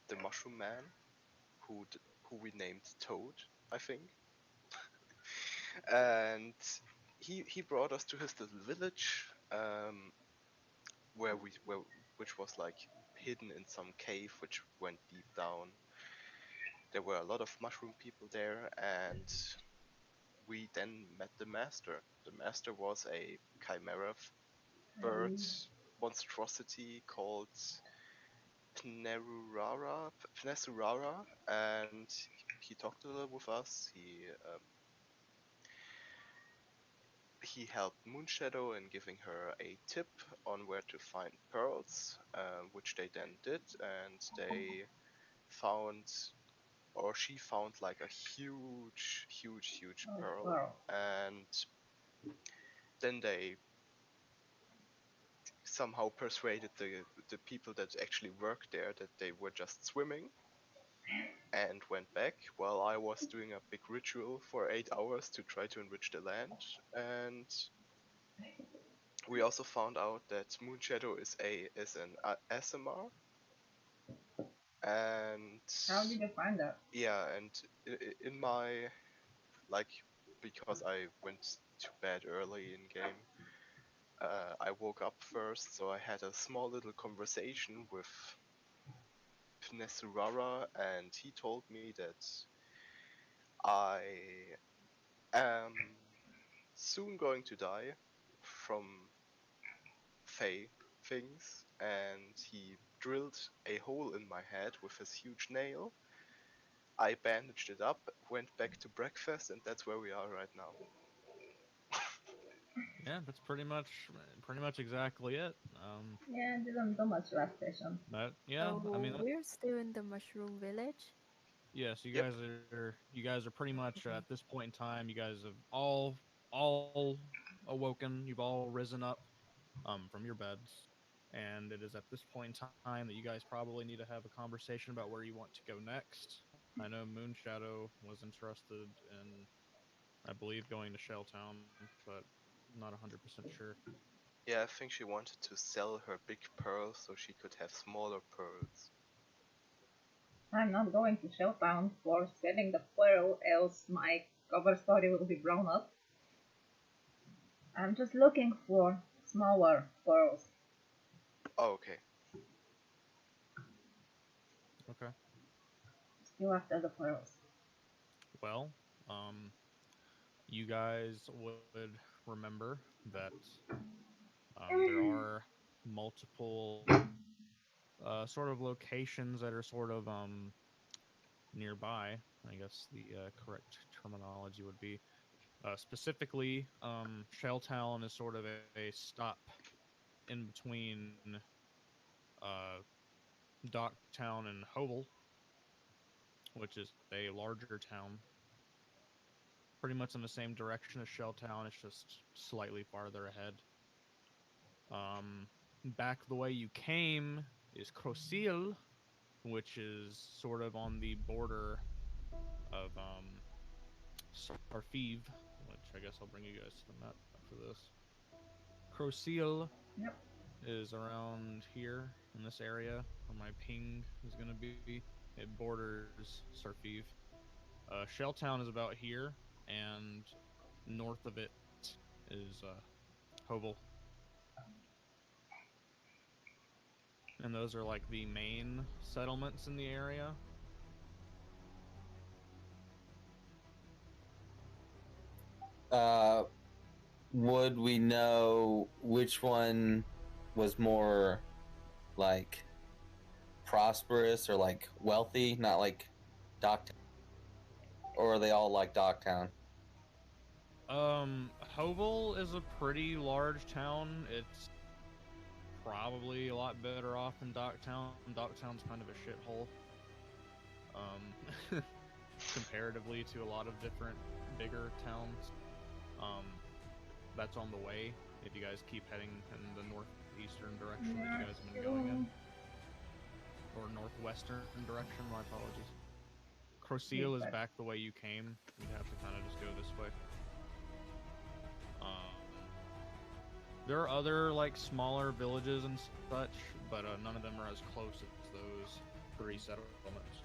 the Mushroom Man, who we named Toad, I think, and he brought us to his little village, where which was like hidden in some cave which went deep down. There were a lot of mushroom people there, and we then met the master. The master was a chimera bird monstrosity called Pnesurara, and he talked a little with us. He helped Moonshadow in giving her a tip on where to find pearls, which they then did, and they found, or she found, like a huge pearl, Wow. and then they somehow persuaded the people that actually worked there that they were just swimming, and went back while I was doing a big ritual for 8 hours to try to enrich the land. And we also found out that Moonshadow is an ASMR, and How did you find that? yeah, and in my, like, because I went to bed early in game, I woke up first, so I had a small little conversation with Pnesurara, and he told me that I am soon going to die from Fey things, and he drilled a hole in my head with his huge nail. I bandaged it up, went back to breakfast, and that's where we are right now. Yeah, that's pretty much exactly it. Yeah, didn't do much last session. Yeah, I mean, So we're still in the mushroom village. yes, Yep. you guys are pretty much at Okay. this point in time. You guys have all awoken. You've all risen up from your beds, and it is at this point in time that you guys probably need to have a conversation about where you want to go next. I know Moonshadow was interested in, I believe, going to Shelltown, but not 100% sure. Yeah, I think she wanted to sell her big pearls so she could have smaller pearls. I'm not going to Shelltown for selling the pearl, else my cover story will be blown up. I'm just looking for smaller pearls. Oh, okay. Okay. Still after the pearls. Well, um, you guys would remember that there are multiple sort of locations that are sort of nearby. I guess the correct terminology would be specifically Shelltown is sort of a stop in between uh, Docktown and Hovel, which is a larger town, pretty much in the same direction as Shelltown. It's just slightly farther ahead. Back the way you came is Crosil, which is sort of on the border of Sarfiv, which I guess I'll bring you guys to the map after this. Crosil Yep. is around here in this area where my ping is going to be. It borders Sarfiv. Shelltown is about here, and north of it is Hovel. And those are like the main settlements in the area. Uh, would we know which one was more like prosperous or like wealthy? Not like Docktown, or are they all like Docktown? Hovel is a pretty large town. It's probably a lot better off than Docktown. Docktown's kind of a shithole. Comparatively to a lot of different bigger towns. Um, that's on the way if you guys keep heading in the northeastern direction that you Yeah, guys have been going in, still or northwestern direction. My apologies. this Crosil is back. back the way you came. You'd have to kind of just go this way. Um, there are other like smaller villages and such, but none of them are as close as those 3 settlements.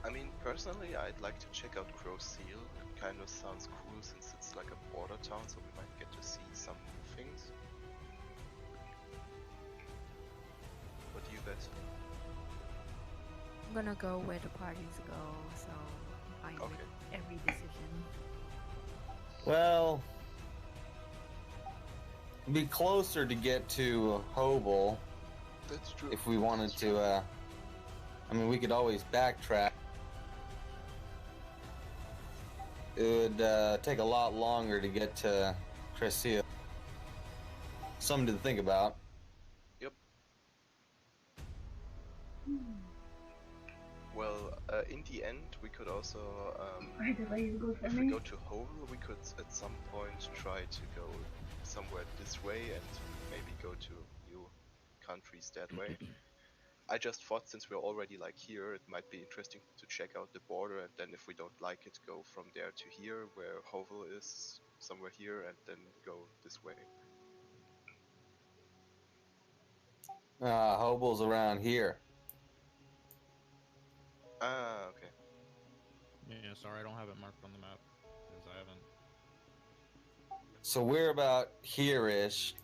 I mean, personally, I'd like to check out Crow Seal. It kind of sounds cool since it's like a border town, so we might get to see some new things. What do you guys think? I'm gonna go where the parties go, so I'm fine with every decision. Well, it'd be closer to get to Hobel That's true. if we wanted to. I mean, we could always backtrack. It would take a lot longer to get to Crescia. Something to think about. Yep. Well, in the end, we could also, By the way, it's good for if me. we go to Hovel, we could at some point try to go somewhere this way and maybe go to new countries that way. I just thought since we're already like here, it might be interesting to check out the border, and then if we don't like it, go from there to here, where Hovel is, somewhere here, and then go this way. Hobel's around here. Ah, okay. Yeah, sorry, I don't have it marked on the map because I haven't. So we're about here-ish.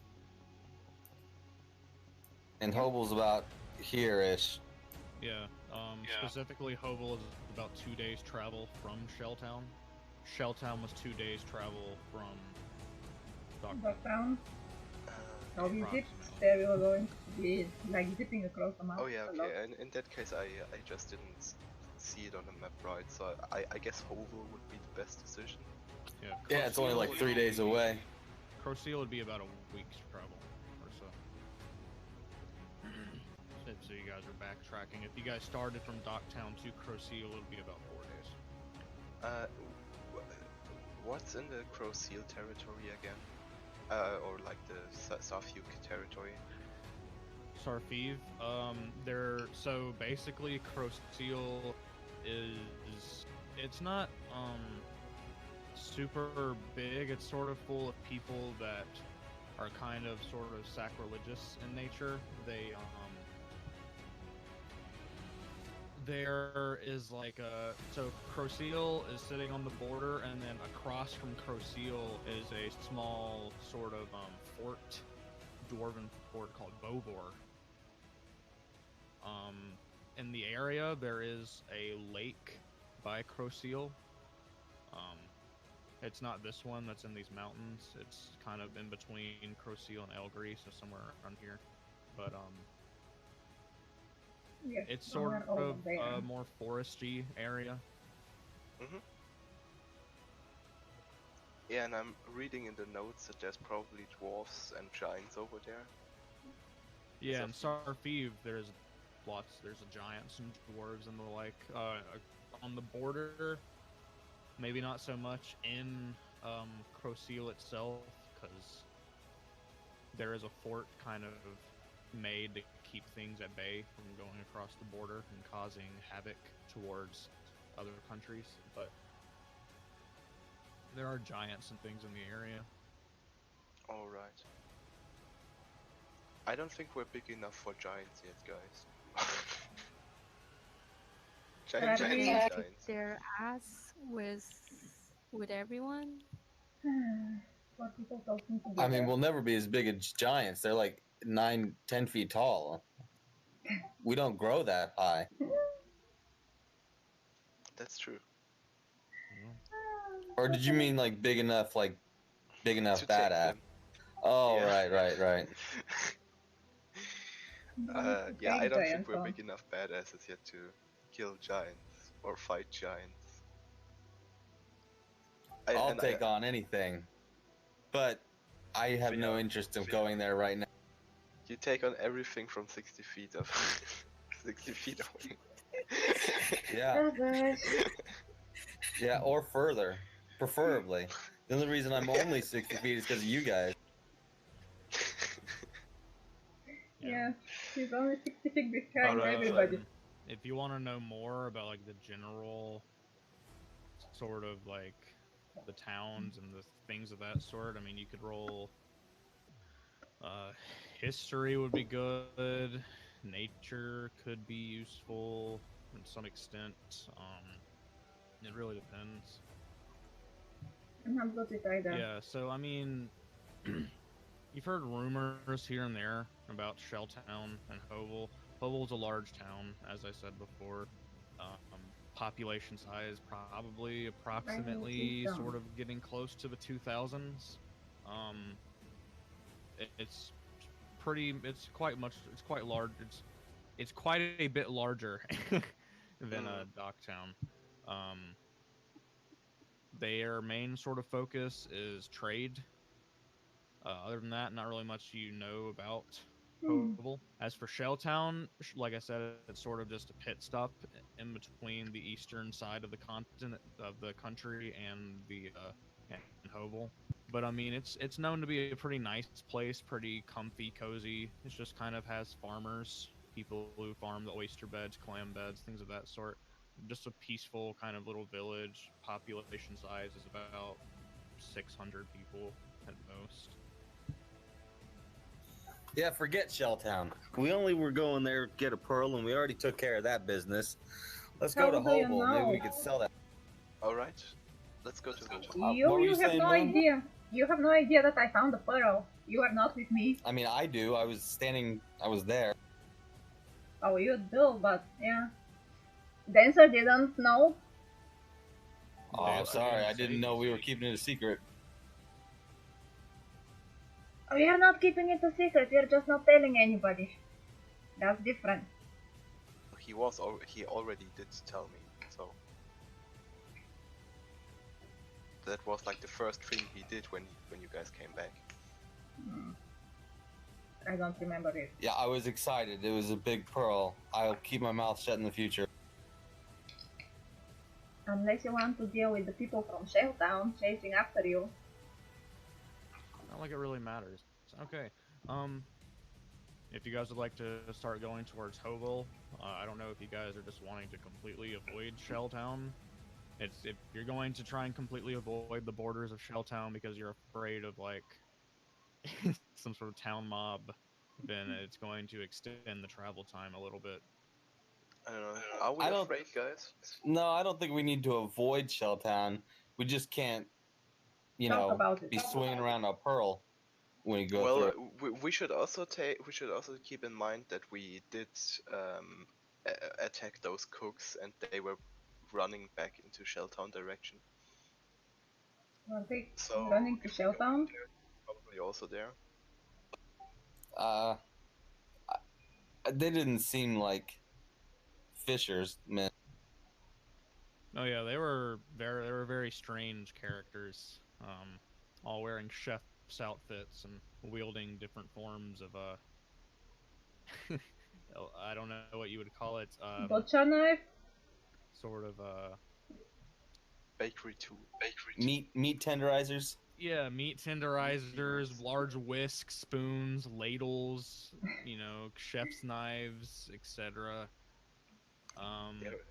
And Hobel's about here-ish. Yeah, specifically Hovel is about 2 days travel from Shelltown. Shelltown was 2 days travel from Docktown. Uh, Now we zip approximately. there, we are going to be like zipping across the map. oh yeah, a lot. okay. And in that case, I just didn't see it on the map right, so I guess Hovel would be the best decision. Yeah, it's only like 3 days away. Croseal would be about a week's travel or so. So you guys are backtracking. If you guys started from Docktown to Croseal, it would be about 4 days. What's in the Crow Seal territory again? Or like the Safuk territory? Sarfiv, so basically Croseal is, it's not, super big. It's sort of full of people that are kind of sort of sacrilegious in nature. There is like so Croseal is sitting on the border, and then across from Croseal is a small sort of fort, dwarven fort called Bovor. In the area there is a lake by Croseal. It's not this one that's in these mountains. It's kind of in between Croseal and Elgri, so somewhere around here. But Yes, it's somewhere sort over of there. a more foresty area. Mm-hmm. Yeah, and I'm reading in the notes that there's probably dwarfs and giants over there. Yeah, in Sarfiv there's giants and dwarves and the like. On the border, maybe not so much in Croseal itself, because there is a fort kind of made to keep things at bay from going across the border and causing havoc towards other countries, but there are giants and things in the area. Alright. I don't think we're big enough for giants yet, guys. Giants. Kick their ass with everyone. What people talking together. I mean, we'll never be as big as giants. They're like 9-10 feet tall. We don't grow that high. That's true. Or did you mean like big enough To take badass? them. Oh, Yeah. right. Yeah, I don't think giants we're on. big enough badasses yet to kill giants or fight giants. I'll take on anything, but I have no interest in going there right now. You take on everything from 60 feet of 60 feet away. Yeah. Yeah, or further, preferably. The only reason I'm only 60 feet is because of you guys. Yeah, he's only 60 feet behind everybody. If you want to know more about like the general sort of like the towns and the things of that sort, I mean, you could roll history would be good. Nature could be useful to some extent. It really depends. I'm not good with either. Yeah, so I mean, you've heard rumors here and there about Shelltown and Hovel. Hovel's a large town, as I said before. Population size probably approximately sort of getting close to the 2000s. Um, it's pretty. It's quite large. It's quite a bit larger than Docktown. Um, their main sort of focus is trade. Other than that, not really much you know about Hovel. As for Shelltown, like I said, it's sort of just a pit stop in between the eastern side of the continent of the country and Hovel. But I mean, it's known to be a pretty nice place, pretty comfy, cozy. It just kind of has farmers, people who farm the oyster beds, clam beds, things of that sort. Just a peaceful kind of little village. Population size is about 600 people at most. Yeah, forget Shelltown. We only were going there to get a pearl, and we already took care of that business. Let's go to Hovel. Maybe we could sell that. All right, let's go to Hovel. You have no idea. You have no idea that I found the pearl. You are not with me. I mean, I do. I was there. Oh, you do, but yeah. Dancer didn't know. Oh, I'm sorry. I didn't know we were keeping it a secret. We are not keeping it a secret. We are just not telling anybody. That's different. He already did tell me, so that was like the first thing he did when you guys came back. I don't remember it. Yeah, I was excited. It was a big pearl. I'll keep my mouth shut in the future. Unless you want to deal with the people from Shelltown chasing after you. Not like it really matters. Okay. If you guys would like to start going towards Hovel, I don't know if you guys are just wanting to completely avoid Shelltown. If you're going to try and completely avoid the borders of Shelltown because you're afraid of like some sort of town mob, then it's going to extend the travel time a little bit. I don't know. Are we afraid, guys? No, I don't think we need to avoid Shelltown. We just can't, be swinging around a pearl when we go through. We should also keep in mind that we did attack those cooks, and they were running back into Shelltown direction. Were they running to Shelltown? Probably also there. They didn't seem like fishers, man. Oh yeah, they were very strange characters, all wearing chef's outfits and wielding different forms of I don't know what you would call it. Butcher knife? Sort of bakery tool. Meat tenderizers. Yeah, meat tenderizers, large whisks, spoons, ladles, chef's knives, etc.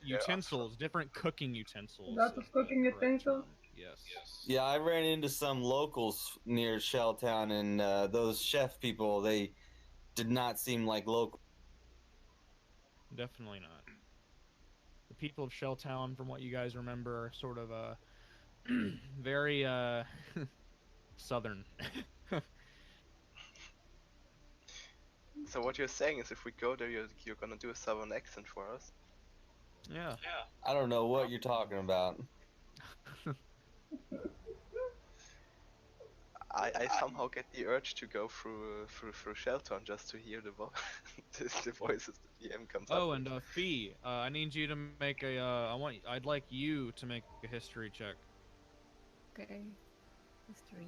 Utensils, different cooking utensils. Lots of cooking utensils? Yes. Yeah, I ran into some locals near Shelltown, and those chef people, they did not seem like local. Definitely not. The people of Shelltown, from what you guys remember, are sort of very southern. So what you're saying is, if we go there, you're gonna do a southern accent for us? Yeah. I don't know what you're talking about. I somehow get the urge to go through Shelltown just to hear the voices the DM comes up. Oh, and Fee, I need you to make a. I'd like you to make a history check. Okay. History.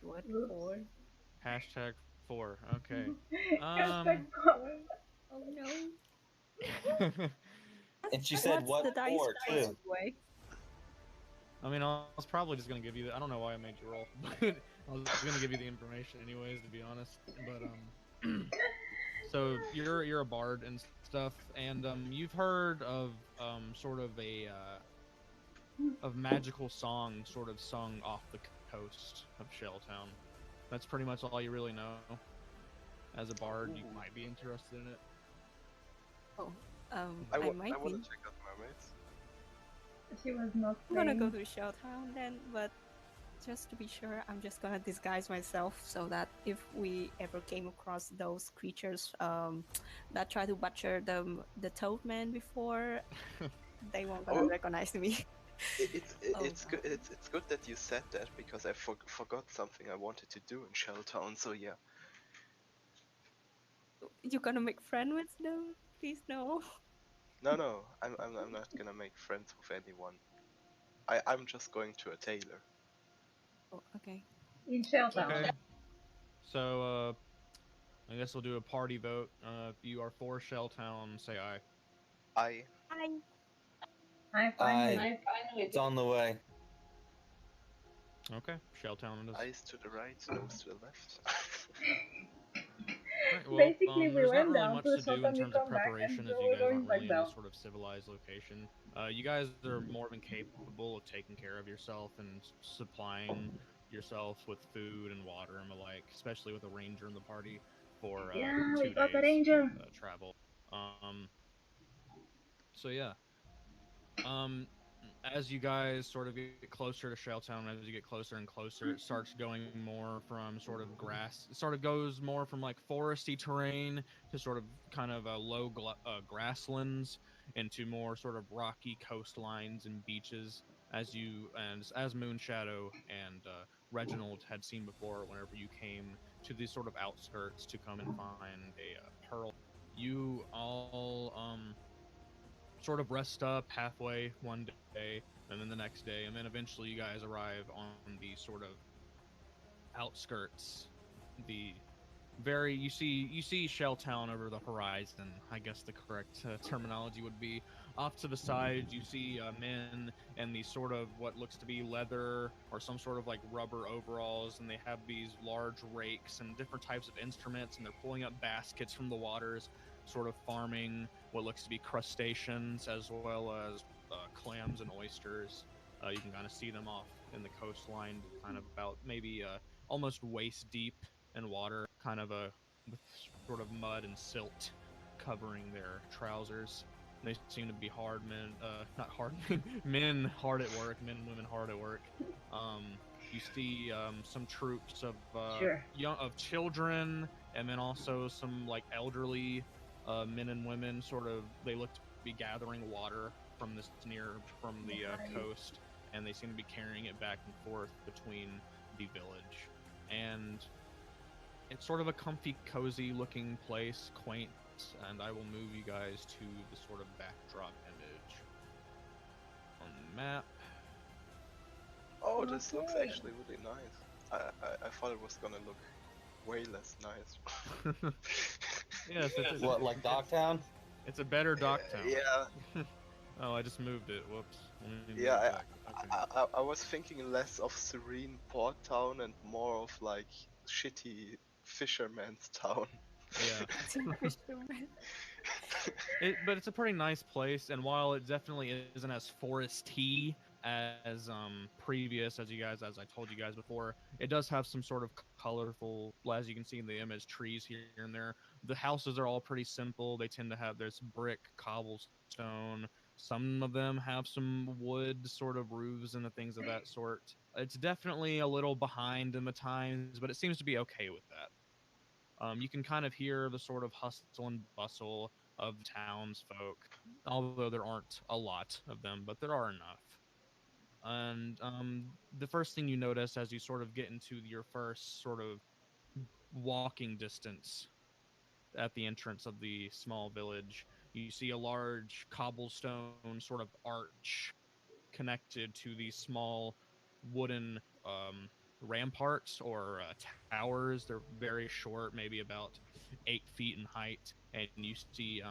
What for? #4. Okay. #4. Oh no. And she said, "What for?" too. I mean, I was probably just gonna give you. I don't know why I made you roll, but I was gonna give you the information anyways, to be honest. But so you're a bard and stuff, and you've heard of sort of of magical song sort of sung off the coast of Shelltown. That's pretty much all you really know. As a bard, you Ooh. might be interested in it. Oh, I I want might to be. check out mermaids. She was not I'm gonna go playing. to Shelltown then, but just to be sure, I'm just gonna disguise myself so that if we ever came across those creatures that try to butcher the toad man before, they won't gonna Oh, recognize me. Oh it's good. god. It's good that you said that because I forgot something I wanted to do in Shelltown. So yeah. You gonna make friend with them? Please no. No, I'm not gonna make friends with anyone. I'm just going to a tailor. Oh, okay. In Shelltown. Okay. So, I guess we'll do a party vote. If you are for Shelltown, say aye. I Hi. I'm fine with I. it. It's on the way. Okay, Shelltown it is. eyes to the right, nose to the left. Right. Well, Basically, we there's not went really down to much a to do shop in and we terms of come back and preparation, as you we're guys going aren't really back in any down. sort of civilized location. You guys are more than capable of taking care of yourself and supplying yourself with food and water and the like, especially with a ranger in the party for Yeah, we two got a days ranger. travel. So yeah, um, as you guys sort of get closer to Shelltown, as you get closer and closer, it starts going more from sort of grass. It sort of goes more from like foresty terrain to sort of kind of low grasslands into more sort of rocky coastlines and beaches. As you and as Moonshadow and Reginald had seen before, whenever you came to these sort of outskirts to come and find a pearl, you all sort of rest up halfway one day and then the next day, and then eventually you guys arrive on the sort of outskirts, the you see Shelltown over the horizon. I guess the correct terminology would be. Off to the side, you see men in these sort of what looks to be leather or some sort of like rubber overalls, and they have these large rakes and different types of instruments, and they're pulling up baskets from the waters, sort of farming what looks to be crustaceans as well as clams and oysters. You can kind of see them off in the coastline, kind of about maybe almost waist deep in water, kind of with sort of mud and silt covering their trousers. They seem to be hard men, not hard men hard at work, men and women hard at work. You see some troops of Sure. children, and then also some like elderly men and women. Sort of, they look to be gathering water from the Nice. coast, and they seem to be carrying it back and forth between the village. And it's sort of a comfy, cozy looking place, quaint, and I will move you guys to the sort of backdrop image on the map. Oh, this looks Okay. actually really nice. I thought it was gonna look way less nice. Yes, What, like Dogtown? it's a better Docktown. Yeah, Oh, I just moved it. Whoops. Let me move yeah. it back. Okay. I was thinking less of serene port town and more of like shitty fisherman's town. Yeah. Fisherman. But it's a pretty nice place, and while it definitely isn't as foresty as previous, as I told you guys before, it does have some sort of colorful, as you can see in the image, trees here and there. The houses are all pretty simple. They tend to have there's brick, cobblestone. Some of them have some wood sort of roofs and the things of that sort. It's definitely a little behind in the times, but it seems to be okay with that. You can kind of hear the sort of hustle and bustle of the townsfolk, although there aren't a lot of them, but there are enough. And the first thing you notice as you sort of get into your first sort of walking distance at the entrance of the small village, you see a large cobblestone sort of arch connected to these small wooden ramparts or towers. They're very short, maybe about 8 feet in height, and you see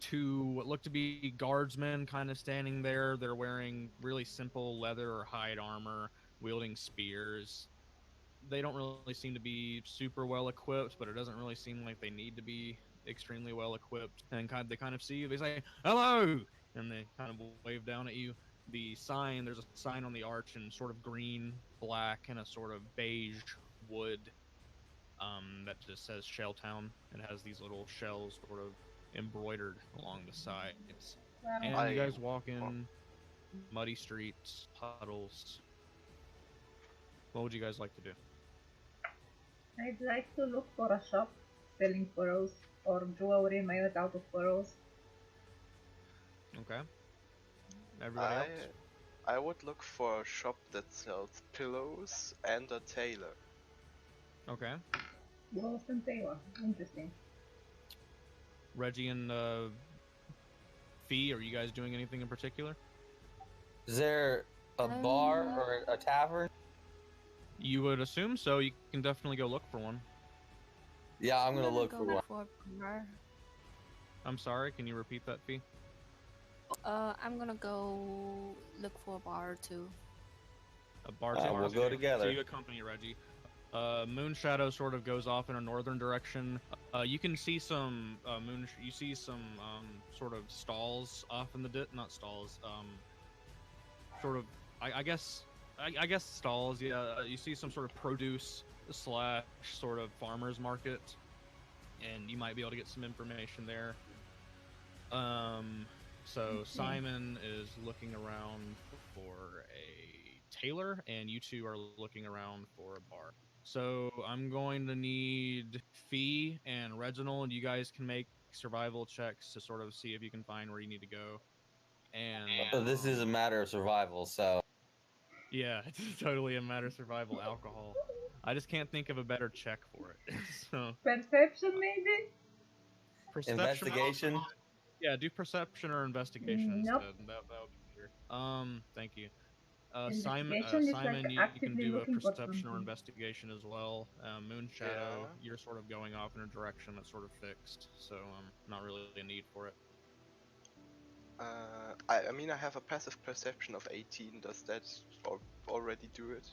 two what look to be guardsmen kind of standing there. They're wearing really simple leather or hide armor, wielding spears. They don't really seem to be super well equipped, but it doesn't really seem like they need to be extremely well equipped. And they kind of see you. They say hello, and they kind of wave down at you. There's a sign on the arch in sort of green, black, and a sort of beige wood. that just says Shelltown. It has these little shells sort of embroidered along the sides. Well, And you I guys walk well, in muddy streets, puddles. What would you guys like to do? I'd like to look for a shop selling pearls or jewelry made out of pearls. Okay. Everybody I else? I would look for a shop that sells pillows and a tailor. Okay. Ghost and Taylor. Interesting. Reggie and Fee, are you guys doing anything in particular? Is there a bar or a tavern? You would assume so. You can definitely go look for one. Yeah, I'm gonna look for go one. for a bar. I'm sorry, can you repeat that, Fee? I'm gonna go look for a bar too. A bar too. We'll go So together. you accompany Reggie. Moon Shadow sort of goes off in a northern direction. You can see some you see some sort of stalls off in the not stalls. Sort of I guess stalls. Yeah, you see some sort of produce slash sort of farmers market, and you might be able to get some information there. So Simon is looking around for a tailor, and you two are looking around for a bar. So I'm going to need Fee and Reginald. You guys can make survival checks to sort of see if you can find where you need to go. And This is a matter of survival, so yeah, it's totally a matter of survival. Alcohol. I just can't think of a better check for it. So Perception, maybe? perception. investigation. Yeah, do perception or investigation Nope. instead. That would be better. Thank you. Investigation is like Simon, you can actively do a looking for perception or something. investigation as well. Moon Shadow, Yeah. you're sort of going off in a direction that's sort of fixed, so not really a need for it. I mean I have a passive perception of 18. Does that already do it?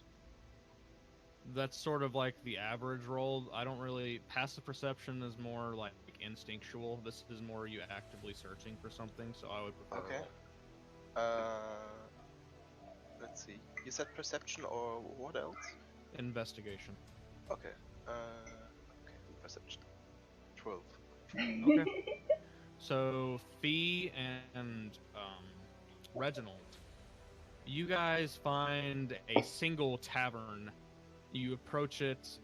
That's sort of like the average roll. I don't really passive perception is more like instinctual. This is more you actively searching for something, so I would prefer Okay. Let's see. You said perception or what else? investigation. Okay. Okay. Perception. 12. Okay. So Fee and Reginald, you guys find a single tavern. You approach it.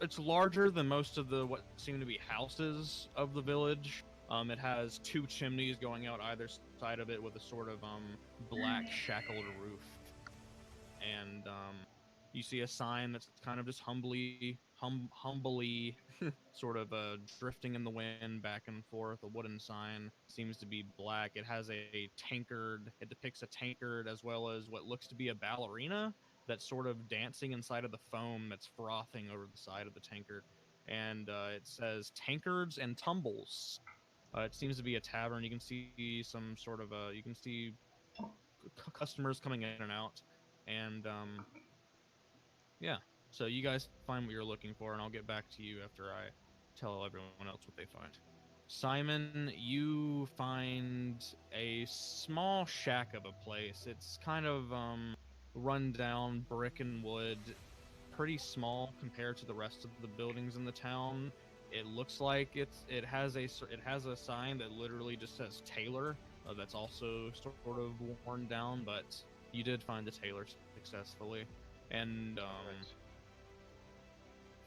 It's larger than most of the what seem to be houses of the village. It has two chimneys going out either side of it with a sort of black shackled roof, and you see a sign that's kind of just humbly sort of drifting in the wind back and forth. A wooden sign seems to be black. It has a tankard. It depicts a tankard as well as what looks to be a ballerina that's sort of dancing inside of the foam that's frothing over the side of the tankard. And it says tankards and tumbles. It seems to be a tavern. You can see some sort of you can see customers coming in and out, and yeah. So you guys find what you're looking for, and I'll get back to you after I tell everyone else what they find. Simon, you find a small shack of a place. It's kind of run down brick and wood, pretty small compared to the rest of the buildings in the town. It looks like it has a sign that literally just says tailor. That's also sort of worn down, but you did find the tailor successfully. And Right.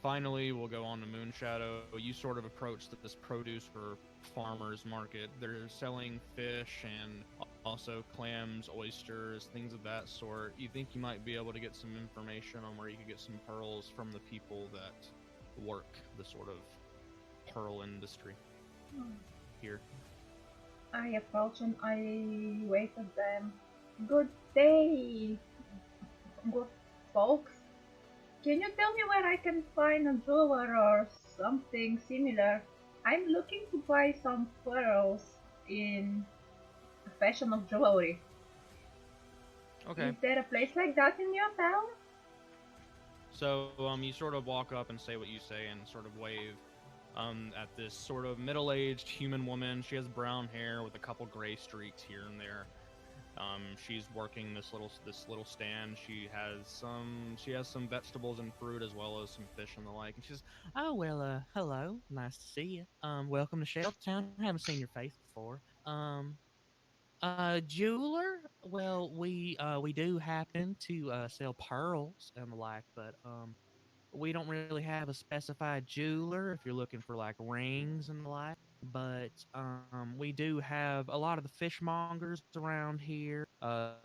finally, we'll go on to Moon Shadow. You sort of approach this produce or farmers market. They're selling fish and also clams, oysters, things of that sort. You think you might be able to get some information on where you could get some pearls from the people that work the sort of pearl industry here. I approach and I wave at them. Good day, good folks. Can you tell me where I can find a jeweler or something similar? I'm looking to buy some pearls in a fashion of jewelry. Okay. Is there a place like that in your town? So you sort of walk up and say what you say and sort of wave at this sort of middle-aged human woman. She has brown hair with a couple gray streaks here and there. She's working this little stand. She has some vegetables and fruit as well as some fish and the like. And she's, oh well, hello, nice to see you. Welcome to Sheltertown. I haven't seen your face before. Jeweler? Well, we do happen to sell pearls and the like, but we don't really have a specified jeweler if you're looking for like rings and the like. But we do have a lot of the fishmongers around here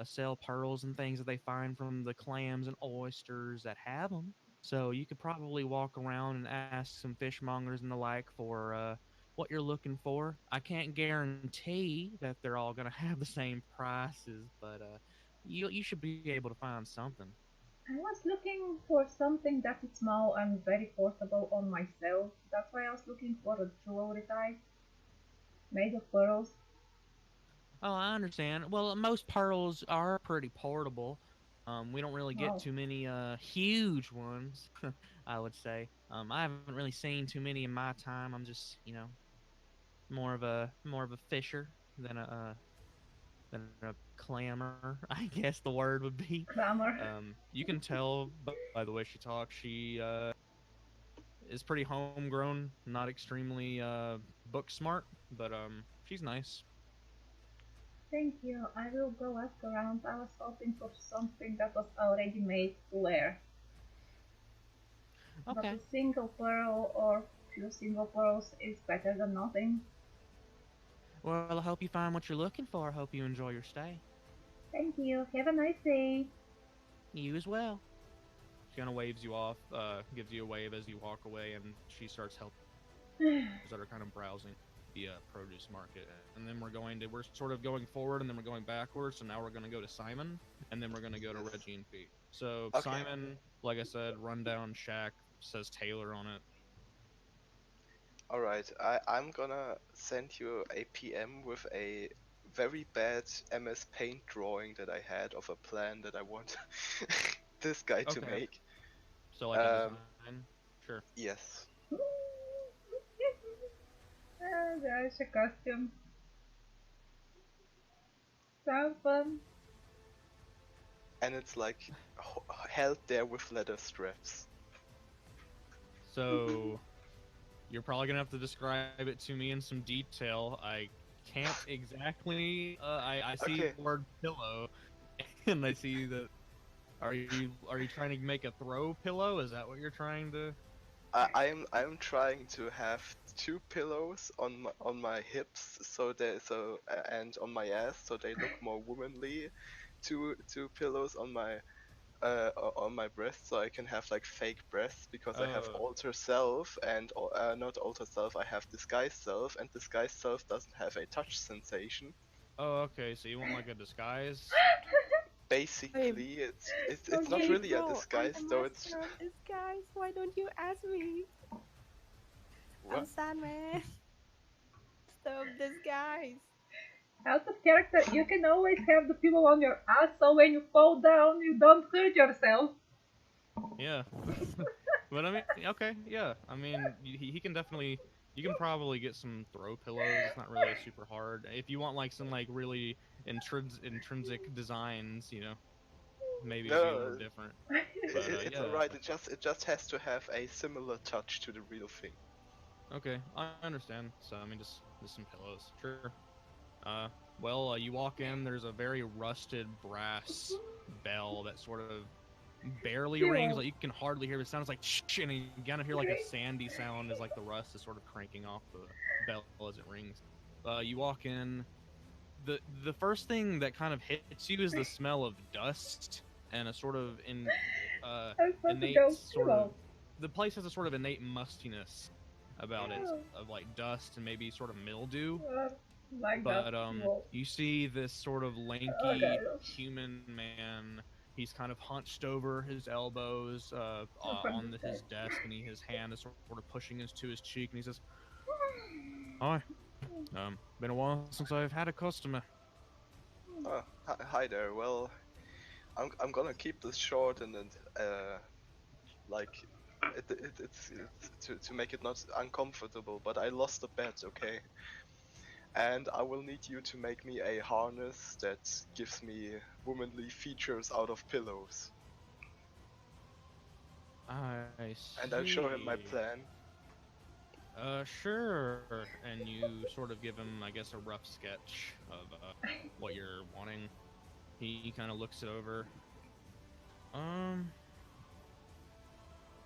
sell pearls and things that they find from the clams and oysters that have them. So you could probably walk around and ask some fishmongers and the like for what you're looking for. I can't guarantee that they're all going to have the same prices, but you should be able to find something. I was looking for something that is small and very portable on myself. That's why I was looking for a jewelry type made of pearls. Oh, I understand. Well, most pearls are pretty portable. We don't really get Wow. too many huge ones, I would say. I haven't really seen too many in my time. I'm just, more of a fisher than a clamor, I guess the word would be. Glamour. You can tell by the way she talks. She is pretty homegrown, not extremely book smart, but she's nice. Thank you. I will go ask around. I was hoping for something that was already made to wear. But Okay. a single pearl or few single pearls is better than nothing. Well, I hope you find what you're looking for. I hope you enjoy your stay. Thank you. Have a nice day. You as well. She kind of waves you off, gives you a wave as you walk away, and she starts helping that are kind of browsing the produce market. And then we're sort of going forward, and then we're going backwards. So now we're going to go to Simon, and then we're going to go to Yes. Reggie and Pete. So Okay. Simon, like I said, rundown shack says Taylor on it. All right. I'm gonna send you a PM with a very bad MS Paint drawing that I had of a plan that I want this guy to Okay. make. So like a Um, design. Sure. yes. There's a costume. Sounds fun. And it's like held there with leather straps. So you're probably gonna have to describe it to me in some detail. I can't exactly. I see the Okay. word pillow, and I see that. Are you trying to make a throw pillow? Is that what you're trying to? I'm trying to have two pillows on my hips and on my ass so they look more womanly. Two pillows on my breast so I can have like fake breasts because I have Oh, alter self and not alter self, I have disguise self, and disguise self doesn't have a touch sensation. oh, okay. So you want like a disguise? Hey, Basically, it's not hey, Okay. really a bro, I'm disguise the though. It's master of disguise. Why don't you ask me? I'm what? sad, man. Master of disguise. Out of character, you can always have the pillow on your ass so when you fall down, you don't hurt yourself. Yeah. But I mean, okay, yeah. I mean, he can definitely. You can probably get some throw pillows. It's not really super hard. If you want like some like really intrinsic designs, maybe it'd be a little No, different. But it's yeah, alright. It just has to have a similar touch to the real thing. okay, I understand. So I mean, just some pillows, sure. Uh, well, you walk in. There's a very rusted brass bell that sort of barely rings. Like Pillow. you can hardly hear it. It sounds like shh, and you kind of hear like a Okay. sandy sound as like the rust is sort of cranking off the bell as it rings. You walk in. The first thing that kind of hits you is the smell of dust and a sort of I was supposed to innate go sort of. pillow. The place has a sort of innate mustiness about it Oh, of like dust and maybe sort of mildew. like that. But Whoa. you see this sort of Oh lanky god. human man. He's kind of hunched over his elbows From on this his side. desk, and his hand is sort of pushing to his cheek, and he says, "Hi, been a while since I've had a customer." Oh, hi there. Well, I'm gonna keep this short and then like it's to make it not uncomfortable. But I lost a bet. Okay. And I will need you to make me a harness that gives me womanly features out of pillows. I And I'll show him my see. plan. Sure. And you sort of give him, I guess, a rough sketch of what you're wanting. He kind of looks it over. Um,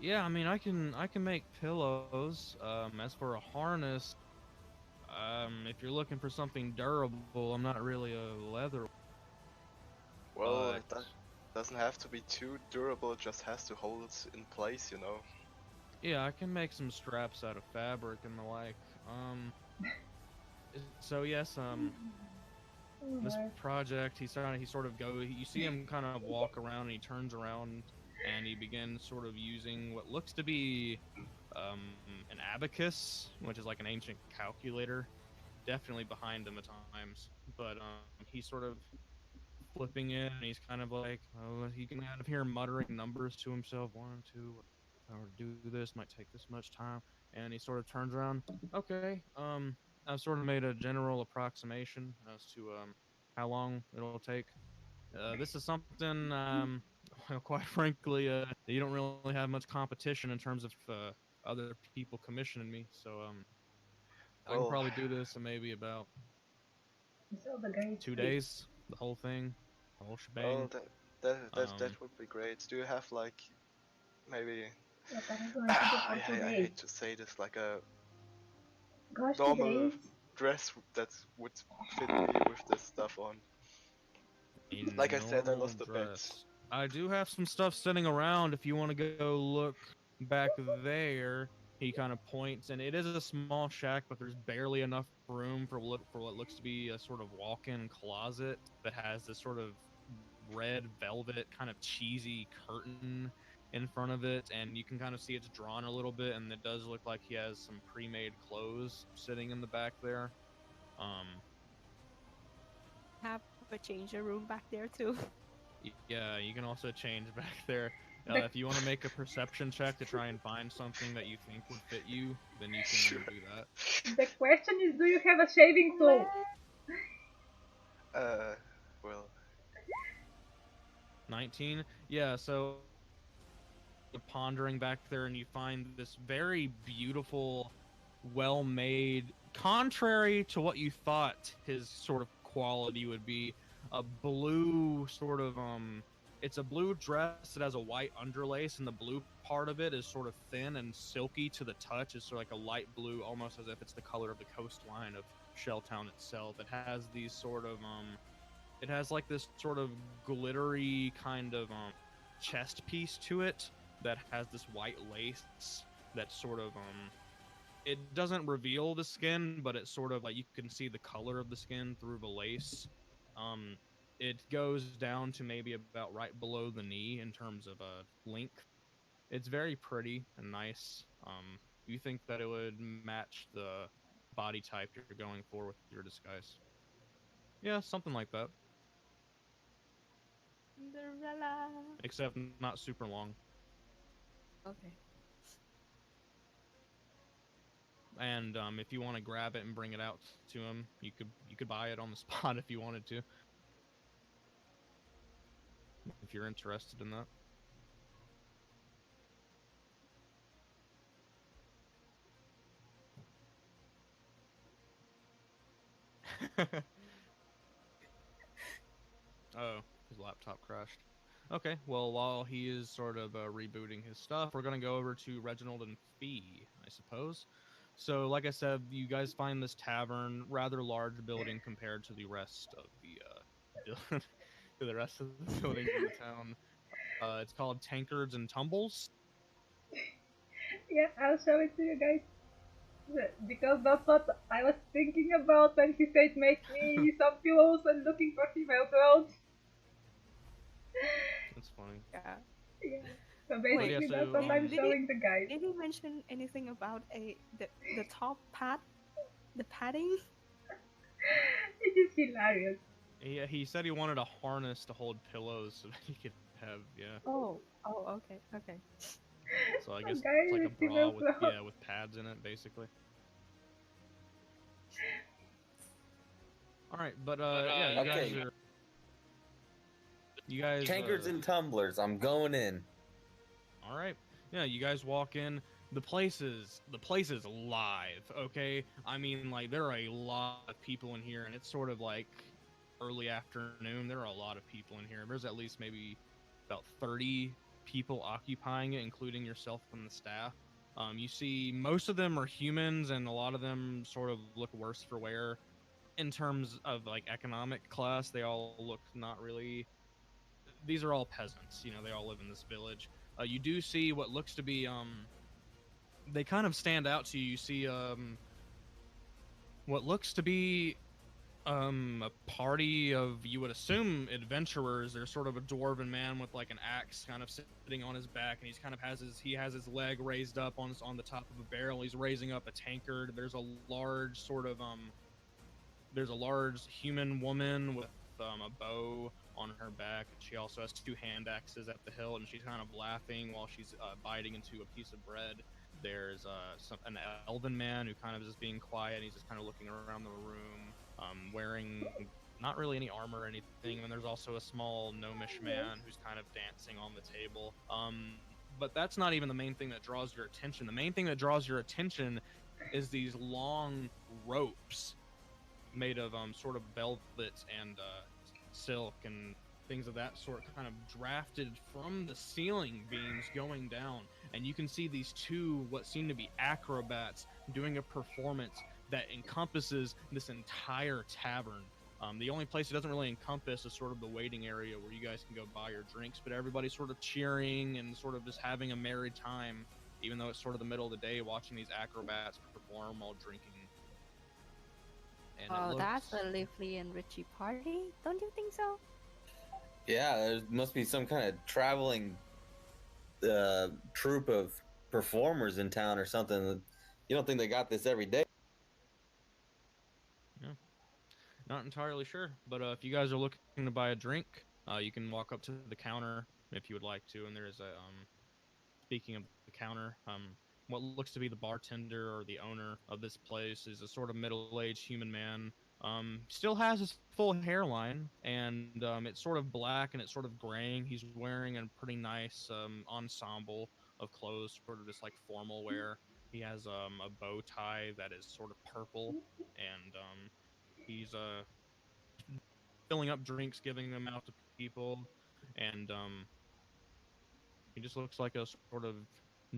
yeah, I mean, I can make pillows. As for a harness, if you're looking for something durable, I'm not really a leather, Well, but it doesn't have to be too durable, it just has to hold it in place, you know. yeah, I can make some straps out of fabric and the like. Um, so yes, this Alright. project, he sort of go. You see him kind of walk around, and he turns around, and he begins sort of using what looks to be an abacus, which is like an ancient calculator, definitely behind him at times. But he's sort of flipping it, and he's kind of like, oh, you can kind of hear him muttering numbers to himself. One, two. If I were to do this, might take this much time. And he sort of turns around. Okay, I've sort of made a general approximation as to how long it'll take. This is something, well, quite frankly, you don't really have much competition in terms of other people commissioning me. So I can Well, probably do this in maybe about So the great 2 days. switch. The whole thing, the whole well, shebang. that would be great. Do you have like maybe What are you going to do for I 2 days? hate to say this, like a Gosh, normal 2 days? dress that would fit me with this stuff on. A Like I said, I normal lost a bet. dress. I do have some stuff sitting around if you want to go look back there. He kind of points, and it is a small shack, but there's barely enough room for what looks to be a sort of walk-in closet that has this sort of red velvet kind of cheesy curtain in front of it, and you can kind of see it's drawn a little bit, and it does look like he has some pre-made clothes sitting in the back there. Um, Have a changer room back there too. Yeah, you can also change back there. The, If you want to make a perception check to try and find something that you think would fit you, then you Sure. can do that. the question is, do you have a shaving tool? Uh, well, 19? Yeah, so pondering back there and you find this very beautiful, well made, contrary to what you thought his sort of quality would be, a blue sort of it's a blue dress that has a white underlace, and the blue part of it is sort of thin and silky to the touch. It's sort of like a light blue, almost as if it's the color of the coastline of Shelltown itself. It has these sort of it has like this sort of glittery kind of chest piece to it that has this white lace that sort of it doesn't reveal the skin, but it's sort of like you can see the color of the skin through the lace. Um, it goes down to maybe about right below the knee in terms of length. It's very pretty and nice. You think that it would match the body type you're going for with your disguise? Yeah, something like that, Cinderella. except not super long. Okay. And if you want to grab it and bring it out to him, you could buy it on the spot if you wanted to, if you're interested in that. Oh, his laptop crashed. Okay, well, while he is sort of rebooting his stuff, we're gonna go over to Reginald and Fee, I suppose. So, like I said, you guys find this tavern, rather large building compared to the rest of the to the rest of the buildings in the town. It's called Tankards and Tumbles. Yeah, I'll show it to you guys. Because that's what I was thinking about when he said make me some pillows and looking for female clothes. That's funny. Yeah. Yeah. So But yeah, Wait. basically that's so what I'm Did he showing the guys. did he mention anything about the top pad, the padding? It is hilarious. he said he wanted a harness to hold pillows so that he could have, yeah. Oh. Oh. Okay. Okay. So I A guess it's guy like a with bra female with, clothes. yeah, with pads in it, basically. All right, but yeah, you guys Okay. are. You guys. Tankards and tumblers. I'm going in. All right. Yeah, you guys walk in. The place is live. Okay. I mean, like there are a lot of people in here, and it's sort of like early afternoon. There are a lot of people in here. There's at least maybe about 30 people occupying it, including yourself and the staff. You see, most of them are humans, and a lot of them sort of look worse for wear in terms of like economic class. They all look not really. These are all peasants. You know, they all live in this village. You do see what looks to be they kind of stand out to you. You see what looks to be a party of, you would assume, adventurers. There's sort of a dwarven man with like an axe kind of sitting on his back, and he's kind of has his leg raised up on the top of a barrel. He's raising up a tankard. There's a large human woman with a bow on her back. She also has two hand axes at the hilt, and she's kind of laughing while she's biting into a piece of bread. There's an elven man who kind of is just being quiet. He's just kind of looking around the room, wearing not really any armor or anything. And there's also a small gnomish man who's kind of dancing on the table. But that's not even the main thing that draws your attention. The main thing that draws your attention is these long ropes made of sort of velvet and silk and things of that sort, kind of drafted from the ceiling beams going down, and you can see these two what seem to be acrobats doing a performance that encompasses this entire tavern. The only place it doesn't really encompass is sort of the waiting area where you guys can go buy your drinks, but everybody's sort of cheering and sort of just having a merry time, even though it's sort of the middle of the day, watching these acrobats perform while drinking. And that's a lively and richy party, don't you think so? Yeah, there must be some kind of traveling troupe of performers in town or something. You don't think they got this every day? Yeah, not entirely sure, but if you guys are looking to buy a drink, you can walk up to the counter if you would like to, and there is a speaking of the counter, what looks to be the bartender or the owner of this place is a sort of middle-aged human man. Still has his full hairline, and it's sort of black and it's sort of graying. He's wearing a pretty nice ensemble of clothes, sort of just like formal wear. He has a bow tie that is sort of purple, and he's filling up drinks, giving them out to people, and he just looks like a sort of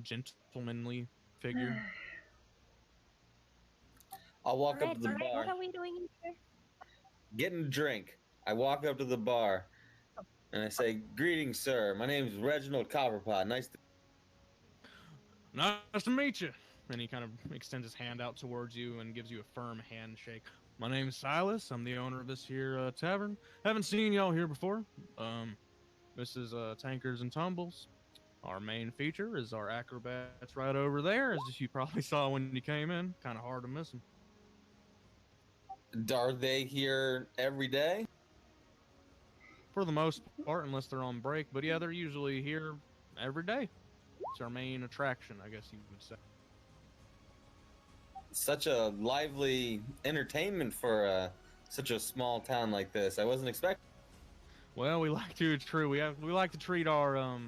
gentlemanly figure. I'll walk up to the All right, bar. what are we doing here? Getting a drink. I walk up to the bar and I say, "Greetings, sir. My name is Reginald Copperpot. Nice to meet you. And he kind of extends his hand out towards you and gives you a firm handshake. My name is Silas. I'm the owner of this here tavern. Haven't seen y'all here before. This is Tankers and Tumbles. Our main feature is our acrobats right over there, as you probably saw when you came in. Kind of hard to miss them. Are they here every day?" For the most part, unless they're on break. But yeah, they're usually here every day. It's our main attraction, I guess you would say. Such a lively entertainment for such a small town like this. I wasn't expecting. Well, we like to. It's true. We like to treat our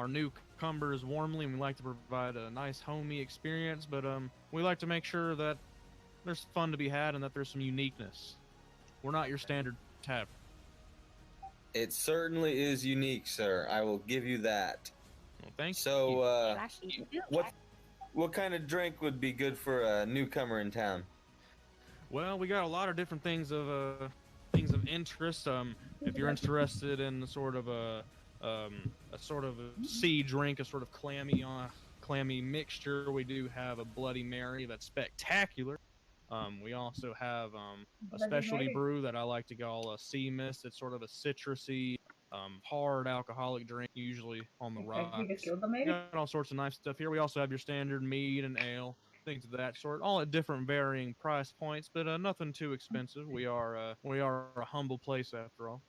newcomers warmly, and we like to provide a nice homey experience. But we like to make sure that there's fun to be had and that there's some uniqueness. We're not your standard tavern. It certainly is unique, sir. I will give you that. Well, thank you. So, Flashy. what kind of drink would be good for a newcomer in town? Well, we got a lot of different things of interest. If you're interested in sort of a sort of a sea drink, a sort of clammy mixture, we do have a Bloody Mary that's spectacular. We also have a specialty brew that I like to call a sea mist. It's sort of a citrusy, hard alcoholic drink, usually on the rocks. We got all sorts of nice stuff here. We also have your standard mead and ale, things of that sort, all at different varying price points, but nothing too expensive. We are a humble place after all.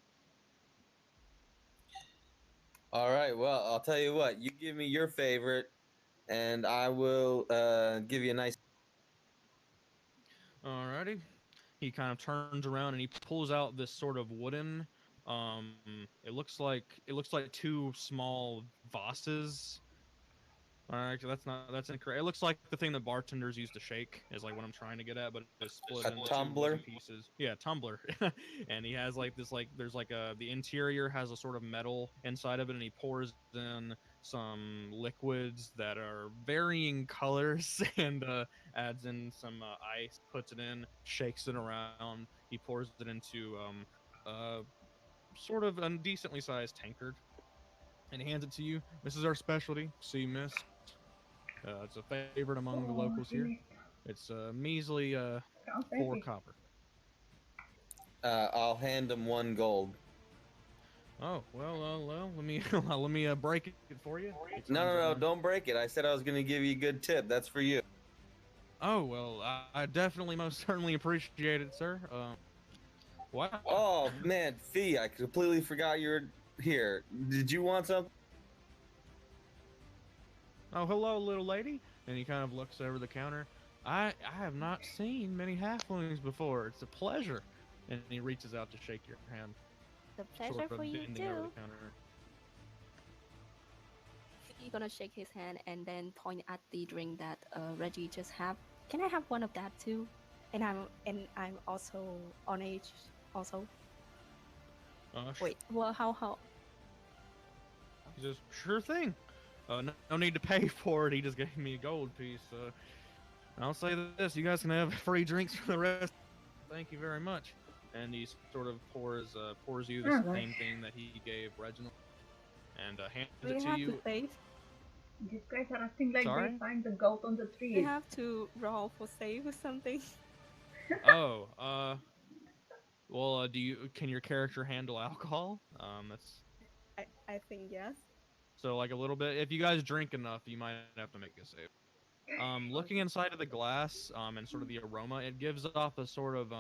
All right. Well, I'll tell you what. You give me your favorite, and I will give you a nice. Alrighty. he kind of turns around and he pulls out this sort of wooden. It looks like two small vases. All right, that's incorrect. It looks like the thing that bartenders use to shake is like what I'm trying to get at, but it's split A into two wooden tumbler? pieces. Yeah, tumbler. And he has like this, like there's like a the interior has a sort of metal inside of it, and he pours in some liquids that are varying colors, and adds in some ice, puts it in, shakes it around. He pours it into uh sort of a decently sized tankard, and he hands it to you. This is our specialty. See, miss. It's a favorite among the locals Oh, here. shit. It's measly Sounds 4 copper. I'll hand him 1 gold. Oh well. Let me let me break it for you. He turns No, it no, no! around. Don't break it. I said I was going to give you a good tip. That's for you. Oh well, I definitely most certainly appreciate it, sir. Wow. Oh man, Fee! I completely forgot you're here. Did you want something? Oh, hello, little lady. And he kind of looks over the counter. I have not seen many halflings before. It's a pleasure. And he reaches out to shake your hand, The sort pleasure of for you bending over the too. counter. He's gonna shake his hand and then point at the drink that Reggie just have. Can I have one of that too? And I'm also on age also. Wait, well how He says, "Sure thing. No need to pay for it. He just gave me a gold piece. I'll say this: you guys can have free drinks for the rest. Thank you very much." And he sort of pours you the Alright. same thing that he gave Reginald, and hands we it to have to you. save? These guys are acting like they Sorry. find the gold on the We trees. have to roll for save or something. Oh, well, do you can your character handle alcohol? That's I think yes. so like a little bit. If you guys drink enough, you might have to make a save. Looking inside of the glass, and sort of the aroma, it gives off a sort of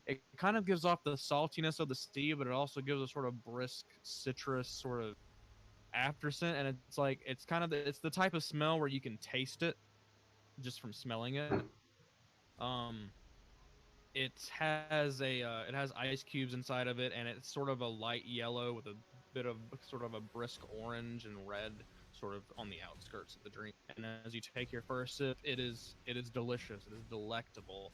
it kind of gives off the saltiness of the sea, but it also gives a sort of brisk citrus sort of after scent, and it's like it's the type of smell where you can taste it just from smelling it. Um, it has ice cubes inside of it, and it's sort of a light yellow with a bit of sort of a brisk orange and red sort of on the outskirts of the drink. And as you take your first sip, it is delicious. It is delectable.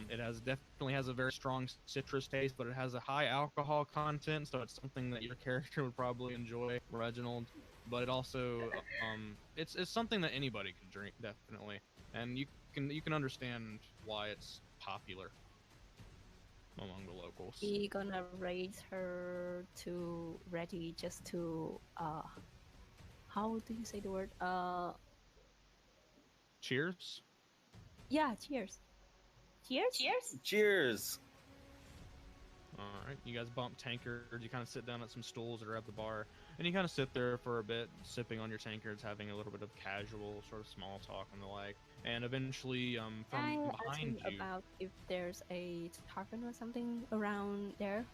It definitely has a very strong citrus taste, but it has a high alcohol content, so it's something that your character would probably enjoy, Reginald. But it also it's something that anybody can drink, definitely, and you can understand why it's popular among the locals. We gonna raise her to ready just to how do you say the word? Cheers. Yeah, cheers. Cheers? Cheers. All right, you guys bump tankards. You kind of sit down at some stools that are at the bar, and you kind of sit there for a bit, sipping on your tankards, having a little bit of casual sort of small talk and the like. And eventually, Can I from ask him behind you, about if there's a tavern or something around there?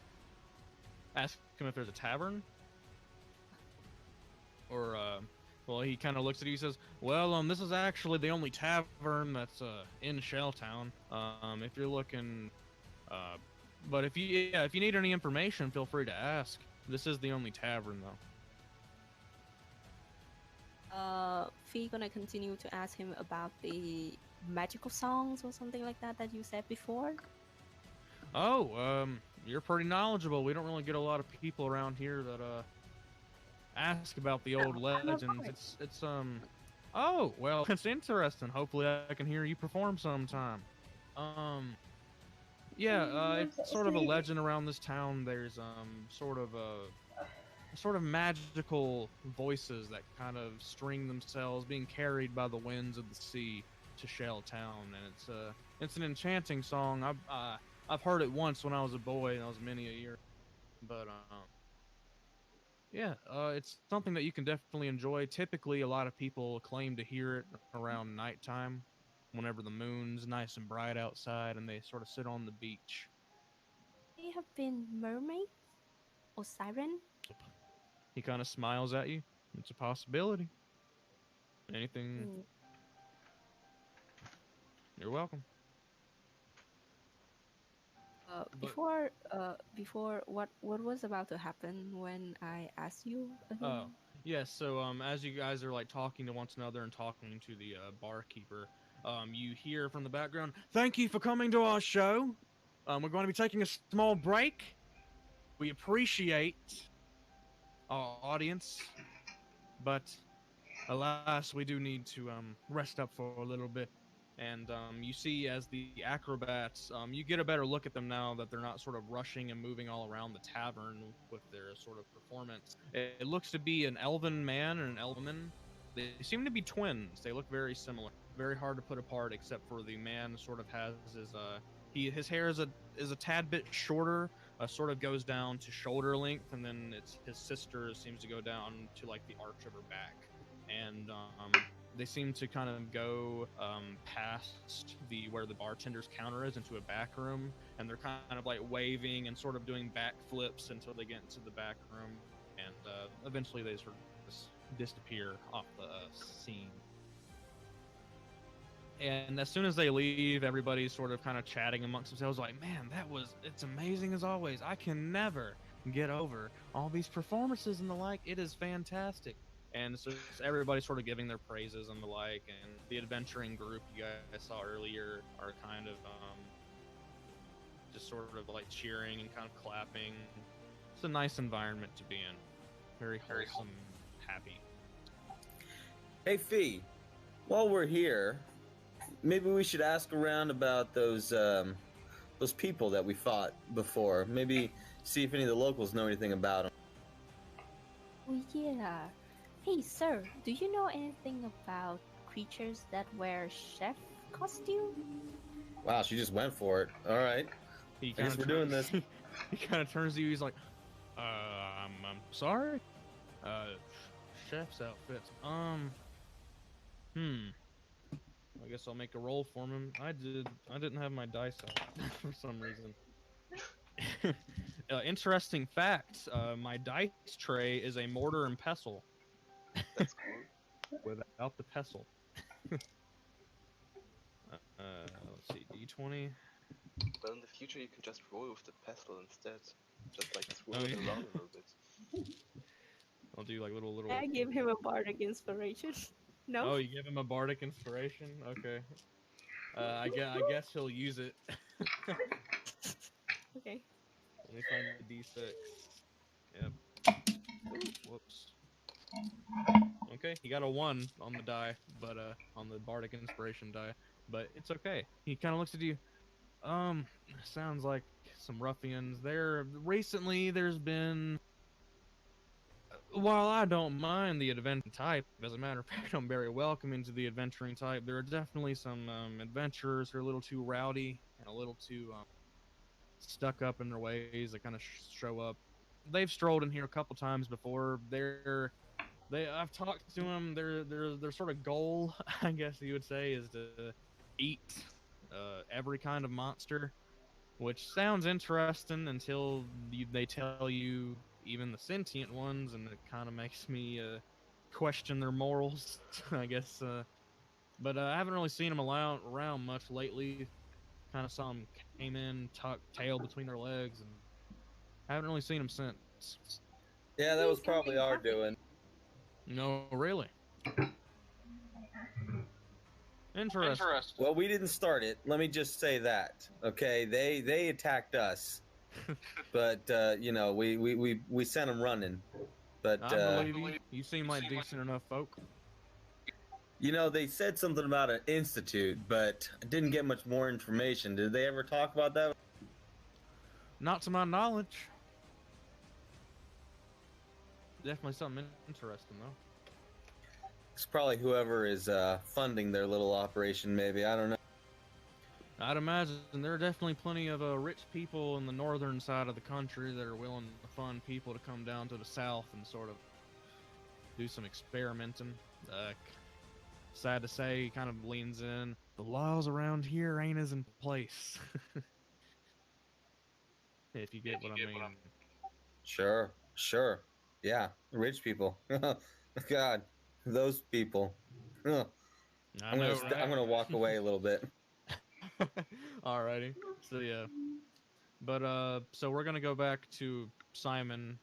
ask him if there's a tavern, or well, he kind of looks at you. He says, "Well, this is actually the only tavern that's in Shelltown. If you're looking, uh, but if you need any information, feel free to ask. This is the only tavern, though." Fee gonna continue to ask him about the magical songs or something like that you said before. Oh, you're pretty knowledgeable. We don't really get a lot of people around here that ask about the old I'm a legends. poet. It's Oh, well, it's interesting. Hopefully I can hear you perform sometime. Um yeah, it's sort of a legend around this town. There's sort of magical voices that kind of string themselves being carried by the winds of the sea to Shell Town, and it's an enchanting song. I've heard it once when I was a boy, and that was many a year. But yeah, it's something that you can definitely enjoy. Typically, a lot of people claim to hear it around nighttime, whenever the moon's nice and bright outside, and they sort of sit on the beach. They have been mermaids or siren. He kind of smiles at you. It's a possibility. Anything? Mm. You're welcome. But before what was about to happen when I asked you oh, again? yeah. So as you guys are like talking to one another and talking to the barkeeper, you hear from the background, "Thank you for coming to our show. We're going to be taking a small break. We appreciate our audience, but alas, we do need to rest up for a little bit." And you see as the acrobats, you get a better look at them now that they're not sort of rushing and moving all around the tavern with their sort of performance. It looks to be an elven man and an elven woman. They seem to be twins. They look very similar. Very hard to put apart, except for the man sort of has his hair is a tad bit shorter, sort of goes down to shoulder length, and then it's his sister seems to go down to like the arch of her back, and they seem to kind of go past the where the bartender's counter is into a back room, and they're kind of like waving and sort of doing backflips until they get into the back room, and eventually they sort of just disappear off the scene. And as soon as they leave, everybody's sort of kind of chatting amongst themselves, like, "Man, it's amazing as always. I can never get over all these performances and the like. It is fantastic." And so it's everybody sort of giving their praises and the like. And the adventuring group you guys saw earlier are kind of just sort of like cheering and kind of clapping. It's a nice environment to be in. Very wholesome, happy. Hey, Fee, while we're here, maybe we should ask around about those people that we fought before. Maybe see if any of the locals know anything about them. Oh yeah. Hey sir, do you know anything about creatures that wear chef costume? Wow, she just went for it. All right. He Thanks kind for of doing this. he kind of turns to you. He's like, I'm sorry. Uh, chef's outfits. Hmm. I guess I'll make a roll for him. I didn't have my dice out for some reason. Interesting fact. My dice tray is a mortar and pestle That's cool. without the pestle. Let's see. D20. Well, in the future you can just roll with the pestle instead. Just like Oh swing it yeah. around a little bit. I'll do like little. I give him a bardic inspiration. No? Oh, you give him a bardic inspiration. Okay. I guess he'll use it. Okay. Let me find the D6. Yep. Ooh, whoops. Okay, he got a 1 on the die, but on the bardic inspiration die, but it's okay. He kind of looks at you. Sounds like some ruffians. There recently there's been while I don't mind the adventuring type, as a matter of fact, I'm very welcoming to the adventuring type. There are definitely some adventurers who are a little too rowdy and a little too stuck up in their ways. That kind of show up. They've strolled in here a couple times before. I've talked to them. Their sort of goal, I guess you would say, is to eat every kind of monster, which sounds interesting until they tell you even the sentient ones, and it kind of makes me question their morals, I guess. But I haven't really seen them around much lately. Kind of saw them came in, tucked tail between their legs, and I haven't really seen them since. Yeah, that Maybe was probably something our happened. doing. No, really. Interesting. Well, we didn't start it. Let me just say that. Okay, they attacked us, but we sent them running. But I believe you. You seem like decent enough folk. they said something about an institute, but I didn't get much more information. Did they ever talk about that? Not to my knowledge. Definitely something interesting, though. It's probably whoever is funding their little operation. Maybe I don't know. I'd imagine there are definitely plenty of rich people in the northern side of the country that are willing to fund people to come down to the south and sort of do some experimenting. Sad to say, he kind of leans in. The laws around here ain't as in place. If you get what I mean. Sure. Yeah, rich people. God, those people. I'm I know, right? gonna walk away a little bit. Alrighty. So yeah, But so we're gonna go back to Simon,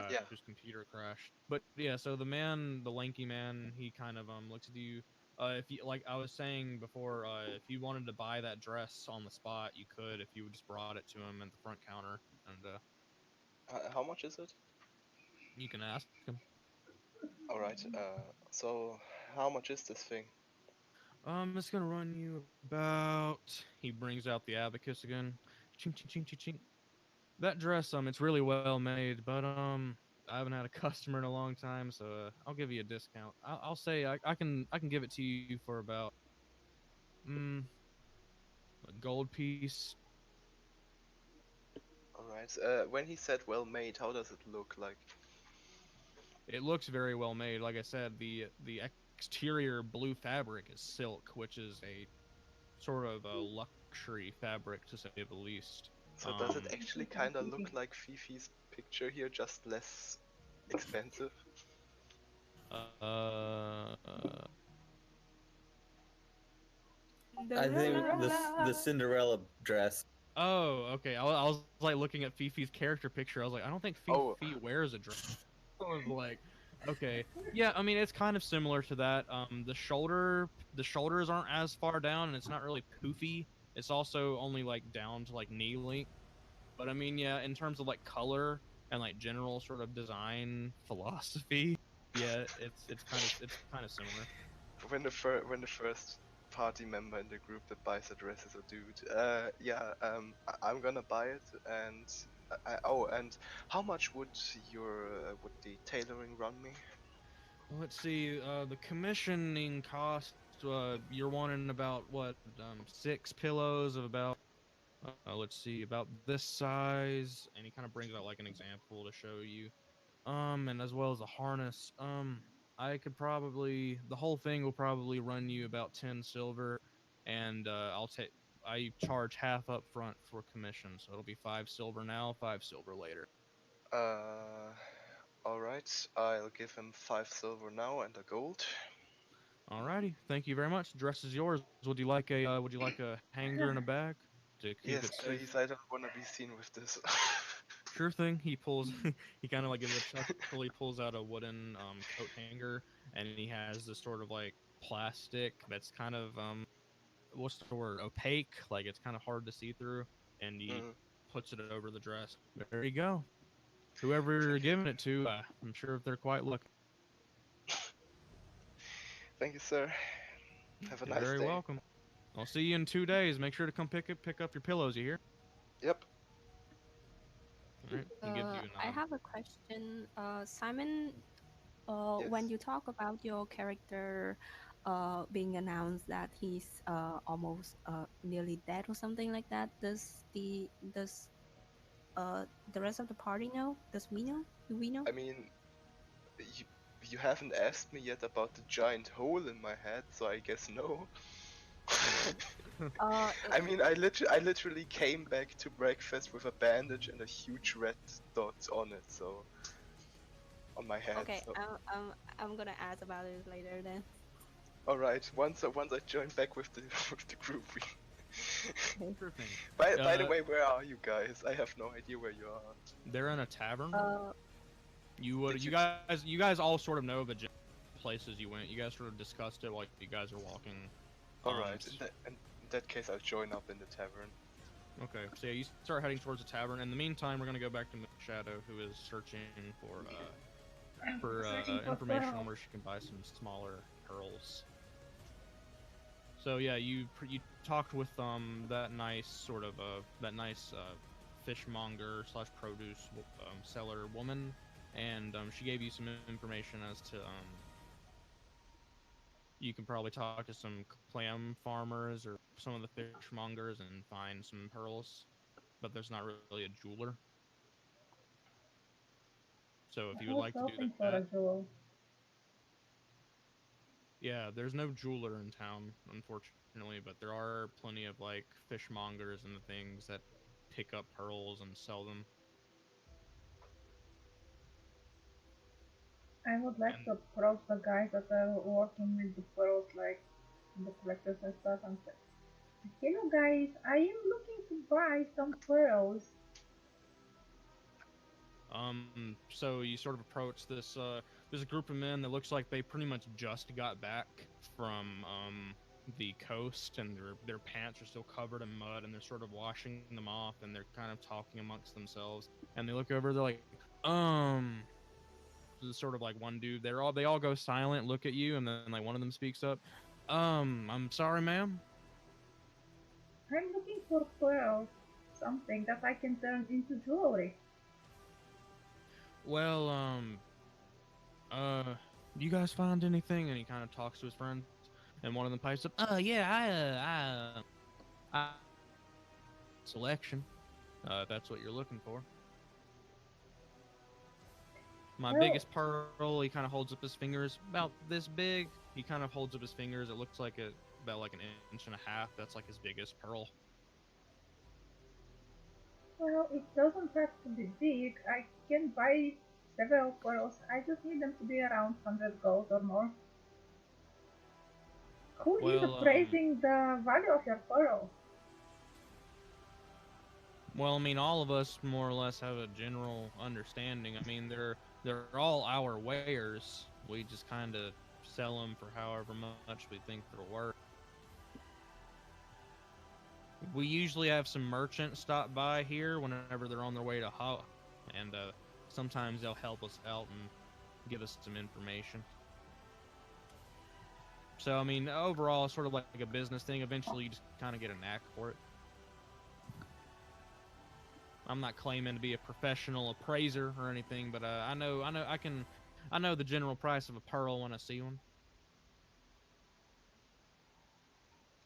Yeah. whose computer crashed. But yeah, so the man, the lanky man, he kind of looks at you. If you like, I was saying before, if you wanted to buy that dress on the spot, you could if you just brought it to him at the front counter, and How much is it? you can ask him. All right. So how much is this thing? It's gonna run you about. He brings out the abacus again. Ching ching ching ching ching. That dress, it's really well made, but I haven't had a customer in a long time, so I'll give you a discount. I'll say I can give it to you for about mm, a gold piece. All right. When he said well made, how does it look like? It looks very well made. Like I said, the exterior blue fabric is silk, which is a sort of a luxury fabric to say the least. So does it Thank actually you for kind of look speaking. like Fifi's picture here, just less expensive? Uh, I think the Cinderella. Cinderella dress. oh, okay. I was like looking at Fifi's character picture. I was like, I don't think Oh, Fifi wears a dress. I was like, okay, yeah. I mean, it's kind of similar to that. The shoulders aren't as far down, and it's not really poofy. It's also only like down to like knee length. But I mean, yeah, in terms of like color and like general sort of design philosophy, yeah, it's kind of similar. when the first party member in the group that buys a dress is a dude. Yeah. I'm gonna buy it, and oh, and how much would would the tailoring run me? Let's see. The commissioning cost. You're wanting about what? 6 pillows of about. Let's see, about this size, and he kind of brings out like an example to show you. And as well as a harness. I could probably the whole thing will probably run you about 10 silver, and I charge half up front for commission, so it'll be 5 silver now, 5 silver later. Uh, all right. I'll give him 5 silver now and a gold. Alrighty, thank you very much. Dress is yours. Would you like a hanger and a bag to keep it Yes, safe? please. I don't want to be seen with this. Sure thing. He pulls. He kind of like gives a chuckle. He pulls out a wooden coat hanger, and he has this sort of like plastic that's kind of what's the word, opaque, like it's kind of hard to see through, and he Mm, puts it over the dress. There you go. Whoever you're thank you. giving it to, I'm sure if they're quite lucky. Thank you, sir. Have a You're nice very day. welcome. I'll see you in 2 days. Make sure to come pick up your pillows. You hear? Yep. All right. He gives you a I nod. have a question. Simon, when Yes. you talk about your character being announced that he's almost nearly dead or something like that, does the rest of the party know? Does we know? Do we know? I mean, you, you haven't asked me yet about the giant hole in my head, so I guess no. It, I mean, I literally came back to breakfast with a bandage and a huge red dot on it, so on my head. okay, So, I'm gonna ask about it later then. all right. Once I join back with the with the group, we. Okay. Sure thing. By the way, where are you guys? I have no idea where you are. They're in a tavern. Uh, Did you? You guys all sort of know the places you went. You guys sort of discussed it while you guys are walking. All Um, right. In that case, I'll join up in the tavern. okay, so yeah, you start heading towards the tavern. In the meantime, we're gonna go back to Moon Shadow, who is searching for Searching for information on pearls. where she can buy some smaller pearls. So yeah, you talked with that nice fishmonger slash produce seller woman, and she gave you some information as to you can probably talk to some clam farmers or some of the fishmongers and find some pearls, but there's not really a jeweler. So if you I would was like to do hoping for that, a jewel. yeah, there's no jeweler in town, unfortunately, but there are plenty of like fishmongers and the things that pick up pearls and sell them. I would like And to approach the guys that are working with the pearls, like the collectors and stuff, and say, "Hello, guys. I am looking to buy some pearls. So you sort of approach this there's a group of men that looks like they pretty much just got back from the coast, and their pants are still covered in mud, and they're sort of washing them off, and they're kind of talking amongst themselves. And they look over, they're like, there's sort of like one dude. They all go silent, look at you, and then like one of them speaks up. I'm sorry, ma'am. I'm looking for pearls, something that I can turn into jewelry. Well, you guys find anything? And he kind of talks to his friends, and one of them pipes up, yeah, I selection. That's what you're looking for. My Well, biggest pearl, he kind of holds up his fingers, about this big. He kind of holds up his fingers. It looks like about like an inch and a half. That's like his biggest pearl. well, it doesn't have to be big. I can buy several pearls. I just need them to be around 100 gold or more. Who is Well, appraising the value of your pearls? Well, I mean, all of us more or less have a general understanding. I mean, they're all our wares. We just kind of sell them for however much we think they're worth. We usually have some merchants stop by here whenever they're on their way to and sometimes they'll help us out and give us some information. So, I mean, overall, it's sort of like a business thing. Eventually, you just kind of get a knack for it. I'm not claiming to be a professional appraiser or anything, but I know the general price of a pearl when I see one.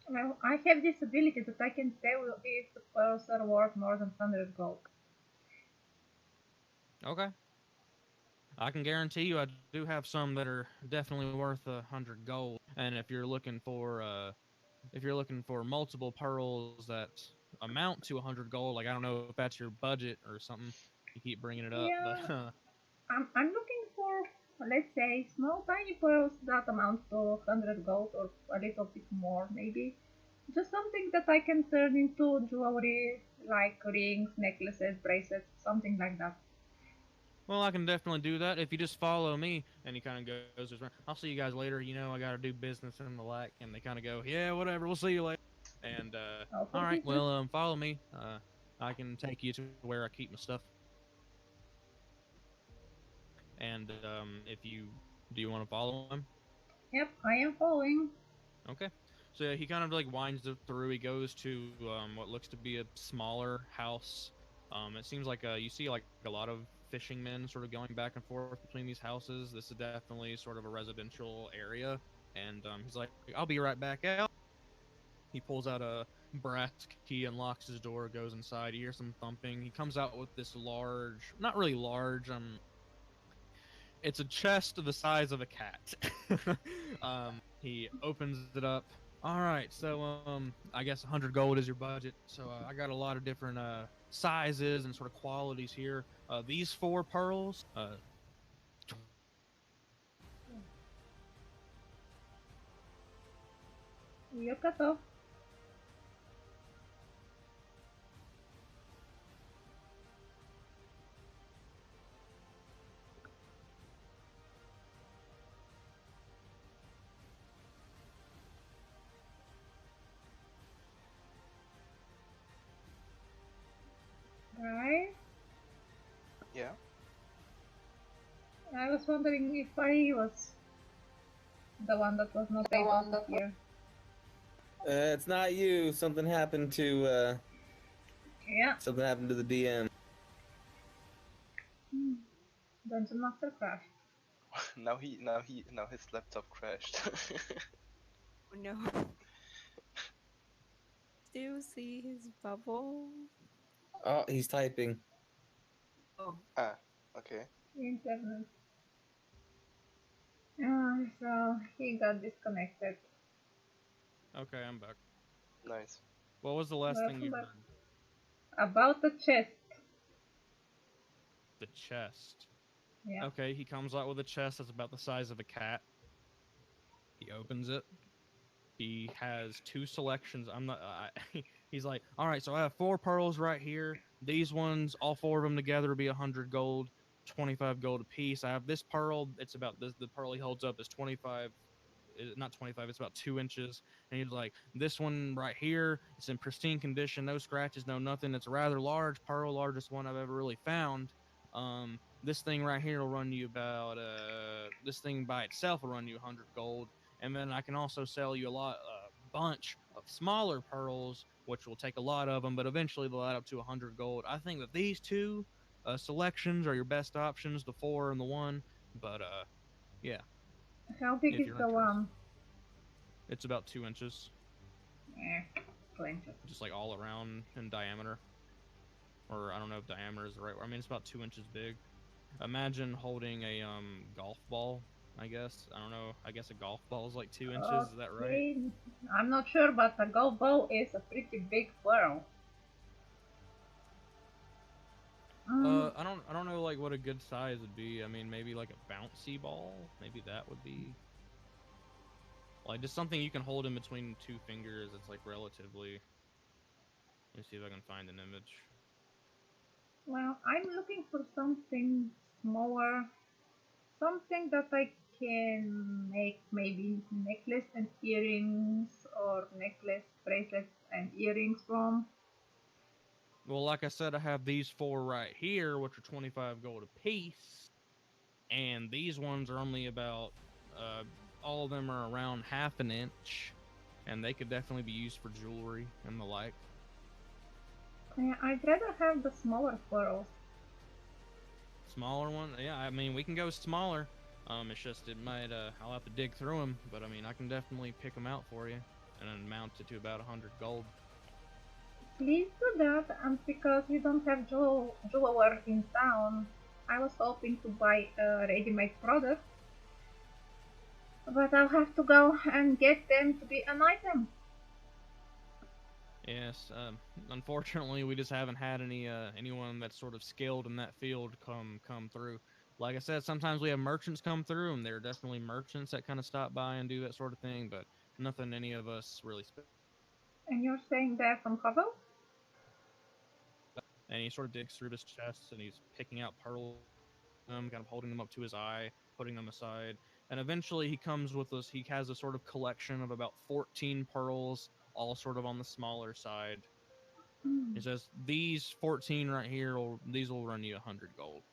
Well, I have this ability that I can tell you if the pearls are worth more than 100 gold. Okay, I can guarantee you I do have some that are definitely worth 100 gold. And if you're looking for multiple pearls that amount to 100 gold, like I don't know if that's your budget or something, you keep bringing it up, but Yeah, I'm looking for, let's say, small tiny pearls that amount to 100 gold or a little bit more, maybe. Just something that I can turn into jewelry, like rings, necklaces, bracelets, something like that. well, I can definitely do that if you just follow me. And he kind of goes, I'll see you guys later. You know, I got to do business and the like. And they kind of go, yeah, whatever. We'll see you later. And, All all for right, business. well, follow me. I can take you to where I keep my stuff. And if you do you want to follow him? Yep, I am following. Okay. So he kind of like winds it through. He goes to what looks to be a smaller house. It seems like you see like a lot of fishing men sort of going back and forth between these houses. This is definitely sort of a residential area. And he's like, I'll be right back out. He pulls out a brass key, unlocks his door, goes inside. You hear some thumping. He comes out with this large, not really large, it's a chest the size of a cat. He opens it up. All right, so I guess 100 gold is your budget. So I got a lot of different sizes and sort of qualities here. These four pearls, You cut off. Right? Yeah. I was wondering if I was the one that was not able to hear. It's not you. Something happened to Yeah. the DM. Dungeon Master crashed. Now his laptop crashed. Oh no. Still see his bubble. Oh, he's typing. Oh, Ah, okay. Internet. So he got disconnected. okay, I'm back. Nice. What was the last thing you Welcome back. heard? About the chest. The chest. Yeah. Okay, he comes out with a chest that's about the size of a cat. He opens it. He has two selections. I'm not. He's like, all right, so I have 4 pearls right here. These ones, all 4 of them together would be 100 gold, 25 gold a piece. I have this pearl. It's about this. The pearl he holds up is 25, not 25. It's about 2 inches. And he's like, this one right here, it's in pristine condition, no scratches, no nothing. It's a rather large pearl, largest one I've ever really found. This thing right here will run you about this thing by itself will run you 100 gold, and then I can also sell you a bunch of smaller pearls, which will take a lot of them, but eventually they'll add up to 100 gold. I think that these two selections are your best options, the 4 and the 1. But yeah, How big if is you're the interested, one? it's about 2 inches, Eh, 20. just like all around in diameter. Or I don't know if diameter is the right word. I mean, it's about 2 inches big. Imagine holding a golf ball. I guess I don't know. I guess a golf ball is like 2 inches. Is that right? Okay, I'm not sure, but a golf ball is a pretty big pearl. Mm, I don't know like what a good size would be. I mean, maybe like a bouncy ball. Maybe that would be like just something you can hold in between 2 fingers. It's like relatively. Let me see if I can find an image. well, I'm looking for something smaller, something that I can make maybe necklace and earrings, or necklace, bracelets, and earrings from. Well, like I said, I have these 4 right here, which are 25 gold a piece, and these ones are only about. Uh, all of them are around half an inch, and they could definitely be used for jewelry and the like. I'd rather have the smaller pearls. Smaller one, yeah. I mean, we can go smaller. It's just it might. I'll have to dig through them, but I mean, I can definitely pick them out for you, and then mount it to about 100 gold. Please do that, and because we don't have jeweler in town, I was hoping to buy a ready-made product, but I'll have to go and get them to be an item. Yes. Unfortunately, we just haven't had anyone that's sort of skilled in that field come through. Like I said, sometimes we have merchants come through, and there are definitely merchants that kind of stop by and do that sort of thing, but nothing any of us really. And you're saying they're from Hubble? And he sort of digs through his chest, and he's picking out pearls, kind of holding them up to his eye, putting them aside, and eventually he comes with this. He has a sort of collection of about 14 pearls, all sort of on the smaller side. Hmm. He says these 14 right here, these will run you 100 gold.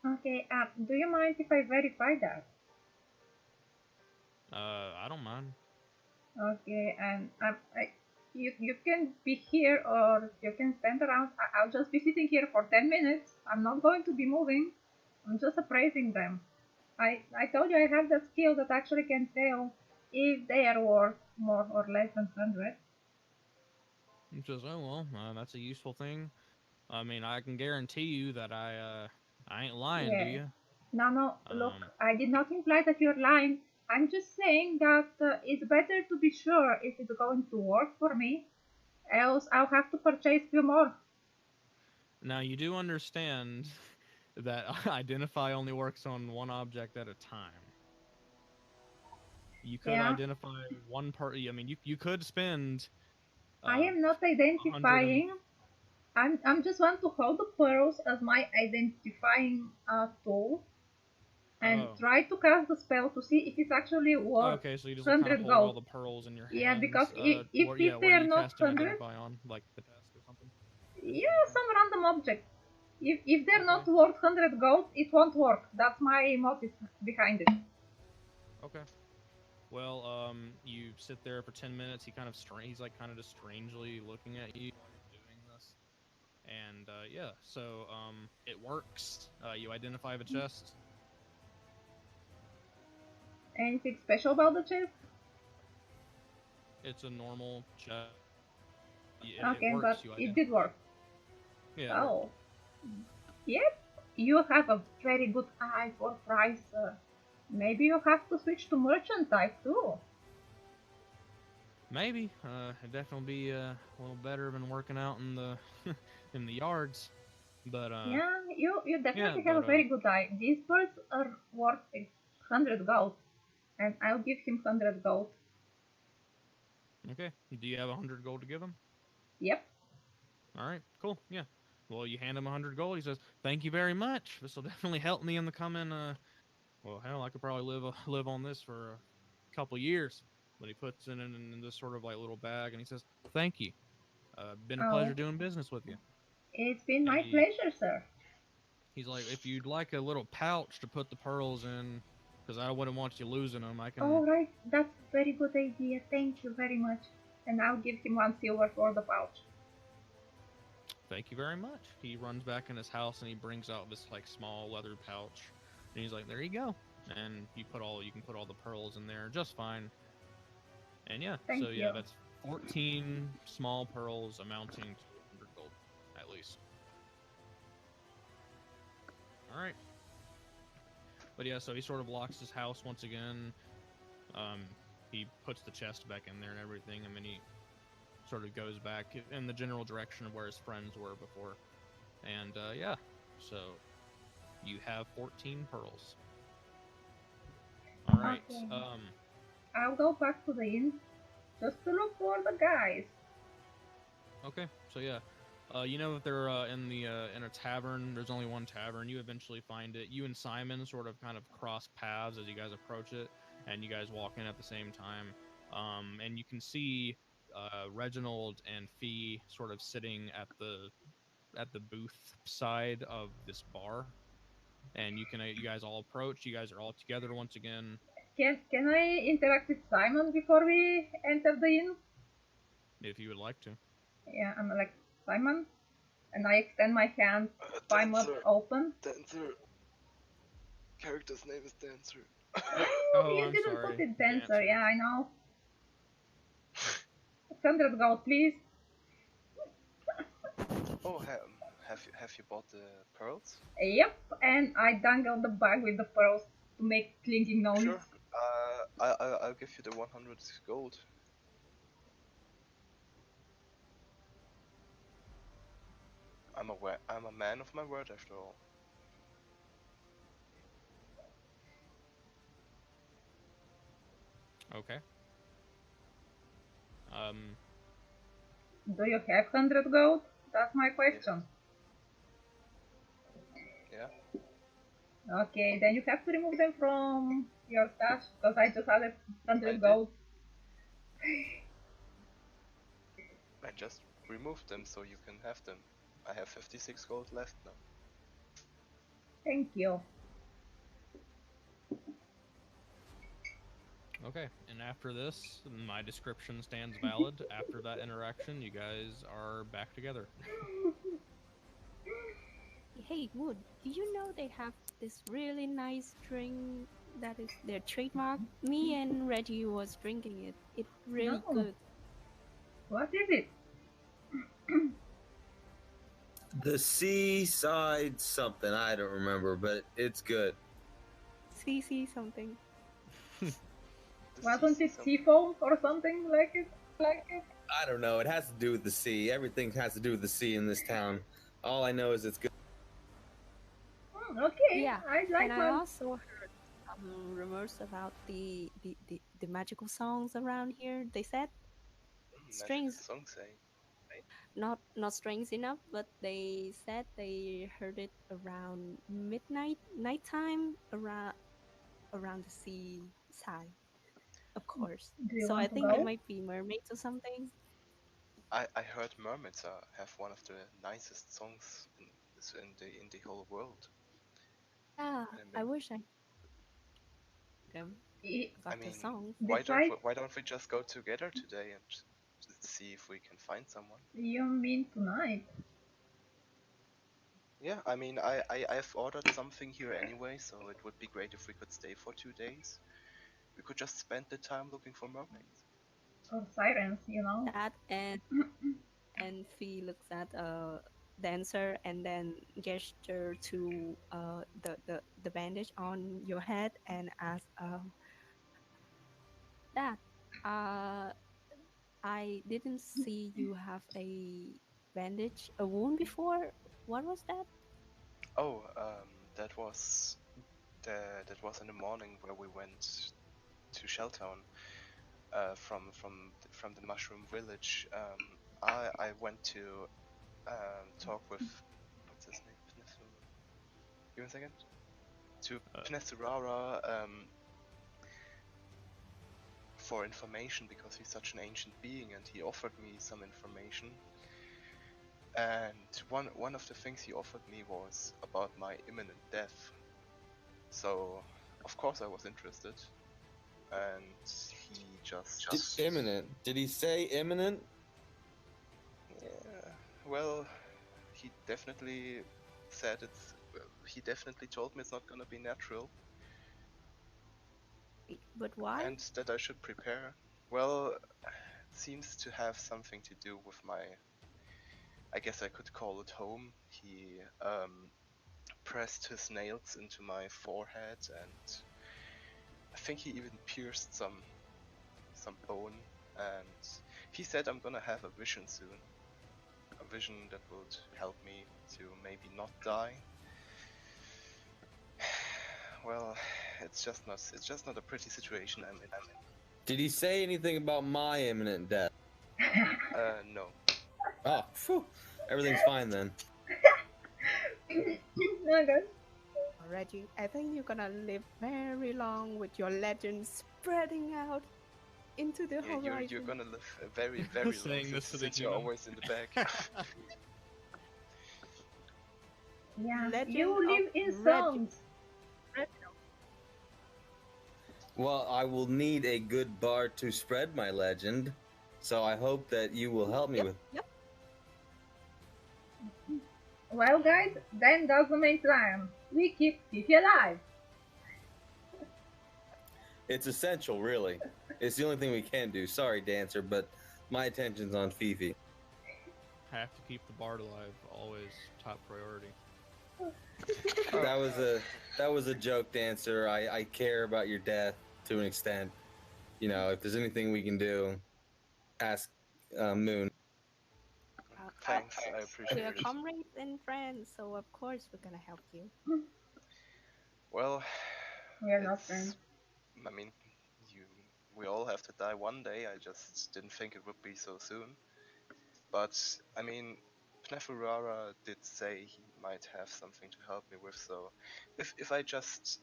Okay, do you mind if I verify that? I don't mind. Okay, and you can be here or you can stand around. I'll just be sitting here for 10 minutes. I'm not going to be moving. I'm just appraising them. I told you I have that skill that actually can tell if they are worth more or less than 100. He says, oh well, that's a useful thing. I mean, I can guarantee you that I ain't lying to Yeah. you. No, no, look, Um, I did not imply that you're lying. I'm just saying that it's better to be sure if it's going to work for me, else I'll have to purchase few more. Now you do understand that identify only works on one object at a time. You could Yeah, identify one part. I mean, you could spend I uh am not 100 and identifying. I'm just want to hold the pearls as my identifying tool and oh, try to cast the spell to see if it's actually worth okay. So you just kind of 100 hold all gold. the pearls in your Yeah, because hands. if, Yeah, if what they are are you not casting 100, identify on? Like the desk or something? yeah, some random object. If they're Okay, not worth 100 gold, it won't work. That's my motive behind it. okay. Well, you sit there for 10 minutes. He's like kind of just strangely looking at you while you're doing this. And yeah, so it works. You identify the chest. Anything special about the chest? It's a normal chest. It Okay, works. but You it did identify. work. Yeah, it worked. Oh, yep. You have a very good eye for price. Maybe you have to switch to merchant type too. Maybe. It'd definitely be a little better than working out in the in the yards. But Yeah, you yeah. definitely have a But very good eye. These birds are worth 100 gold, and I'll give him 100 gold. okay. Do you have 100 gold to give him? Yep. All right, cool. Yeah. Well, you hand him 100 gold. He says, "Thank you very much. This will definitely help me in the coming. Well, hell, I could probably live on this for a couple years." But he puts it in this sort of like little bag, and he says, "Thank you. Been a pleasure Oh, doing business with you." it's been And my pleasure, sir. he's like, "If you'd like a little pouch to put the pearls in, because I wouldn't want you losing them, I can." All right, that's very good idea. Thank you very much. And I'll give him 1 silver for the pouch. Thank you very much. He runs back in his house and he brings out this like small leather pouch, and he's like, "There you go." And you can put all the pearls in there just fine. And yeah, so Thank yeah, you. that's 14 small pearls amounting to 100 gold at least. All right. But yeah, so he sort of locks his house once again. Um, he puts the chest back in there and everything, and then he sort of goes back in the general direction of where his friends were before. And yeah, so you have 14 pearls. All right. Okay. I'll go back to the inn just to look for the guys. Okay. So yeah, you know that they're in a tavern. There's only one tavern. You eventually find it. You and Simon sort of kind of cross paths as you guys approach it, and you guys walk in at the same time. And you can see Reginald and Fee sort of sitting at the booth side of this bar, and you guys all approach. You guys are all together once again, Can I interact with Simon before we enter the inn? if you would like to. Yeah, I'm like, Simon, and I extend my hand. Simon, Dancer. open. Dancer. Character's name is Dancer. Oh, You I'm didn't put sorry, it dancer. Dancer. Yeah, I know. 100 gold, please. Oh, have you bought the pearls? Yep, and I dangle the bag with the pearls to make clinking noise. Sure. I'll give you the 100 gold. I'm a man of my word after all. Okay. Um, Do you have 100 gold? That's my Yes. question. Yeah. Okay, then you have to remove them from your stash because I just added I 100 did. gold. I just removed them so you can have them. I have 56 gold left now. Thank you. okay. And after this, my description stands valid. After that interaction, you guys are back together. Hey, Wood, do you know they have this really nice drink that is their trademark? Me and Reggie was drinking it. It's really No, good. what is it? The seaside something, I don't remember, but it's good. CC something. Wasn't it seafoam or something like it? I don't know. It has to do with the sea. Everything has to do with the sea in this town. All I know is it's good. Okay, Yeah, I'd like and I one. also heard some rumors about the magical songs around here. They said Magical strings, song saying. not strings enough, but they said they heard it around midnight, nighttime, around the seaside, of course. Do you So I want to think it go? might be mermaids or something. I heard mermaids have one of the nicest songs in the whole world. Yeah, And I wish I them I about the mean, songs. Besides, why don't we just go together today and see if we can find someone? you mean tonight? Yeah, I mean, I've ordered something here anyway, so it would be great if we could stay for 2 days. We could just spend the time looking for mermaids. Or sirens, you know? That and Fee looks at dancer and then gesture to the bandage on your head and asks that uh I didn't see you have a wound before. What was that? Oh, that was that was in the morning where we went to Shelltown from the Mushroom Village. I went to talk with what's his name? Give me a second. To Pnesurara for information because he's such an ancient being, and he offered me some information. And one of the things he offered me was about my imminent death. So of course I was interested, and he just Imminent. Did he say imminent? Yeah, well, he definitely said it's. He definitely told me it's not gonna be natural, But why? and that I should prepare. Well, it seems to have something to do with my. I guess I could call it home. He pressed his nails into my forehead, and I think he even pierced some bone. And he said I'm gonna have a vision soon. A vision that would help me to maybe not die. Well, it's just not a pretty situation I'm in. Did he say anything about my imminent death? No. Oh, phew. Everything's fine then. Okay. Reggie, I think you're gonna live very long with your legend spreading out into the Yeah, horizon. you're gonna live a very, very long Saying this to the since you're human. always in the back. Yeah, Legend you of live in Reggie. songs. Well, I will need a good bar to spread my legend, so I hope that you will help me with. Yep. Well, guys, then does the main plan. We keep Fifi alive. It's essential, really. It's the only thing we can do. Sorry, Dancer, but my attention's on Fifi. Have to keep the bard alive, always top priority. That was a joke, Dancer. I care about your death to an extent. You know, if there's anything we can do, ask Moon. Thanks, I We're appreciate it. comrades and friends, so of course we're gonna help you. Well, We are not friends. I mean, we all have to die one day. I just didn't think it would be so soon. But I mean, Pnefurara did say he might have something to help me with. So, if I just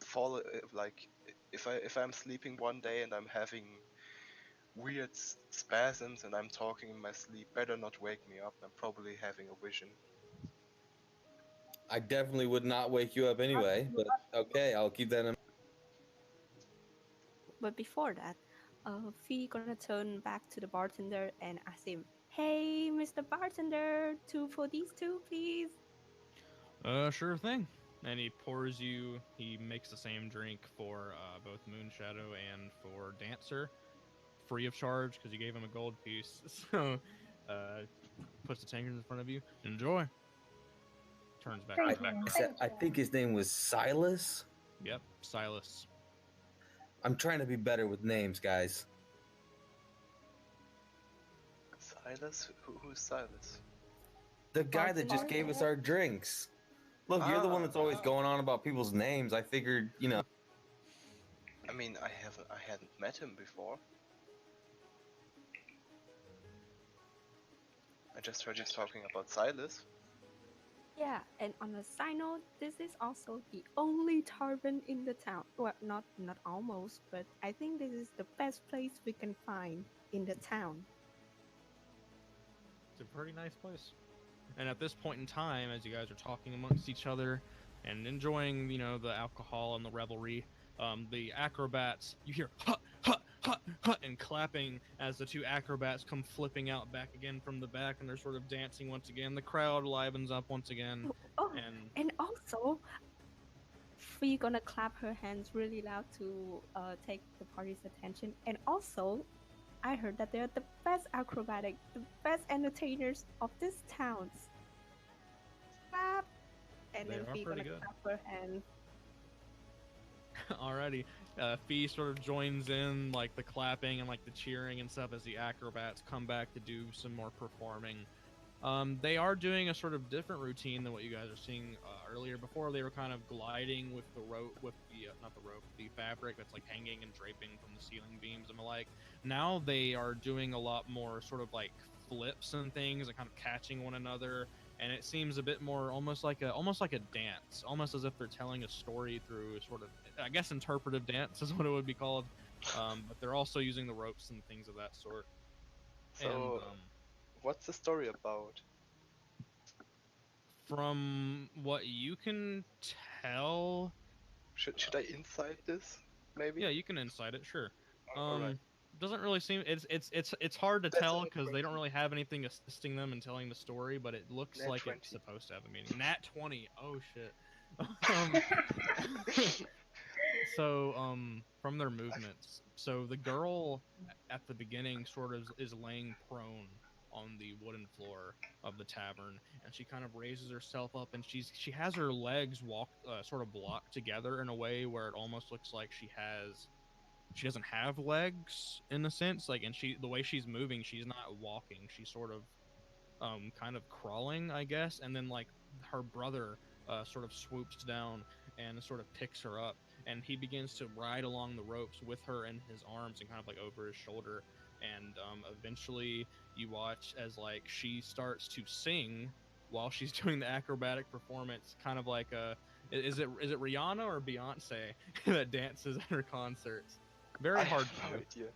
fall like if I'm sleeping one day and I'm having weird spasms and I'm talking in my sleep, better not wake me up. I'm probably having a vision. I definitely would not wake you up anyway, but okay, I'll keep that in. But before that, Fee gonna turn back to the bartender and ask him, "Hey, Mr. Bartender, two for these two, please." Sure thing. And he makes the same drink for both Moonshadow and for Dancer, free of charge because you gave him a gold piece. So, puts the tankard in front of you. Enjoy. Turns back. Thank around. you. I think his name was Silas. Yep, Silas. I'm trying to be better with names, guys. Silas? Who's Silas? The guy that just gave us our drinks. Look, you're the one that's always going on about people's names. I figured, you know. I mean, I hadn't met him before. I just heard you talking about Silas. Yeah, and on a side note, this is also the only tavern in the town. Well, not almost, but I think this is the best place we can find in the town. It's a pretty nice place. And at this point in time, as you guys are talking amongst each other and enjoying, the alcohol and the revelry, the acrobats, you hear hut, hut, hut, hut, and clapping as the two acrobats come flipping out back again from the back, and they're sort of dancing once again. The crowd livens up once again. Oh, And and also, Fee gonna clap her hands really loud to take the party's attention. And also, I heard that they're the best the best entertainers of this town. Clap! And They then are Fee pretty gonna good. clap her hand. alrighty, Fee sort of joins in, like the clapping and like the cheering and stuff as the acrobats come back to do some more performing. They are doing a sort of different routine than what you guys are seeing earlier. Before, they were kind of gliding with the rope, with the not the rope, the fabric that's like hanging and draping from the ceiling beams and the like. Now they are doing a lot more sort of like flips and things and kind of catching one another, and it seems a bit more almost like a dance, almost as if they're telling a story through sort of, I guess, interpretive dance is what it would be called. But they're also using the ropes and things of that sort. And So, what's the story about? from what you can tell, Should I insight this? Maybe. yeah, you can incite it, sure. All right. Doesn't really seem it's hard to That's a tell nat because they 20. don't really have anything assisting them in telling the story, but it looks Nat like it's 20. supposed to have a meaning. Nat 20. Oh shit. um, so from their movements, so the girl at the beginning sort of is laying prone on the wooden floor of the tavern, and she kind of raises herself up, and she has her legs walked sort of blocked together in a way where it almost looks like she doesn't have legs in a sense, like, and the way she's moving, she's not walking, she's sort of kind of crawling, I guess, and then like her brother sort of swoops down and sort of picks her up, and he begins to ride along the ropes with her in his arms and kind of like over his shoulder, and eventually you watch as like she starts to sing while she's doing the acrobatic performance, kind of like is it Rihanna or Beyonce that dances at her concerts? Very I hard have to no do, idea.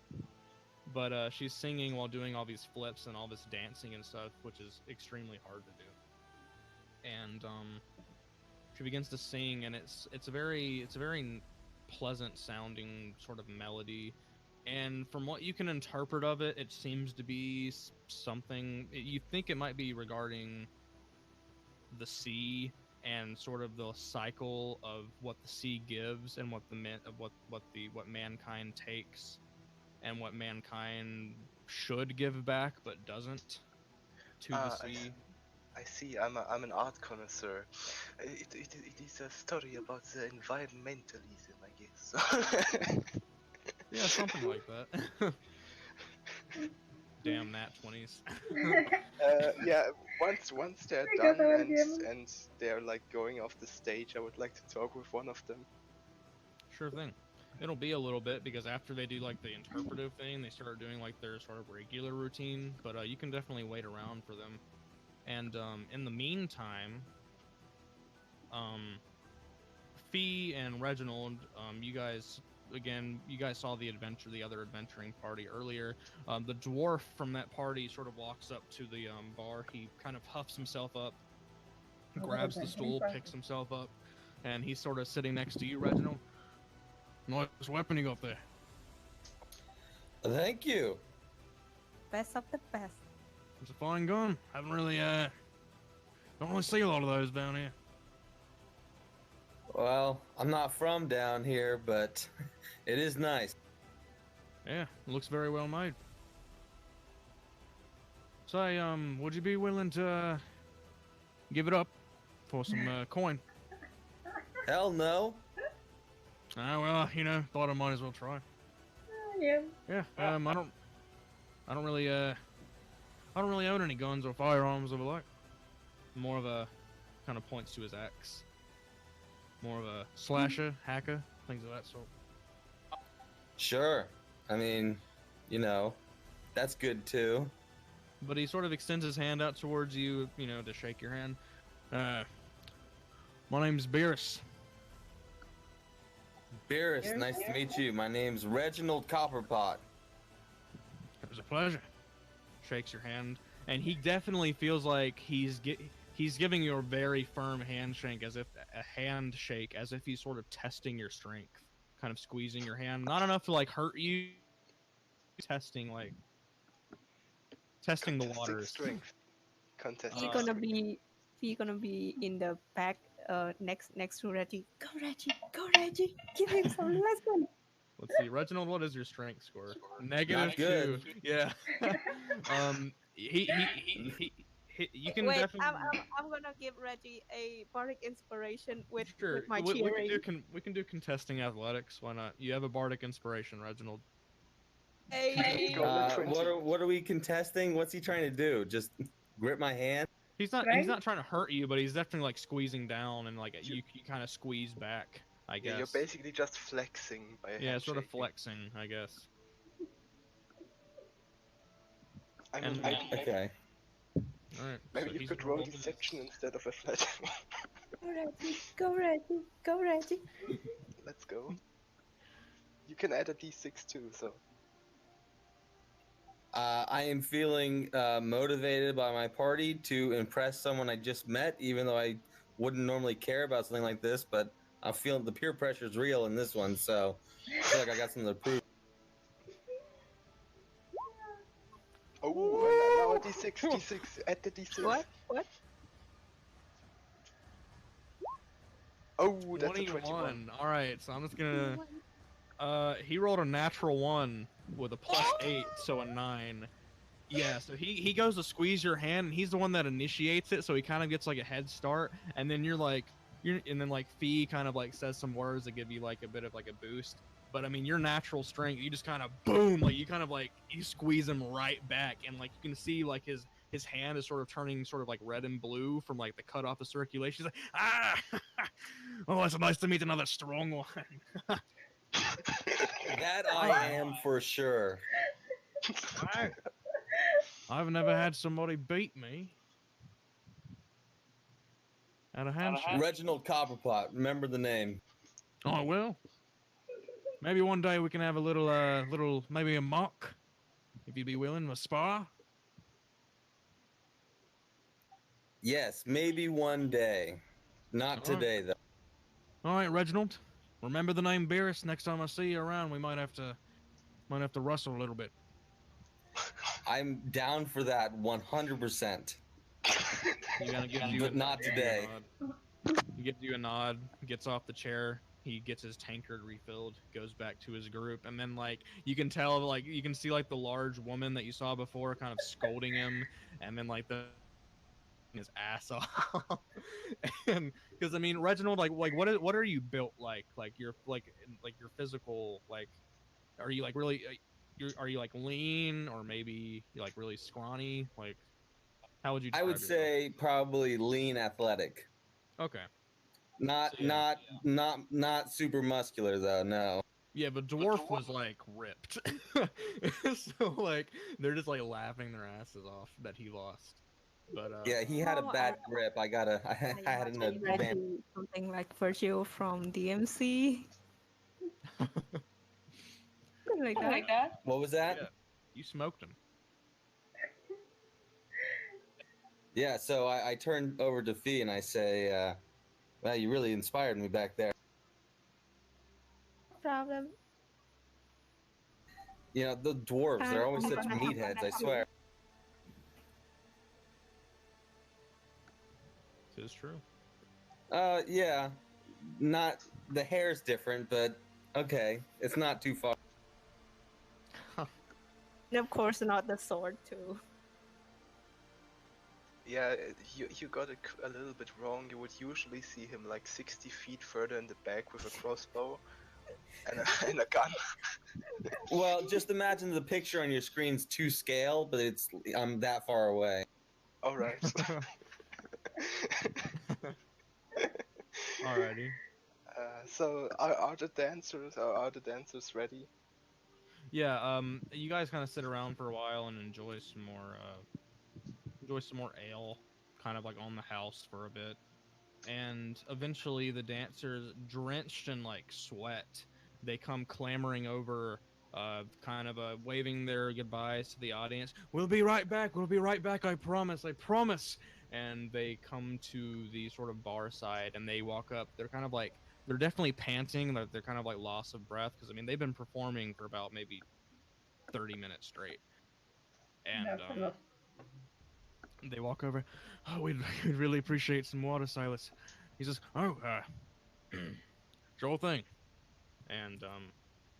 but she's singing while doing all these flips and all this dancing and stuff, which is extremely hard to do. And she begins to sing, and it's a very pleasant sounding sort of melody. And from what you can interpret of it, it seems to be something you think it might be regarding the sea and sort of the cycle of what the sea gives and what the man of what mankind takes and what mankind should give back but doesn't to the Ah, sea. I see. I'm an art connoisseur. It is a story about the environmentalism, I guess. Yeah, something like that. Damn nat 20s. Yeah. Once they're Because done our and game. and they're like going off the stage, I would like to talk with one of them. Sure thing. It'll be a little bit because after they do like the interpretive thing, they start doing like their sort of regular routine. But you can definitely wait around for them. And in the meantime, um, Fee and Reginald, you guys saw the other adventuring party earlier. The dwarf from that party sort of walks up to the bar. He kind of huffs himself up, grabs the stool, picks himself up, and he's sort of sitting next to you, Reginald. Nice weapon you got there. Thank you. Best of the best. It's a fine gun. Haven't really, don't really see a lot of those down here. Well, I'm not from down here, but it is nice. Yeah, it looks very well made. Say, would you be willing to give it up for some coin? Hell no. Ah, well, thought I might as well try. Yeah. Yeah, I don't really own any guns or firearms of a like. More of a, kind of points to his axe. More of a slasher, hacker, things of that sort. Sure. I mean, that's good too. But he sort of extends his hand out towards you, to shake your hand. My name's Beerus. Beerus, nice to meet you. My name's Reginald Copperpot. It was a pleasure. Shakes your hand, and he definitely feels like he's giving you a very firm handshake, as if he's sort of testing your strength, kind of squeezing your hand, not enough to like hurt you, testing the Contesting waters. strength. Contesting He Uh, gonna strength. be he gonna be in the back next to Reggie. Go Reggie, give him some lesson. Let's see, Reginald, what is your strength score? Not good. -2. Yeah. You can Wait, definitely. I'm gonna give Reggie a bardic inspiration with Sure, my we can cheering. we can do contesting athletics. Why not? You have a bardic inspiration, Reginald. Hey, Go nat 20. What are we contesting? What's he trying to do? Just grip my hand? He's Right? not trying to hurt you, but he's definitely like squeezing down and like you kind of squeeze back, I Yeah, you're guess. basically just flexing by Yeah, sort of handshaking. flexing, I guess. I And mean, maybe Okay. all right, maybe so you he's could roll rolling deception his. instead of athletics. Go Reggie, go Reggie, go Reggie. Let's go. You can add a d6 too, so. I am feeling motivated by my party to impress someone I just met, even though I wouldn't normally care about something like this. But I'm feeling the peer pressure is real in this one, so I feel like I got something to prove. Oh, and now a d6, d6, add the d6. What? What? Oh, that's a 21. 21. All right, so I'm just gonna. He rolled a natural 1 with a +8, so a 9. Yeah, so he goes to squeeze your hand, and he's the one that initiates it, so he kind of gets like a head start, and then and then like Fee kind of like says some words that give you like a bit of like a boost. But I mean, your natural strength, you just kind of boom, like you kind of like you squeeze him right back, and like you can see like his hand is sort of turning sort of like red and blue from like the cut off the circulation. He's like, ah, oh, it's nice to meet another strong one. That I am for sure. I've never had somebody beat me at a handshake. Reginald Copperpot, remember the name. Oh, I will. Maybe one day we can have a little, maybe a mock, if you'd be willing, a spar. Yes, maybe one day. Not All right. today, though. All right, Reginald. Remember the name Beerus. Next time I see you around, we might have to rustle a little bit. I'm down for that 100%. He kind of gives you But not today. He gives you a nod, gets off the chair. He gets his tankard refilled, goes back to his group, and then like you can tell, like you can see like the large woman that you saw before, kind of scolding him, and then like the his ass off. And because I mean, Reginald, like what are you built like you're like your physical like are you like really are you like lean or maybe you're like really scrawny like how would you I describe would yourself? say probably lean athletic. Okay. Not So, yeah. not super muscular though, no. Yeah, but dwarf was like ripped. So like they're just like laughing their asses off that he lost. But Yeah, he had a bad grip. I had an Imagine advantage. Reggie something like Virgil from DMC. Something like that. What was that? yeah, you smoked him. Yeah, so I turn over to Fee and I say, well, you really inspired me back there. No problem. You know, the dwarves, they're always such meatheads, I swear. This is true. Yeah. Not the hair's different, but okay. It's not too far. And of course, not the sword too. Yeah, you got it a little bit wrong. You would usually see him like 60 feet further in the back with a crossbow and and a gun. Well, just imagine the picture on your screen's to scale, but I'm that far away. All right. Alrighty. So are the dancers ready? Yeah, you guys kind of sit around for a while and enjoy some more ale, kind of like on the house for a bit. And eventually the dancers, drenched in like sweat, they come clamoring over, kind of waving their goodbyes to the audience. We'll be right back, I promise, I promise. And they come to the sort of bar side and they walk up. They're definitely panting, they're kind of like loss of breath, because I mean they've been performing for about maybe 30 minutes straight. And That's a lot. they walk over. Oh, we'd really appreciate some water, Silas. He says, oh, sure thing. And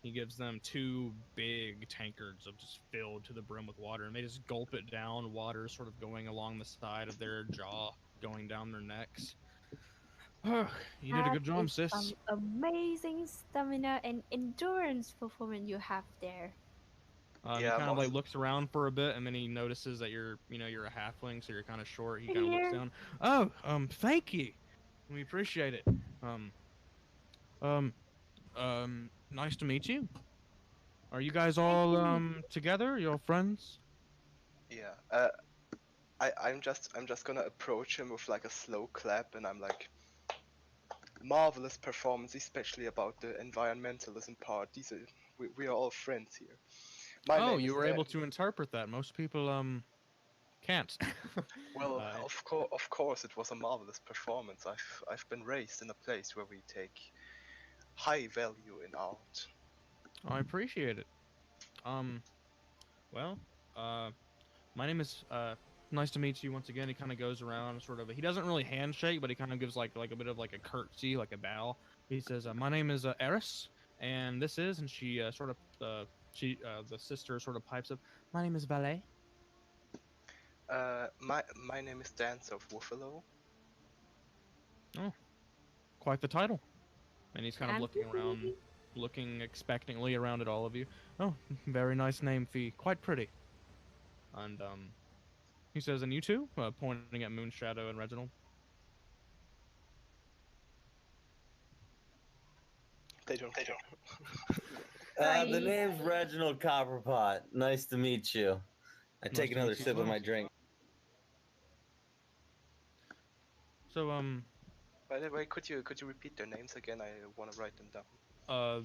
he gives them 2 big tankards of just filled to the brim with water, and they just gulp it down. Water sort of going along the side of their jaw, going down their necks. Oh, you did a good job, sis. Some amazing stamina and endurance performance you have there. He kind of like looks around for a bit, and then he notices that you're a halfling, so you're kind of short. He kind of looks down. Oh, thank you. We appreciate it. Nice to meet you. Are you guys all together? Your friends? Yeah. I'm just gonna approach him with like a slow clap, and I'm like, marvelous performance, especially about the environmentalism part. We are all friends here. My Oh, name you is were Dan. able to interpret that. Most people can't. Well, uh, of course, it was a marvelous performance. I've been raised in a place where we take high value in art. I appreciate it. Um, well, uh, my name is nice to meet you once again. He kind of goes around, sort of. He doesn't really handshake, but he kind of gives like a bit of like a curtsy, like a bow. He says, "My name is Eris, and this is," and she sort of the sister sort of pipes up. My name is Valet. My name is Dance of Buffalo. Oh, quite the title. And he's kind of And looking around, looking expectantly around at all of you. Oh, very nice name, Fee. Quite pretty. And he says, "And you too?" Pointing at Moonshadow and Reginald. They don't care. The Hi. name's Reginald Copperpot. Nice to meet you. I Nice take to another meet you as sip of well. my drink. So By the way, could you repeat their names again? I want to write them down.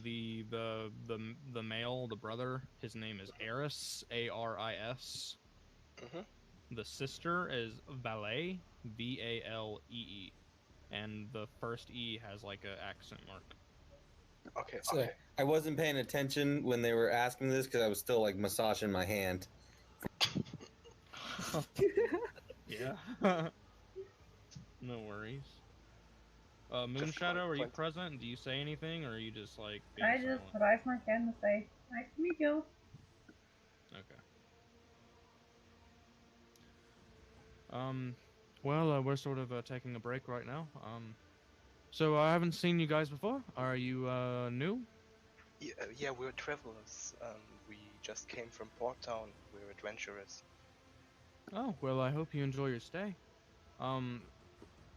the male, the brother, his name is Aris, Aris. Hmm. The sister is Valet, Valee, and the first E has like a accent mark. Okay. So I wasn't paying attention when they were asking this because I was still like massaging my hand. Yeah. No worries. Moonshadow, are you Point. present? Do you say anything, or are you just like being I just silent? raise my hand and say, nice to meet you. Okay. Um, well, we're sort of taking a break right now. So I haven't seen you guys before. Are you new? Yeah, we're travelers. We just came from Port Town. We're adventurers. Oh, well, I hope you enjoy your stay. Um,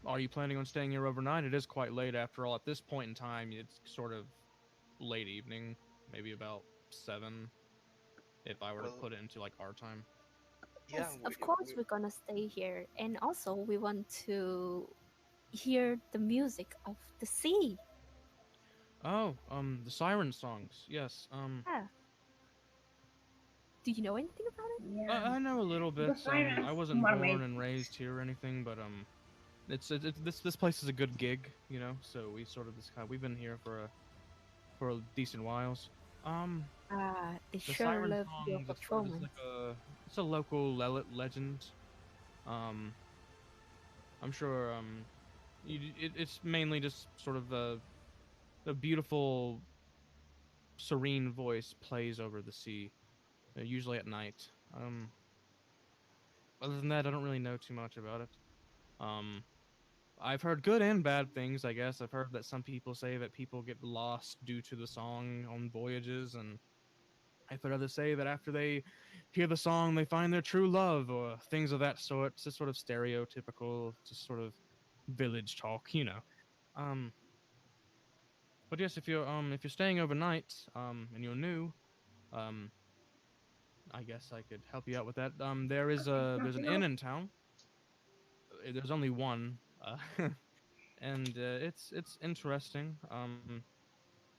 are you planning on staying here overnight? It is quite late after all. At this point in time, it's sort of late evening, maybe about 7, if I were to Well, put it into like our time. yeah, yes, of course we're gonna stay here. And also we want to hear the music of the sea. Oh, the siren songs. Yes. Yeah. Do you know anything about it? Yeah, I know a little the bit. I sirens, wasn't born mermaid. and raised here or anything, but this place is a good gig, you know. So we sort of we've been here for a decent whiles. Um, They the sure siren love your songs is sort of is performance. like it's a local legend. Um, I'm sure it's mainly just sort of a beautiful serene voice plays over the sea, usually at night. Other than that, I don't really know too much about it. Um, I've heard good and bad things, I guess. I've heard that some people say that people get lost due to the song on voyages, and I've heard others say that after they hear the song, they find their true love, or things of that sort. It's just sort of stereotypical, just sort of village talk, you know. Um, but yes, if you're staying overnight, and you're new, um, I guess I could help you out with that. Okay, There's an nothing inn else. in town. There's only one. And it's interesting.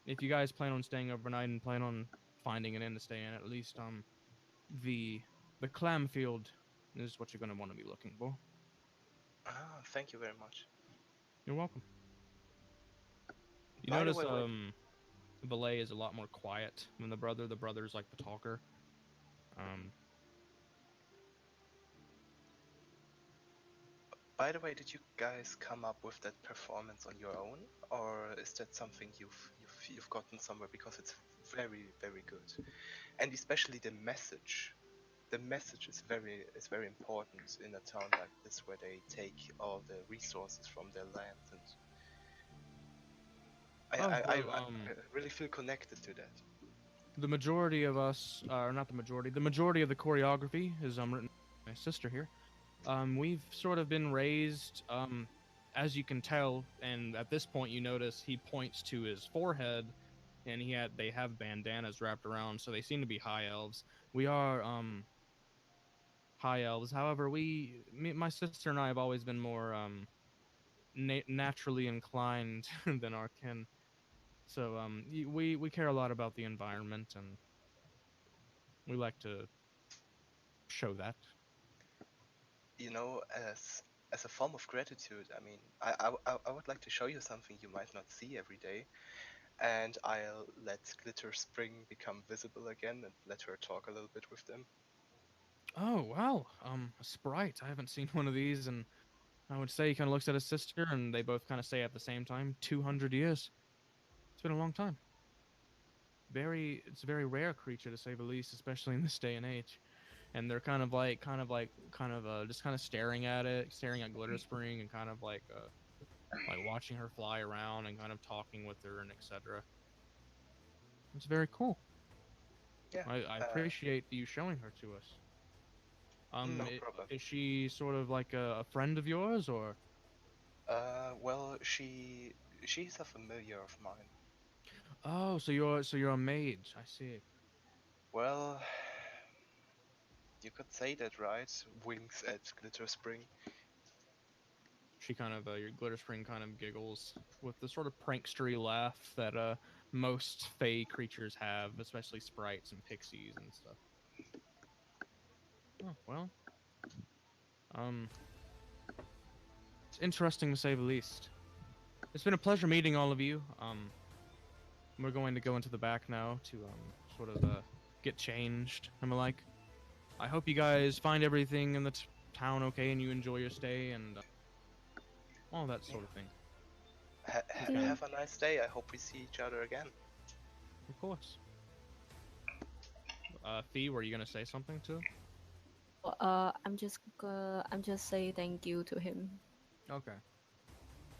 If you guys plan on staying overnight and plan on finding an inn to stay in, at least the the clam field is what you're gonna want to be looking for. thank you very much. You're welcome. You By the notice way, wait. Valet is a lot more quiet than the brother. The brother's like the talker. Um, By the way, did you guys come up with that performance on your own, or is that something you've gotten somewhere? Because it's very very good, and especially the message. The message is very important in a town like this where they take all the resources from their land, and I oh I, I, well, I really feel connected to that. the majority of us, or not the majority of the choreography is written by my sister here. We've sort of been raised, as you can tell, and at this point you notice he points to his forehead, and they have bandanas wrapped around, so they seem to be high elves. We are high elves. However, my sister and I have always been more naturally inclined than our kin. So we care a lot about the environment, and we like to show that. You know, as a form of gratitude, I mean, I would like to show you something you might not see every day, and I'll let Glitter Spring become visible again and let her talk a little bit with them. Oh wow, a sprite. I haven't seen one of these, and I would say he kind of looks at his sister, and they both kind of say at the same time, 200 years. It's been a long time. It's a very rare creature to say the least, especially in this day and age. And they're just kind of staring at it, staring at Glitter Spring, and kind of like watching her fly around and kind of talking with her and etc. It's very cool. Yeah, I appreciate you showing her to us. no problem. Is she sort of like a friend of yours, or? Well, she's a familiar of mine. Oh, so you're a mage. I see. Well, you could say that, right? Winks at Glitter Spring. She kind of your Glitter Spring kind of giggles with the sort of prankstery laugh that most fey creatures have, especially sprites and pixies and stuff. Oh well, um, it's interesting to say the least. It's been a pleasure meeting all of you. We're going to go into the back now to sort of get changed and the like. I hope you guys find everything in the town okay and you enjoy your stay and all that sort of thing. Have a nice day. I hope we see each other again. Of course. Fee, were you gonna say something too? I'm just say thank you to him. Okay.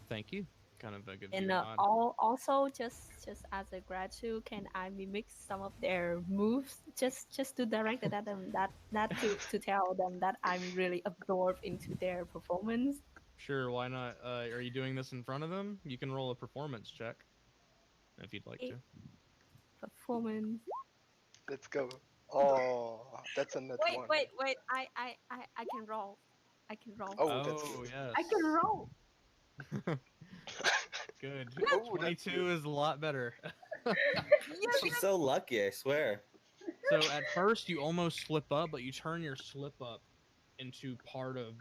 Thank you. Kind of gives And you a nod. also just as a gratitude, can I mimic some of their moves just to direct at them that to tell them that I'm really absorbed into their performance. Sure, why not? Are you doing this in front of them? You can roll a performance check if you'd like to. Performance. Let's go. Oh, that's a net one. Wait. I can roll. I can roll. Oh, that's Oh, good. yes. I can roll. Good. Oh, that's 22 is a lot better. She's so lucky, I swear. So at first you almost slip up, but you turn your slip up into part of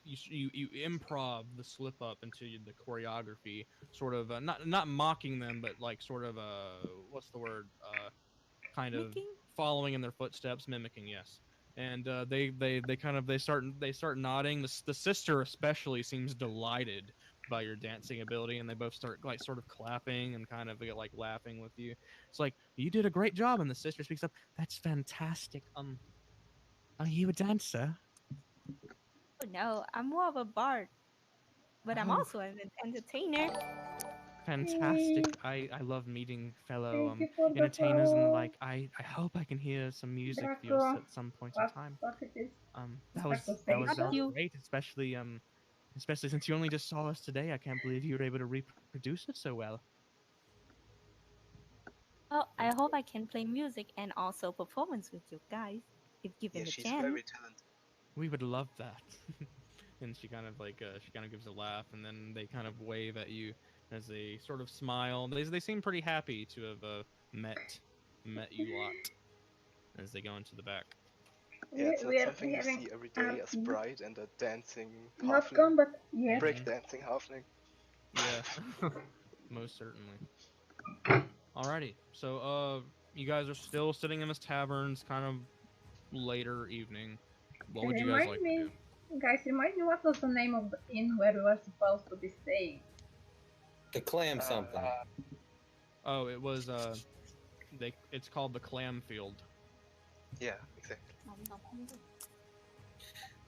you improv the slip up into the choreography, sort of not mocking them, but like sort of what's the word, kind of Making. following in their footsteps, mimicking. Yes. And they start nodding. The sister especially seems delighted by your dancing ability, and they both start like sort of clapping and kind of like laughing with you. It's like, you did a great job, and the sister speaks up. That's fantastic. Are you a dancer? Oh no, I'm more of a bard, but I'm Oh, also an entertainer. fantastic. Yay. I love meeting fellow Thank you for the entertainers, and follow. like I hope I can hear some music of yours Draco. at some point in What, time. what it is? That was Draco that say was Not that was so? you. great, especially since you only just saw us today. I can't believe you were able to reproduce it so well. Well, I That's hope great. I can play music and also performance with you guys if Yeah, given the she's chance. very talented. We would love that. And she kind of gives a laugh, and then they kind of wave at you as they sort of smile. They seem pretty happy to have met you lot as they go into the back. Yeah, it's not something We you having see every day, a RP. sprite and a dancing Not halfling, combat yet. Mm-hmm. break-dancing halfling. Yeah, most certainly. Alrighty, so you guys are still sitting in this tavern. It's kind of later evening. What would you guys Remind like to do? me, guys, remind me what was the name of the inn where we were supposed to be staying? The clam Uh, something. Oh, it was it's called the Clam Field. yeah, exactly.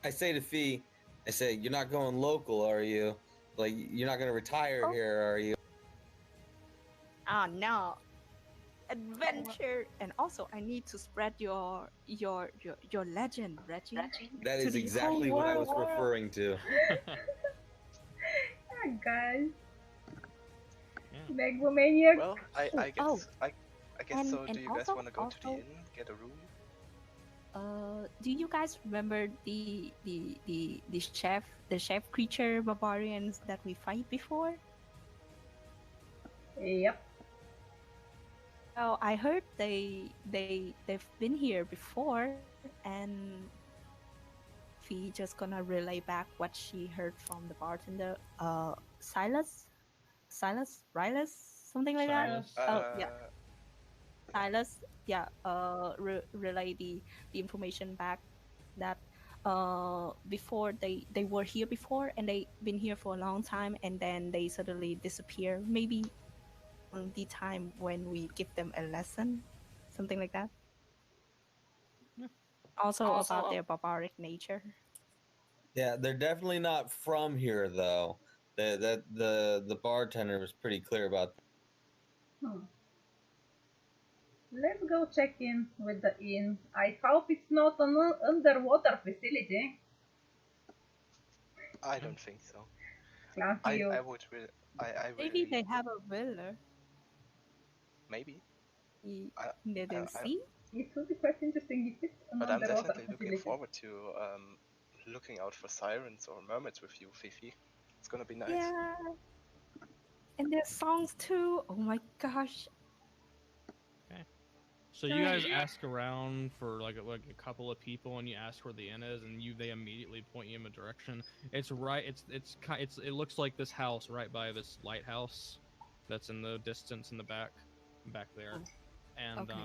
I say to Fee, I say, you're not going local, are you? Like, you're not going to retire Oh. here, are you? Oh no, adventure! And also, I need to spread your legend, Reggie. That To is the exactly whole what I was world. referring to. Ah, guys, Yeah. Megalomaniac. Well, I Oh, guess I guess so. and Do you guys also want to go to the inn, get a room? do you guys remember the chef creature barbarians that we fight before? Yep. Well, I heard they've been here before, and Fee just gonna relay back what she heard from the bartender, Silas, something like that. Silas. Oh yeah, Uh, Silas. Yeah. Relay the information back that before they were here before and they been here for a long time and then they suddenly disappear. Maybe on the time when we give them a lesson, something like that. Yeah. Also about their barbaric nature. Yeah, they're definitely not from here though. The bartender was pretty clear about that. Hmm. Let's go check in with the inn. I hope it's not an underwater facility. I don't think so. Clancy, I you. would really, I Maybe really they have a villa maybe. in I, the I sea. It would be quite interesting if it's an but I'm underwater definitely looking facility. forward to looking out for sirens or mermaids with you, Fifi. It's gonna be nice. Yeah, and their songs too. Oh my gosh. Okay. So you guys ask around for like a couple of people, and you ask where the inn is, and they immediately point you in a direction. It's right. It looks like this house right by this lighthouse, that's in the distance in the back there, and Okay.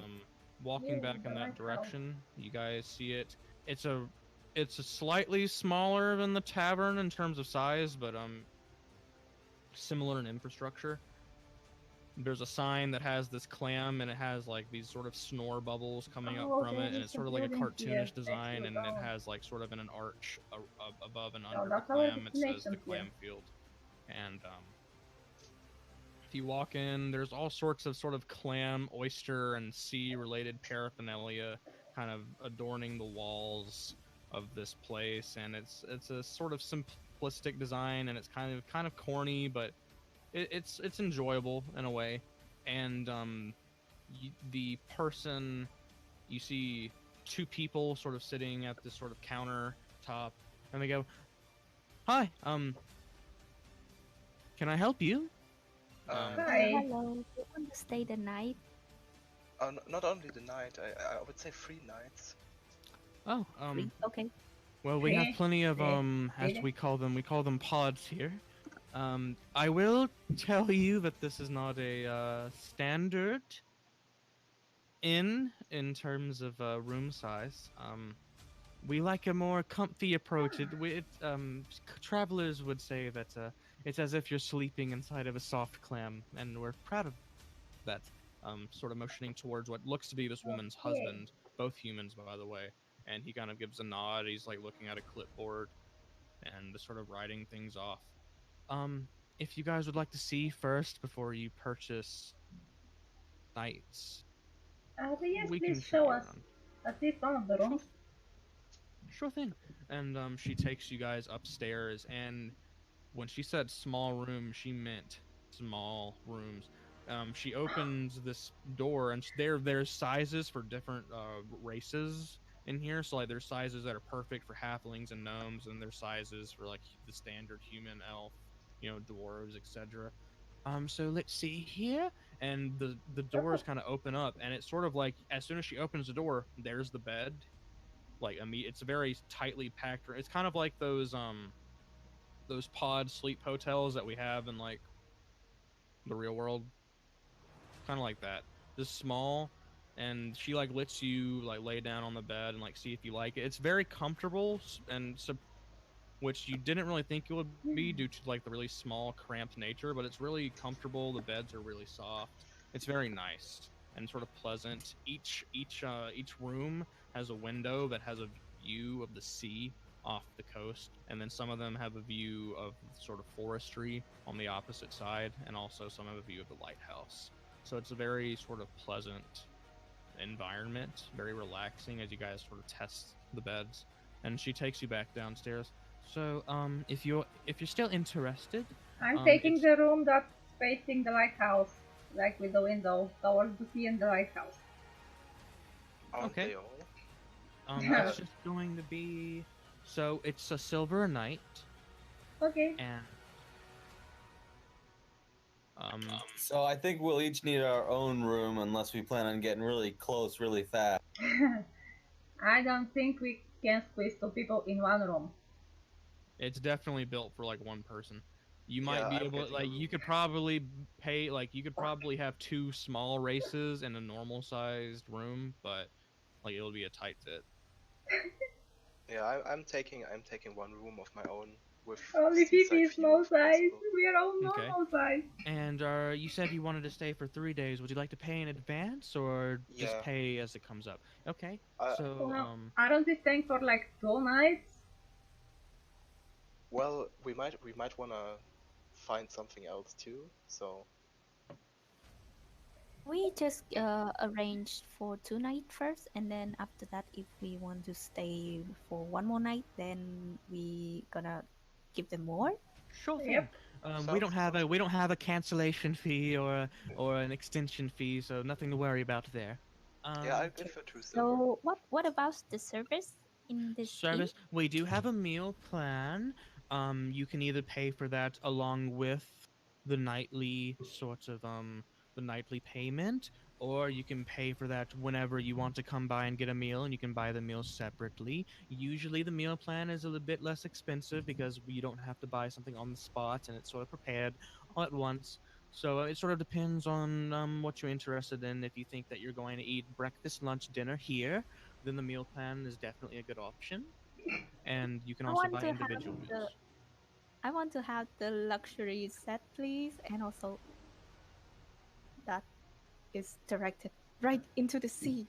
walking Oh, back the in that lighthouse. direction, you guys see it. It's a slightly smaller than the tavern in terms of size, but similar in infrastructure. There's a sign that has this clam and it has like these sort of snore bubbles coming up Oh, from there it, and is it's a sort of like a building here cartoonish next to design, the and it town. has like sort of in an arch above and Oh, under the that's our clam. It says the destination here. clam field. And if you walk in, there's all sorts of sort of clam, oyster, and sea related paraphernalia kind of adorning the walls of this place, and it's a sort of simplistic design, and it's kind of corny, but it's enjoyable in a way. And the person, you see two people sort of sitting at this sort of counter top, and they go, "Hi, can I help you?" Hi. Hello. You want to stay the night? Not only the night, I would say 3 nights. Oh, Free? Okay. well, we have plenty of as Really? we call them pods here. I will tell you that this is not a standard in terms of room size. We like a more comfy approach. Travelers would say that it's as if you're sleeping inside of a soft clam, and we're proud of that. Sort of motioning towards what looks to be this woman's Okay. husband, both humans, by the way. And he kind of gives a nod. He's like looking at a clipboard and sort of writing things off. If you guys would like to see first before you purchase nights, Yes, we please can show show you us around. at least one of the Sure, rooms. sure thing. And she takes you guys upstairs, and when she said small room, she meant small rooms. She opens this door, and there's sizes for different races in here. So like there's sizes that are perfect for halflings and gnomes, and there's sizes for like the standard human, elf, dwarves, etc. So let's see here, and the doors Perfect. kind of open up, and it's sort of like as soon as she opens the door, there's the bed. Like it's a very tightly packed. It's kind of like those pod sleep hotels that we have in like the real world, kind of like that. Just small, and she like lets you like lay down on the bed and like see if you like it. It's very comfortable and which you didn't really think it would be due to like the really small, cramped nature, but it's really comfortable. The beds are really soft. It's very nice and sort of pleasant. Each room has a window that has a view of the sea off the coast, and then some of them have a view of sort of forestry on the opposite side, and also some have a view of the lighthouse. So it's a very sort of pleasant environment, very relaxing as you guys sort of test the beds. And she takes you back downstairs. So, if you're still interested, I'm taking it's the room that's facing the lighthouse, like with the window towards the sea and the lighthouse. Aren't okay. they all? That's just going to be so it's a silver a night, Okay. and So I think we'll each need our own room unless we plan on getting really close really fast. I don't think we can squeeze two people in one room. it's definitely built for like one person. You Yeah, might be I'm able getting a like you room. could probably pay like you could probably have two small races in a normal sized room, but like it'll be a tight fit. Yeah, I'm taking one room of my own with Only Fifi seaside is view small if size. possible. We are all Okay. normal size. And you said you wanted to stay for 3 days. Would you like to pay in advance or just Yeah, pay as it comes up? Okay. uh, So Well, aren't we staying for like 2 nights? well, we might wanna find something else too. So Can we just arrange for 2 nights first, and then after that, if we want to stay for one more night, then we gonna give them more? sure thing. Yep. sounds We good. don't have a cancellation fee or an extension fee, so nothing to worry about there. Yeah, I'll Okay. give her 2 silver. So what about the service in this inn? Service. We do have a meal plan. You can either pay for that along with the nightly sort of the nightly payment, or you can pay for that whenever you want to come by and get a meal, and you can buy the meal separately. Usually, the meal plan is a little bit less expensive because you don't have to buy something on the spot, and it's sort of prepared all at once. So it sort of depends on what you're interested in. If you think that you're going to eat breakfast, lunch, dinner here, then the meal plan is definitely a good option. And you can I also want buy to have individual the meals. I want to have the luxury set, please, and also that is directed right into the sea.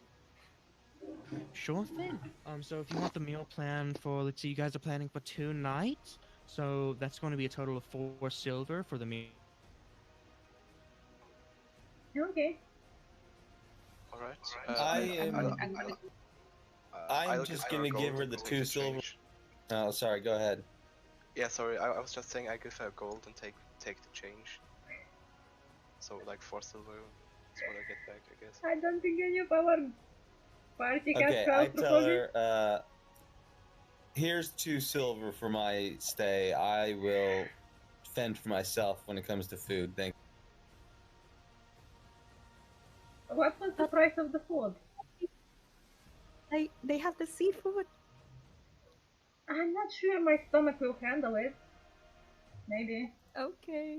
Sure thing. So if you want the meal plan for, let's see, you guys are planning for 2 nights, so that's going to be a total of 4 silver for the meal plan. Okay. All right. I I'll am. I'll I'm I'll give just her a gonna give gold her and the take two the silver. change. Oh, sorry. Go ahead. Yeah, sorry. I was just saying I give her gold and take the change. So like 4 silver is what I get back, I guess. I don't think any of our party has Okay, I tell claustrophobia. her, here's 2 silver for my stay. I will fend for myself when it comes to food. Thank. What was the But price of the food? they have the seafood. I'm not sure my stomach will handle it. Maybe. Okay.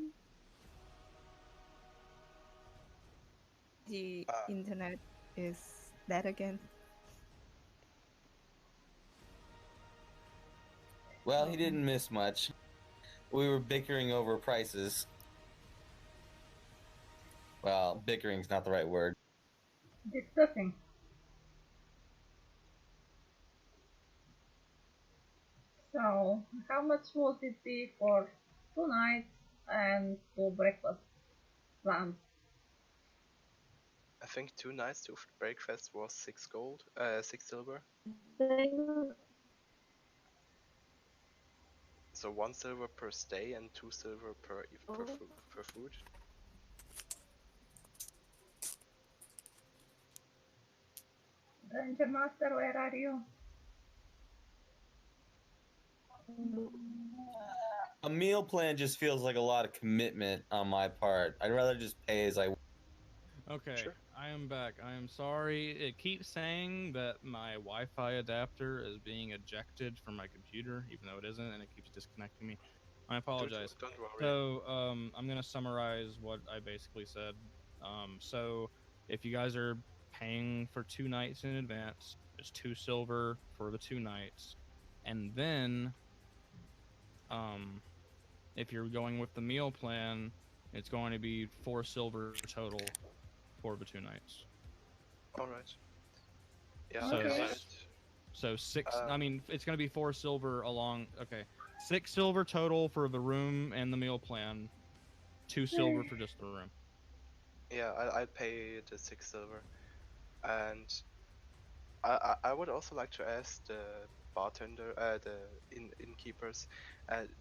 The Uh, internet is dead again. Well, he didn't miss much. We were bickering over prices. Well, bickering's not the right word. Discussing. So, how much would it be for 2 nights and 2 breakfast plans? I think 2 nights to breakfast was 6 gold, 6 silver. They So 1 silver per stay and 2 silver oh, per food. Dungeon Master, where are you? A meal plan just feels like a lot of commitment on my part. I'd rather just pay as I. Okay, Sure. I am back. I am sorry. It keeps saying that my Wi-Fi adapter is being ejected from my computer, even though it isn't, and it keeps disconnecting me. I apologize. Don't worry. So, I'm gonna summarize what I basically said. So if you guys are paying for 2 nights in advance, it's 2 silver for the 2 nights, and then, um, if you're going with the meal plan, it's going to be 4 silver total for the 2 nights. All right. Yeah, So Okay. alright. so six. Uh, I mean, it's going to be 4 silver along. Okay, 6 silver total for the room and the meal plan. 2 silver for just the room. yeah, I'll pay the 6 silver, and I would also like to ask the bartender, the innkeepers,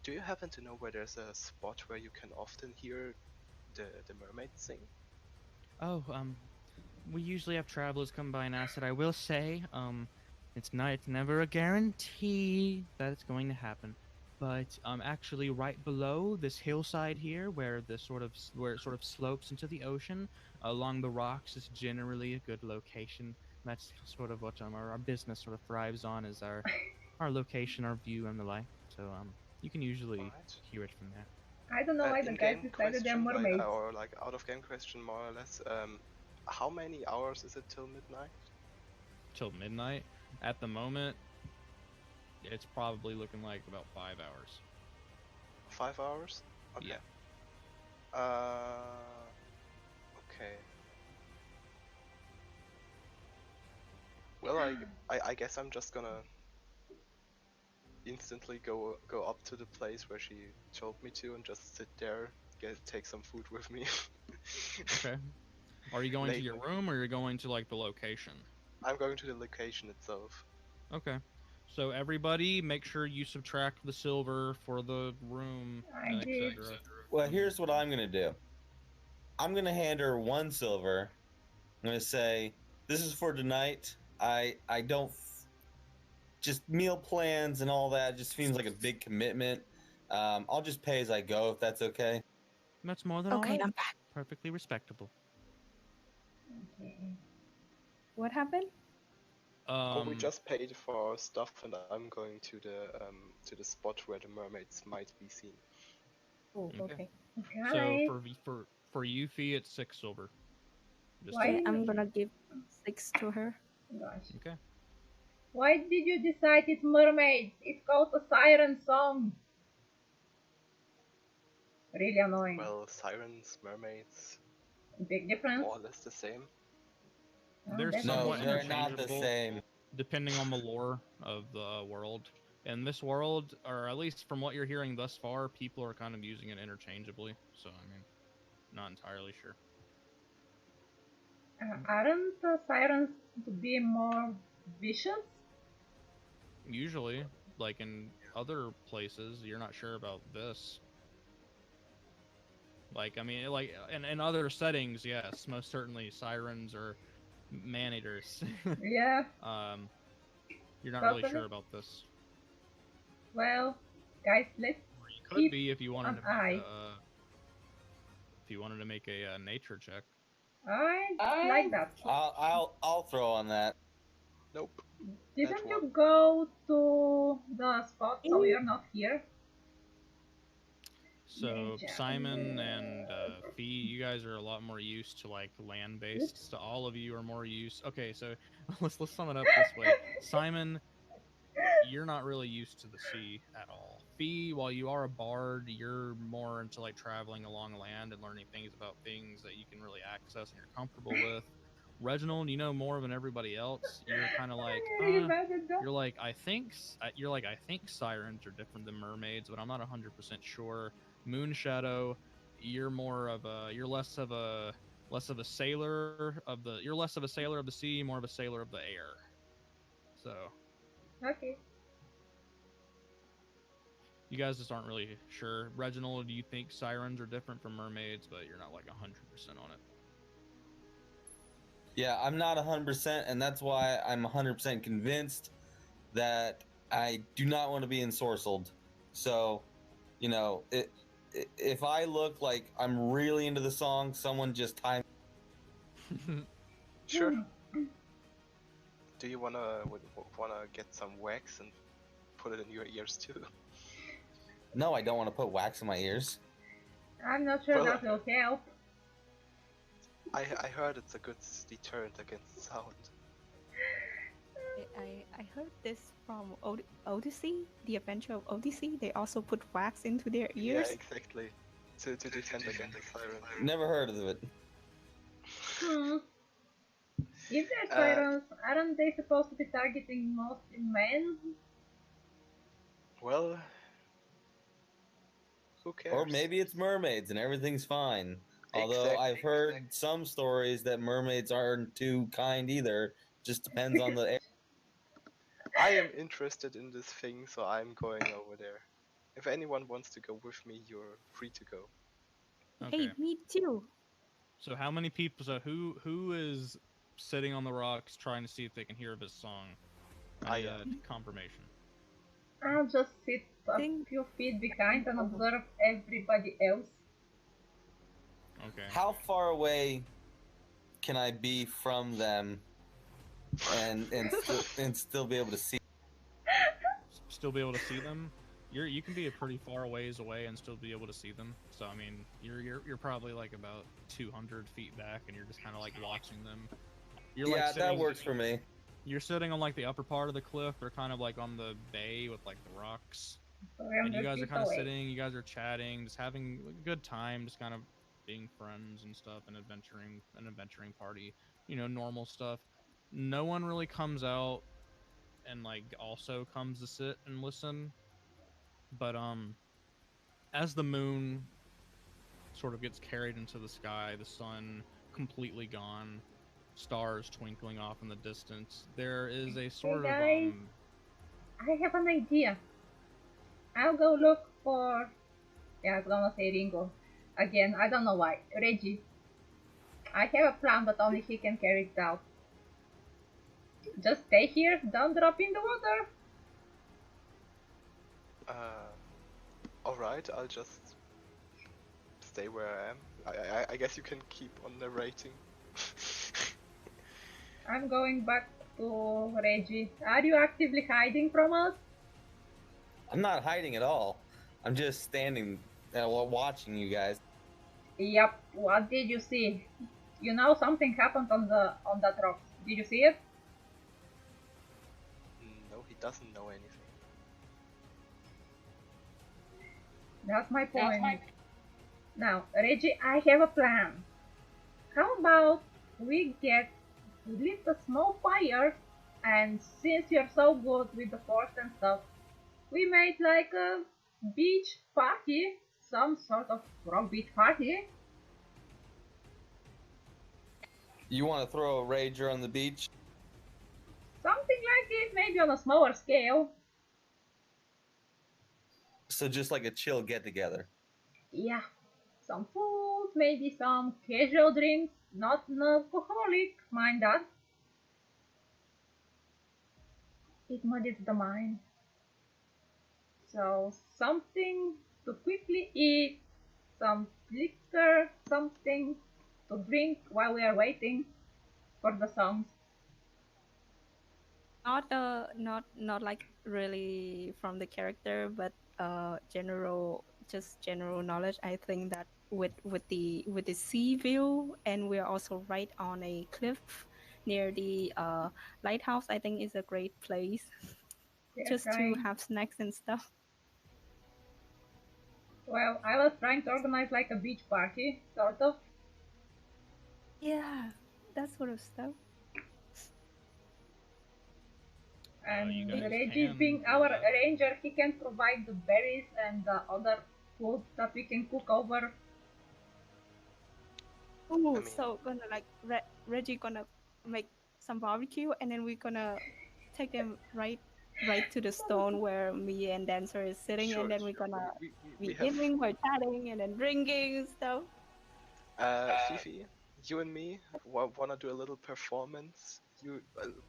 do you happen to know where there's a spot where you can often hear the mermaids sing? Oh, we usually have travelers come by and ask it. I will say, It's never a guarantee that it's going to happen. But actually, right below this hillside here, where where it sort of slopes into the ocean, along the rocks is generally a good location. That's sort of what our business sort of thrives on, is our location, our view, and the like. So you can All usually right. hear it from there. I don't know why the guys In-game decided they're question, mermaids. or like out of game question, more or less. How many hours is it till midnight? Till midnight. At the moment, it's probably looking like about 5 hours. 5 hours? Okay. Yeah. Okay. Well, I guess I'm just gonna instantly go up to the place where she told me to and just sit there, take some food with me. Okay. Are you going to Late. your room or you're going to like the location? I'm going to the location itself. Okay. So everybody, make sure you subtract the silver for the room, I did. etc. Well, here's what I'm gonna do. I'm gonna hand her 1 silver. I'm gonna say, "This is for tonight. I don't just meal plans and all that just seems like a big commitment. I'll just pay as I go if that's okay." That's more than all Okay, right. I'm back. Perfectly respectable. Okay. What happened? Oh, we Um. just paid for stuff, and I'm going to the spot where the mermaids might be seen. Oh, Okay. okay. So Guys, for you, fee, it's 6 silver. Just to why? Okay, let you I'm know. gonna give 6 to her. Gosh. Okay. Why did you decide it's mermaids? It's called a siren song. Really annoying. Well, sirens, mermaids, Big difference. more or less the same. Oh, They're that's No, somewhat they're unfortunate. not the interchangeable same. depending on the lore of the world. In this world, or at least from what you're hearing thus far, people are kind of using it interchangeably. So I mean, not entirely sure. Aren't sirens to be more vicious? Usually, like in other places, you're not sure about this. Like, I mean, like in other settings, yes, most certainly sirens or man eaters. Yeah, um, you're not really sure totally. about this. Well, guys, let's Or you could keep be if you wanted an to make eye. a nature check. I like that. I'll throw on that. Nope, that Didn't one. you go to the spot so you're not here? So Nature. Simon and Fee, you guys are a lot more used to like land Oops. based. So all of you are more used. Okay, so let's sum it up this way. Simon, you're not really used to the sea at all. Fee, while you are a bard, you're more into like traveling along land and learning things about things that you can really access and you're comfortable with. Reginald, you know more than everybody else. You're kind of like, I'm really bad at that. you're like, I think sirens are different than mermaids, but I'm not 100% sure. Moonshadow, you're less of a sailor of the you're less of a sailor of the sea, more of a sailor of the air. So Okay. you guys just aren't really sure. Reginald, do you think sirens are different from mermaids, but you're not like 100% on it? Yeah, I'm not 100%, and that's why I'm 100% convinced that I do not want to be ensorcelled. So, you know, if I look like I'm really into the song, someone just time. Sure. Do you wanna get some wax and put it in your ears too? No, I don't want to put wax in my ears. I'm not sure Well, that will help. I heard it's a good deterrent against sound. I heard this from Odyssey, the Adventure of Odyssey. They also put wax into their Yeah, ears. exactly. To defend against the siren. Never heard of it. Hmm. If they're Uh, sirens, aren't they supposed to be targeting mostly men? well, who Or cares? maybe it's mermaids and everything's fine. Although Exactly. I've heard some stories that mermaids aren't too kind either. Just depends on the. I am interested in this thing, so I'm going over there. If anyone wants to go with me, you're free to go. Okay. Hey, me too. So how many people? So who is sitting on the rocks trying to see if they can hear this song? I need a confirmation. I'll just sit I a think few feet behind and observe everybody else. Okay. How far away can I be from them and still be able to see? Still be able to see them. You can be a pretty far ways away and still be able to see them. So I mean, you're probably like about 200 feet back, and you're just kind of like watching them. You're like Yeah, sitting, that works for me. You're sitting on like the upper part of the cliff. They're kind of like on the bay with like the rocks, and you 300 guys are feet kind of away. sitting. You guys are chatting, just having a good time, just kind of being friends and stuff, and an adventuring party. You know, normal stuff. No one really comes out and like also comes to sit and listen. But as the moon sort of gets carried into the sky, the sun completely gone, stars twinkling off in the distance, there is a Hey sort of guys, I have an idea. I'll go look for. Yeah, I was gonna say Ringo. Again, I don't know why. Reggie. I have a plan, but only he can carry it out. Just stay here, don't drop in the water. Alright, I'll just stay where I am. I guess you can keep on narrating. I'm going back to Reggie. Are you actively hiding from us? I'm not hiding at all. I'm just standing watching you guys. Yep. What did you see? You know something happened on that rock. Did you see it? No, he doesn't know anything. That's my point. Now, Reggie, I have a plan. How about we get lit a small fire, and since you're so good with the force and stuff, we made like a beach party, some sort of rock beach party. You want to throw a rager on the beach? Something like it, maybe on a smaller scale. So just like a chill get together. Yeah, some food, maybe some casual drinks, not an alcoholic, mind that. It muddies the mind. So something to quickly eat, some liquor, something to drink while we are waiting for the songs. not like really from the character, but general knowledge. I think that with the sea view, and we're also right on a cliff near the lighthouse, I think is a great place They are just to trying. have snacks and stuff. Well, I was trying to organize like a beach party, sort of, Yeah, that sort of stuff. You and guys Reggie can being do our that. ranger, he can provide the berries and the other food that we can cook over. I Oh, mean, so gonna like Reggie gonna make some barbecue, and then we're gonna take them right to the stone where me and Dancer is sitting, and sure. then we're gonna We be have eating, we're chatting, and then drinking and stuff. Fifi, you and me wanna do a little performance. You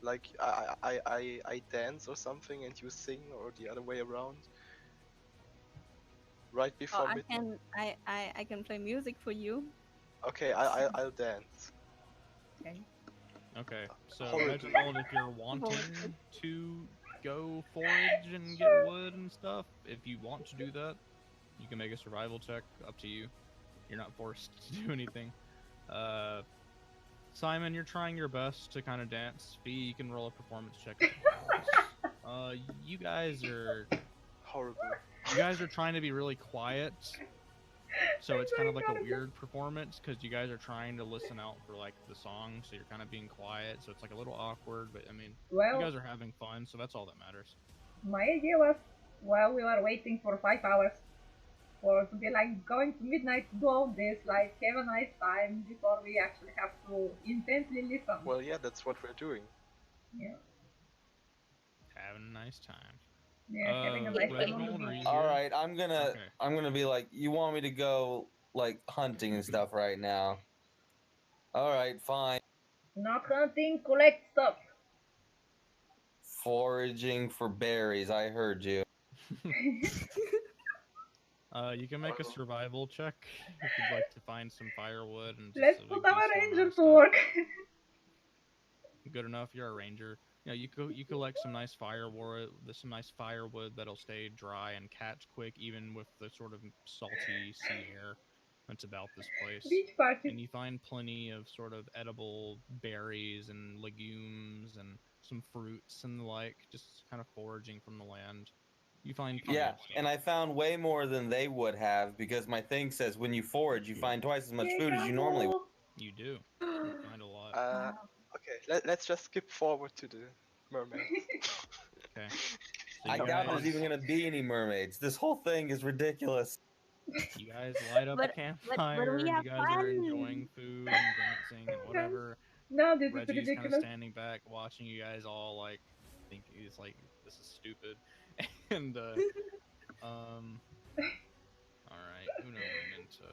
like I dance or something, and you sing, or the other way around. Right Oh, before midnight. I can play music for you. Okay, I'll dance. Okay. Okay, so Horribly. Reginald, if you're wanting to go forage and get wood and stuff, if you want to do that, you can make a survival check. Up to you. You're not forced to do anything. Uh, Simon, you're trying your best to kind of dance. Fee, you can roll a performance check as well. You guys are Horrible. trying to be really quiet, so it's kind of like a weird performance because you guys are trying to listen out for like the song, so you're kind of being quiet, so it's like a little awkward. But I mean, you Well, guys are having fun, so that's all that matters. my idea was while we were waiting for 5 hours for to be like going to midnight to do all this, like have a nice time before we actually have to intently listen. Well, yeah, that's what we're doing. Yeah, Having a nice time. yeah, having a nice time on the Reginald, are beach. you All here? right, Okay. I'm gonna be like, you want me to go like hunting and stuff right now? All right, fine. Not hunting, collect stuff. foraging for berries. I heard you. You can make a survival check if you'd like to find some firewood and just Let's a put big our decent amount ranger of to stuff. work. Good enough. You're a ranger. You collect some nice firewood. There's some nice firewood that'll stay dry and catch quick, even with the sort of salty sea air that's about this place. Beach party. And you find plenty of sort of edible berries and legumes and some fruits and the like, just kind of foraging from the land. You find plenty Yeah, of stuff. and I found way more than they would have because my thing says when you forage, you find twice as much Yay, food as you normally would. Campbell. You do. You find a lot. Okay, let's just skip forward to the mermaids. Okay. So I you doubt there's guys, even going to be any mermaids. This whole thing is ridiculous. you guys light up a But campfire. we And you have guys are enjoying fun. food and dancing and whatever. No, this is Reggie's kind of ridiculous. standing back, watching you guys all like think he's like, this is stupid. And all right, uno momento,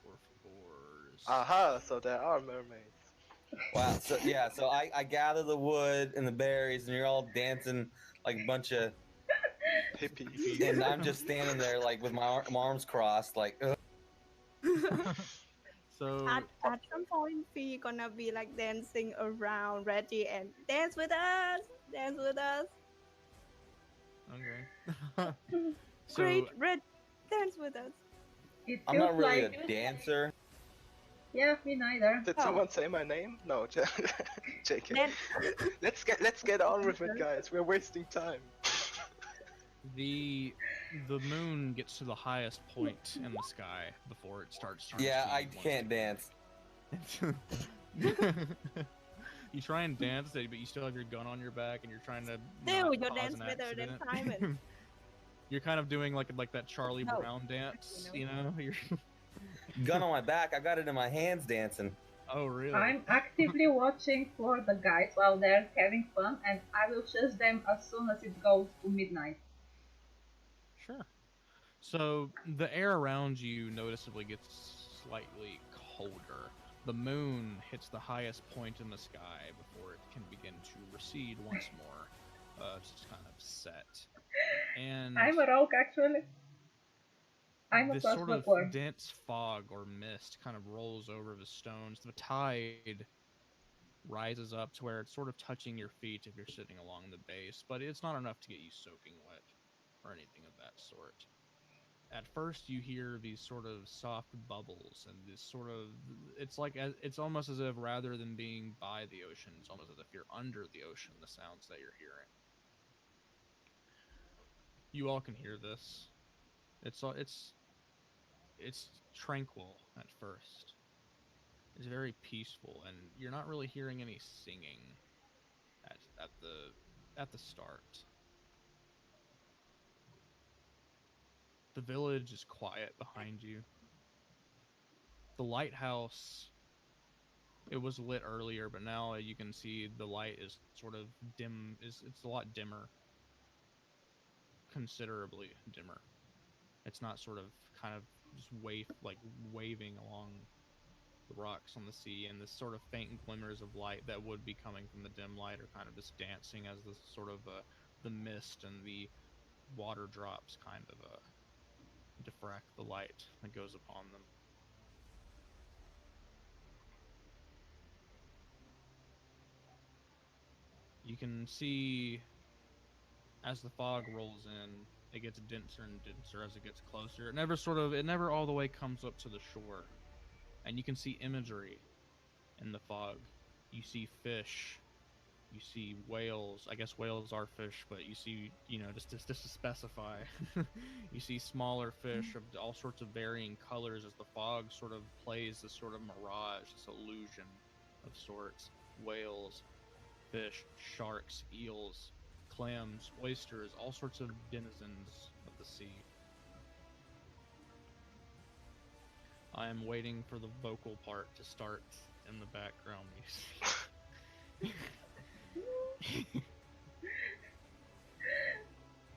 por favors. Aha, so there are mermaids. Wow. So yeah, so I gather the wood and the berries, and you're all dancing like a bunch of Hippies. and I'm just standing there like with my arms crossed, like. Ugh. So At some point, we gonna be like dancing around Reggie and dance with us, dance with us. okay. Great, So Reggie, dance with us. It I'm feels not really like. a dancer. Yeah, me neither. Did someone say my name? No, JK. Then Let's get on with it, guys. We're wasting time. the moon gets to the highest point in the sky before it starts turning. Yeah, I can't dance. You try and dance, but you still have your gun on your back, and you're trying to. still, not your cause dance an better than accident. Simon. You're kind of doing like that Charlie No. Brown dance, you know? You're... Gun on my back. I got it in my hands dancing. Oh, really? I'm actively watching for the guys while they're having fun, and I will chase them as soon as it goes to midnight. Sure. So the air around you noticeably gets slightly colder. The moon hits the highest point in the sky before it can begin to recede once more, just kind of set. And I'm a rogue, actually. I'm a this plus sort of one. dense fog or mist kind of rolls over the stones. The tide rises up to where it's sort of touching your feet if you're sitting along the base, but it's not enough to get you soaking wet or anything of that sort. At first, you hear these sort of soft bubbles and this sort of, it's almost as if rather than being by the ocean, it's almost as if you're under the ocean, the sounds that you're hearing. You all can hear this. It's tranquil at first. It's very peaceful, and you're not really hearing any singing at the start. The village is quiet behind you. The lighthouse, it was lit earlier, but now you can see the light is sort of dim. It's a lot dimmer, considerably dimmer. It's not sort of kind of just waving along the rocks on the sea, and this sort of faint glimmers of light that would be coming from the dim light are kind of just dancing as the sort of the mist and the water drops kind of diffract the light that goes upon them. You can see as the fog rolls in, it gets denser and denser as it gets closer. It never all the way comes up to the shore. And you can see imagery in the fog. You see fish. You see whales. I guess whales are fish, but you see, just to specify, you see smaller fish of all sorts of varying colors as the fog sort of plays this sort of mirage, this illusion of sorts. Whales, fish, sharks, eels, clams, oysters, all sorts of denizens of the sea. I am waiting for the vocal part to start in the background music.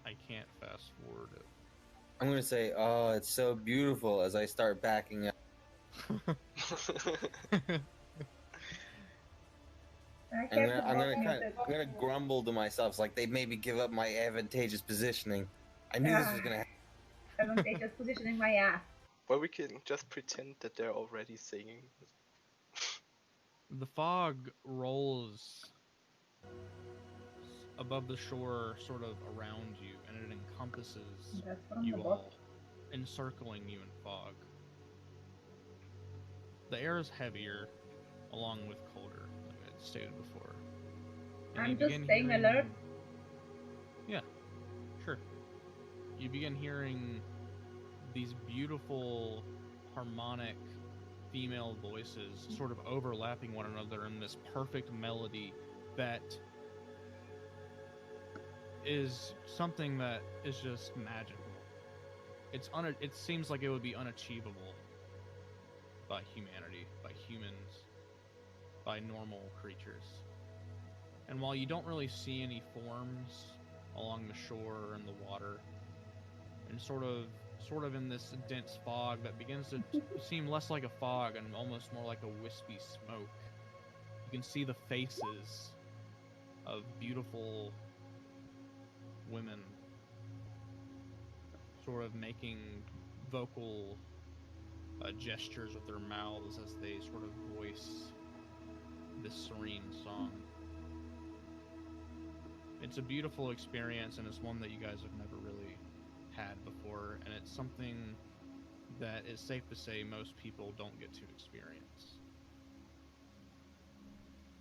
I can't fast forward it. I'm gonna say, "Oh, it's so beautiful," as I start backing up. I I'm have the box muted. I'm gonna grumble to myself, like they made me give up my advantageous positioning. I knew this was gonna happen. Advantageous positioning my ass. Well, we can just pretend that they're already singing. The fog rolls above the shore, sort of around you, and it encompasses That's from the you box. all, encircling you in fog. The air is heavier, along with colder, like I stated before. And I'm just staying alert. Yeah, sure. You begin hearing these beautiful, harmonic female voices sort of overlapping one another in this perfect melody that is something that is just magical. It seems like it would be unachievable by humanity, by humans, by normal creatures. And while you don't really see any forms along the shore or in the water, and sort of in this dense fog that begins to seem less like a fog and almost more like a wispy smoke, you can see the faces of beautiful women sort of making vocal gestures with their mouths as they sort of voice this serene song. It's a beautiful experience, and it's one that you guys have never really had before, and it's something that is safe to say most people don't get to experience.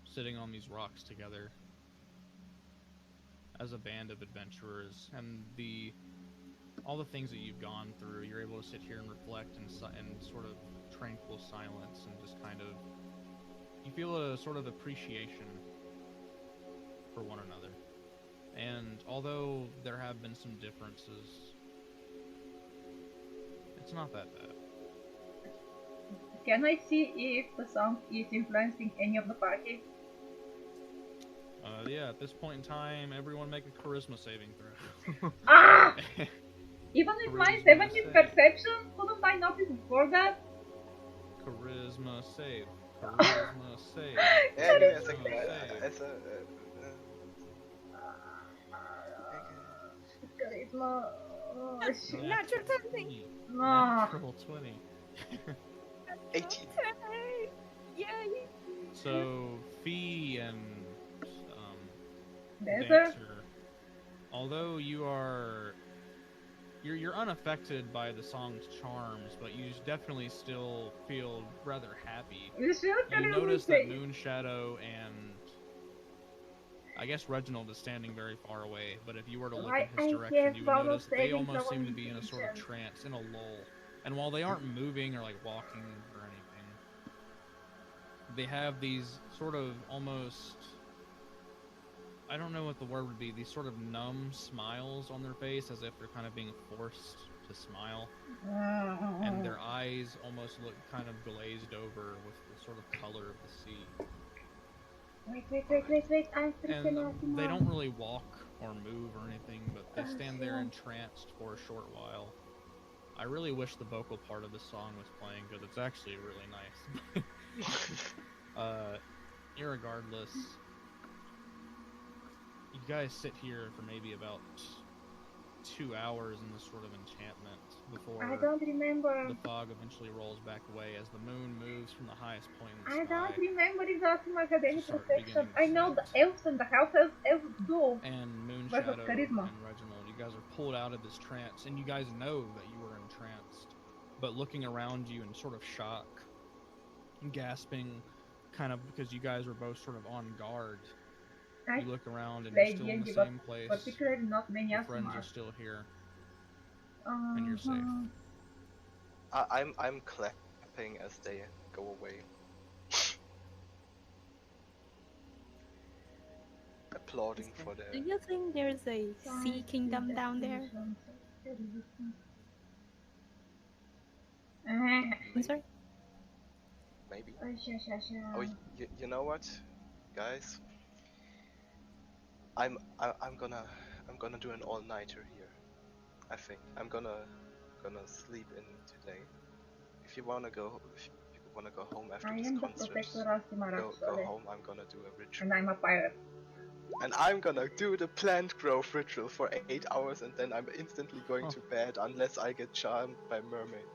Sitting on these rocks together as a band of adventurers, and all the things that you've gone through, you're able to sit here and reflect in sort of tranquil silence, and just kind of, you feel a sort of appreciation for one another. And although there have been some differences, it's not that bad. Can I see if the song is influencing any of the party? Yeah, at this point in time, everyone make a charisma saving throw. Ah! Even with my Charisma 17 save. perception, couldn't I notice before that? Charisma save. Charisma save. Yeah, give me a Charisma second. save. Charisma. Oh, shit. Natural 20. Ah. Natural 20. 18. Yay! So, Fee and Dancer? although you're unaffected by the song's charms, but you definitely still feel rather happy. You should You notice that Moonshadow and I guess Reginald is standing very far away, but if you were to look in his direction, you would notice that they almost seem to be in a sort of trance, in a lull. And while they aren't moving or like walking or anything, they have these sort of almost, I don't know what the word would be, these sort of numb smiles on their face, as if they're kind of being forced to smile. And their eyes almost look kind of glazed over with the sort of color of the sea. Wait, I'm freaking out. And they don't really walk or move or anything, but they stand there entranced for a short while. I really wish the vocal part of the song was playing, because it's actually really nice. Irregardless, you guys sit here for maybe about 2 hours in this sort of enchantment before I don't remember. the fog eventually rolls back away as the moon moves from the highest point in the I sky. don't remember exactly my academic Start perception. beginning I know the to elves and the half elves do. And Versus Moonshadow charisma. and Reginald, you guys are pulled out of this trance, and you guys know that you were entranced, but looking around you in sort of shock, and gasping, kind of because you guys were both sort of on guard. You look around and you're still in the same place. Particularly not many Your friends are still here, and you're safe. I'm clapping as they go away. Applauding for Do their. you think there's a sea kingdom down there? I'm sorry? Maybe. Oh, you know what, guys? I'm gonna do an all-nighter here. I think I'm gonna sleep in today. If you wanna go, if you wanna go home after I this am the concert. protector Asimar Go actually, home. I'm gonna do a ritual. and I'm a pirate. And I'm gonna do the plant growth ritual for 8 hours, and then I'm instantly going to bed unless I get charmed by mermaids.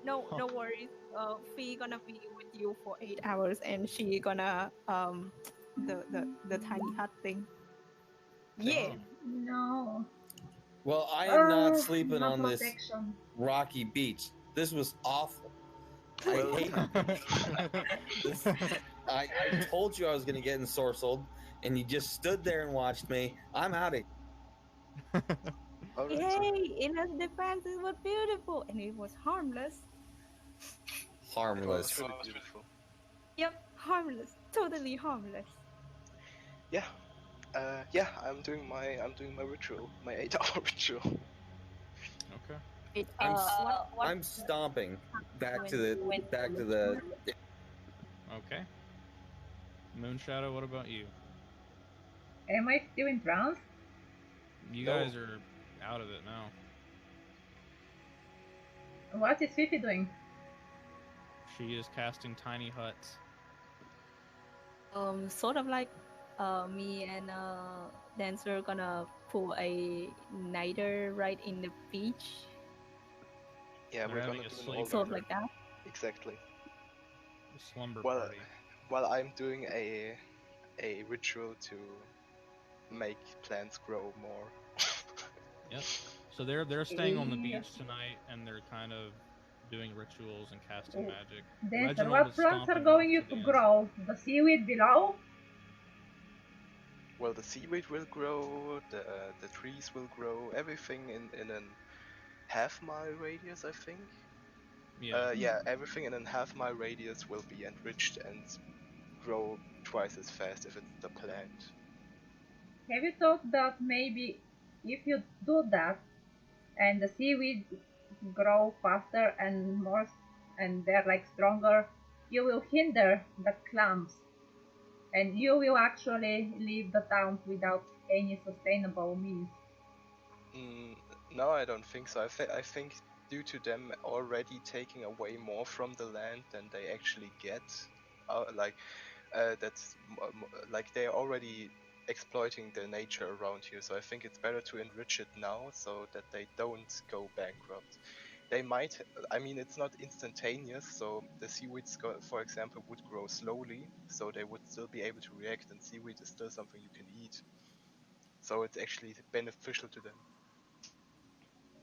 No worries. Fee gonna be with you for 8 hours, and she gonna the tiny hut thing. Yeah. Oh. No. Well, I am not Oh, sleeping no on this protection. rocky beach. This was awful. I Well- hate this. I told you I was going to get ensorcelled, and you just stood there and watched me. I'm out of All right. Yay! In her defense, it was beautiful and it was harmless. It harmless. was really beautiful. Yep, harmless. Totally harmless. Yeah. Yeah. I'm doing my ritual, my 8-hour ritual. Okay. It, I'm I'm stomping back to the. Okay. Moonshadow, what about you? Am I still in trance? You No. guys are out of it now. What is Fifi doing? She is casting tiny huts. Sort of like me and Dancer gonna pull a niter right in the beach. Yeah, They're we're having gonna a do an sleep all Sort of like that. exactly. A slumber Well, party. while I'm doing a ritual to make plants grow more. Yep. So they're staying on the Yes. beach tonight, and they're kind of doing rituals and casting Oh. magic. Dancer, Reginald what is plants are stomping going off you to to the end. grow? The seaweed below? Well, the seaweed will grow, the trees will grow, everything in a half-mile radius, I think. Yeah. Yeah, everything in a half-mile radius will be enriched and grow twice as fast if it's the plant. Have you thought that maybe if you do that and the seaweed grow faster and more and they're like stronger, you will hinder the clams and you will actually leave the town without any sustainable means. No, I don't think so. I think due to them already taking away more from the land than they actually get, that's like they're already exploiting the nature around here. So I think it's better to enrich it now so that they don't go bankrupt. They might, I mean, it's not instantaneous, so the seaweeds, for example, would grow slowly, so they would still be able to react, and seaweed is still something you can eat. So it's actually beneficial to them.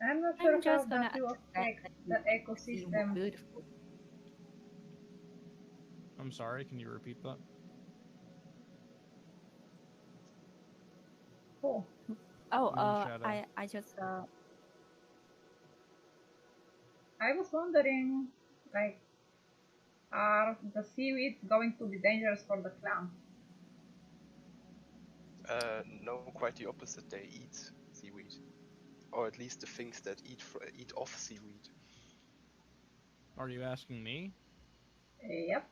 I'm not sure I'm how just that gonna will accept affect that the you see more ecosystem. beautiful. I'm sorry. Can you repeat that? Oh, Oh, Moonshadow. I just I was wondering, like, are the seaweeds going to be dangerous for the clam? No, quite the opposite. They eat seaweed, or at least the things that eat off seaweed. Are you asking me? Yep,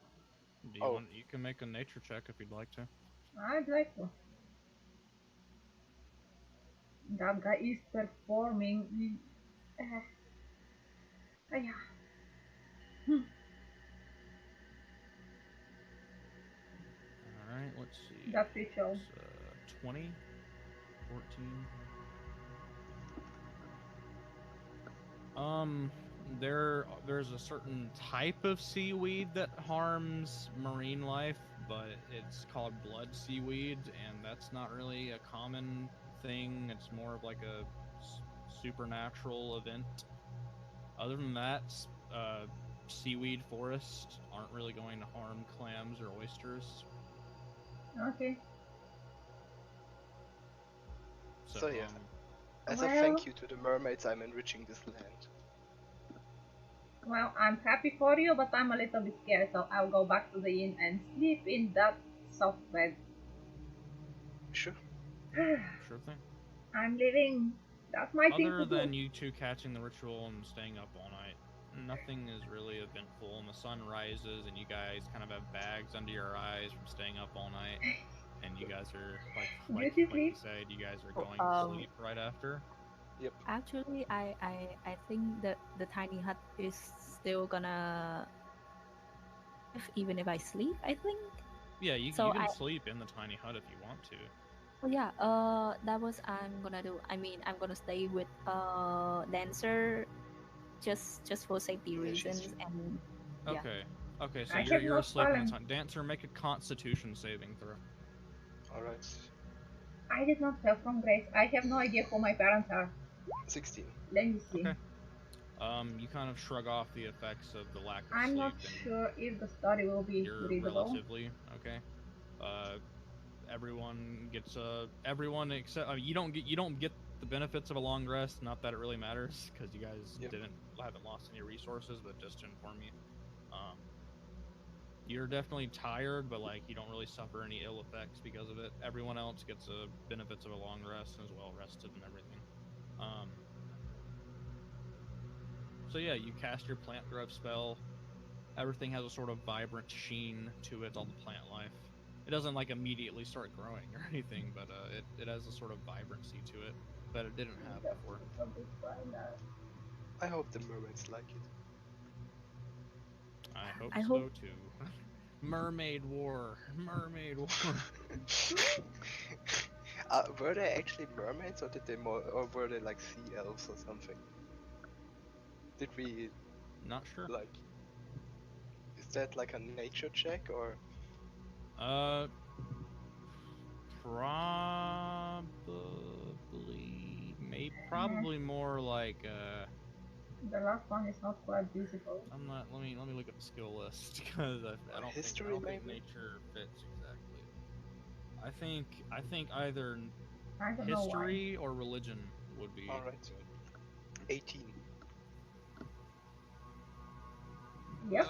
Do you Oh, want? You can make a nature check if you'd like to. I'd like to. That guy is performing. Yeah. All right. Let's see. That ritual. It's 20, 14. There's a certain type of seaweed that harms marine life, but it's called blood seaweed, and that's not really a common thing. It's more of like a supernatural event. Other than that, seaweed forests aren't really going to harm clams or oysters. Okay. So, so yeah. As a Well, thank you to the mermaids, I'm enriching this land. well, I'm happy for you, but I'm a little bit scared, so I'll go back to the inn and sleep in that soft bed. Sure. sure thing. I'm leaving. That's my thing Other to do. than you two catching the ritual and staying up all night, nothing is really eventful. And the sun rises, and you guys kind of have bags under your eyes from staying up all night. And you guys are like Beauty you sleep. said, you guys are going to sleep right after. Yep. Actually, I think that the tiny hut is still gonna live even if I sleep, I think. Yeah, So you can sleep in the tiny hut if you want to. yeah, that was I'm gonna do. I mean, I'm gonna stay with dancer just for safety Yeah, reasons and yeah. Okay. Okay, so I have you're not asleep in the fallen. tiny dancer. Make a Constitution saving throw. all right. I did not fell from grace. I have no idea who my parents are. 16. Let me see. Okay. You kind of shrug off the effects of the lack of I'm not sleep, and sure if the story will be you're readable. relatively okay. Uh, everyone except you don't get the benefits of a long rest. Not that it really matters because you guys Yep. haven't lost any resources, but just to inform you, um, you're definitely tired, but like you don't really suffer any ill effects because of it. Everyone else gets the benefits of a long rest and is well rested and everything. Um, so yeah, you cast your plant growth spell. Everything has a sort of vibrant sheen to it, all the plant life. It doesn't like immediately start growing or anything, but it has a sort of vibrancy to it that it didn't have Just before. a bit further. I hope the mermaids like it. I hope I hope so too. Mermaid War, Mermaid War. Were they actually mermaids, or did they or were they like sea elves or something? Did we Not sure. like? Is that like a nature check or? Uh, probably, maybe, Mm, probably more like the last one is not quite visible. I'm not. Let me look at the skill list because I History don't think maybe? nature fits exactly. I think either I don't know why. history or religion would be Alright. good. 18. Yep,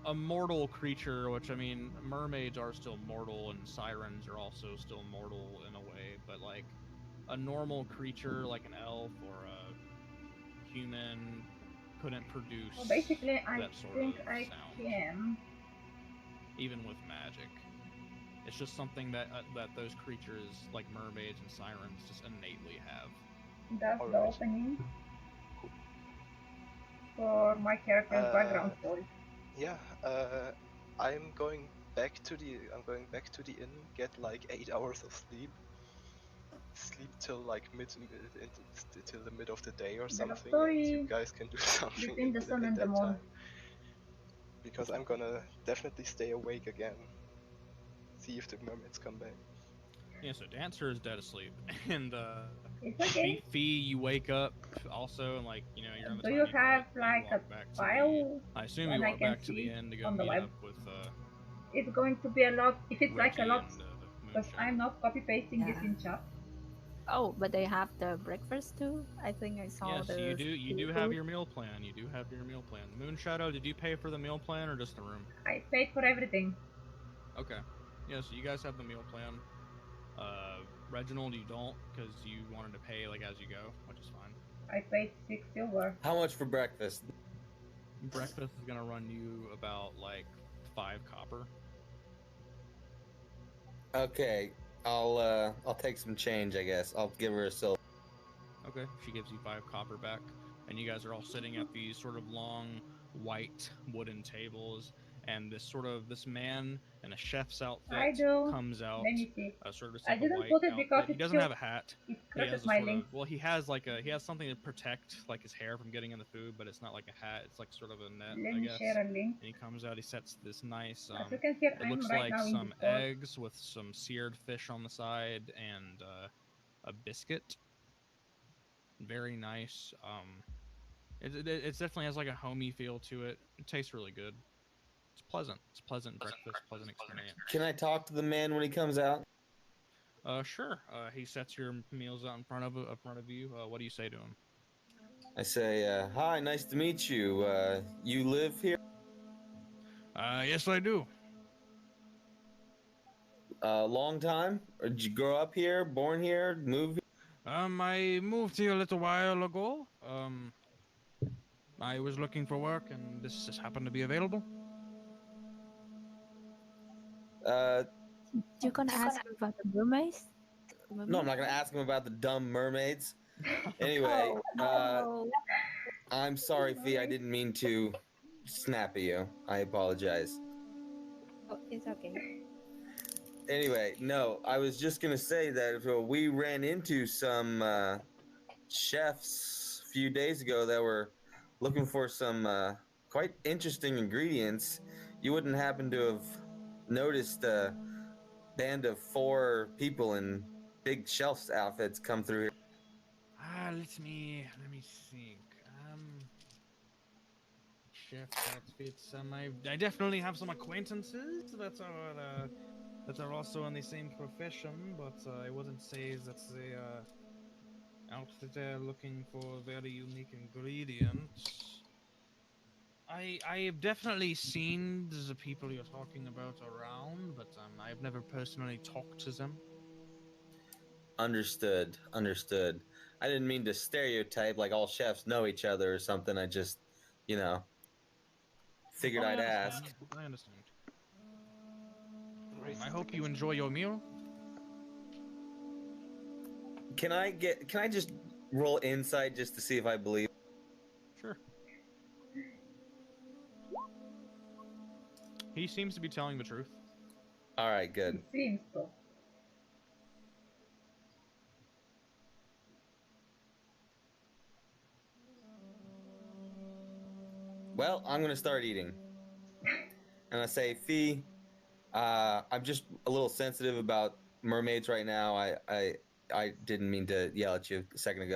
A mortal creature, which I mean, mermaids are still mortal and sirens are also still mortal in a way, but like a normal creature like an elf or a human couldn't so produce basically I that sort think of I sound, can. even with magic. It's just something that those creatures like mermaids and sirens just innately have. That's the Alright. opening Cool. for my character's Uh, background story. yeah. I'm going back to the inn. Get like 8 hours of sleep. Sleep till like till the mid of the day or The love something, and you story guys can do something between the sun at and the that moon. time. Because I'm gonna definitely stay awake again. See if the mermaids come back. Yeah, so Dancer is dead asleep, and It's okay. Fee, you wake up also, and like you're in the Do you tiny hut, have and you like walk a back to the. file I assume when you I walk can back to the see inn to go on the meet web? up with It's going to be a lot, if it's like a Reggie lot, and because I'm Moonshadow. not copy pasting this yeah. in chat. Oh, but they have the breakfast too. I think I saw Yes, you the do. You do have seafood. your meal plan. You do have your meal plan. Moonshadow, did you pay for the meal plan or just the room? I paid for everything. Okay. Yeah, so you guys have the meal plan. Reginald, you don't because you wanted to pay like as you go, which is fine. I paid 6 silver. How much for breakfast? Breakfast is gonna run you about like 5 copper. Okay, I'll take some change. I guess I'll give her a silver. Okay, she gives you 5 copper back, and you guys are all sitting at these sort of long white wooden tables, and this man in a chef's I outfit do. comes out, Let me see. sort of just I like a didn't white put it because outfit. He doesn't have a hat. it He crushes has a my sort of links. he has something to protect like his hair from getting in the food, but it's not like a hat. It's like sort of a net, Let I me guess. share a link. And he comes out. He sets this nice. As you can hear, It I'm looks right like now in some Discord. eggs with some seared fish on the side and a biscuit. Very nice. It definitely has like a homey feel to it. It tastes really good. It's pleasant. It's pleasant breakfast, pleasant experience. Can I talk to the man when he comes out? Sure. He sets your meals out in front of you. What do you say to him? I say, "Hi, nice to meet you. You live here? Yes, I do. Long time? Or did you grow up here? Born here? Move I moved here a little while ago. I was looking for work, and this just happened to be available. here? You're gonna ask him about the mermaids? No, I'm Mermaid? not gonna ask him about the dumb mermaids. Anyway, Oh, I'm sorry, Fee. I didn't mean to snap at you. I apologize. oh, it's okay. Anyway, no, I was just gonna say that we ran into some chefs a few days ago that were looking for some quite interesting ingredients. You wouldn't happen to have noticed a band of 4 people in big shelf outfits come through here? Let me think. Chef's outfits. I definitely have some acquaintances that are also in the same profession, but I wouldn't say that they out there looking for very unique ingredients. I have definitely seen the people you're talking about around, but I've never personally talked to them. Understood. Understood. I didn't mean to stereotype like all chefs know each other or something. I just, you know, figured Oh, I I'd ask. understand. I understand. Raise I the hope you ticket. enjoy your meal. Can I just roll insight just to see if I believe? Sure. He seems to be telling the truth. All right, It good. seems so. Well, I'm gonna start eating, and I say, Fee, I'm just a little sensitive about mermaids right now. I didn't mean to yell at you a second ago.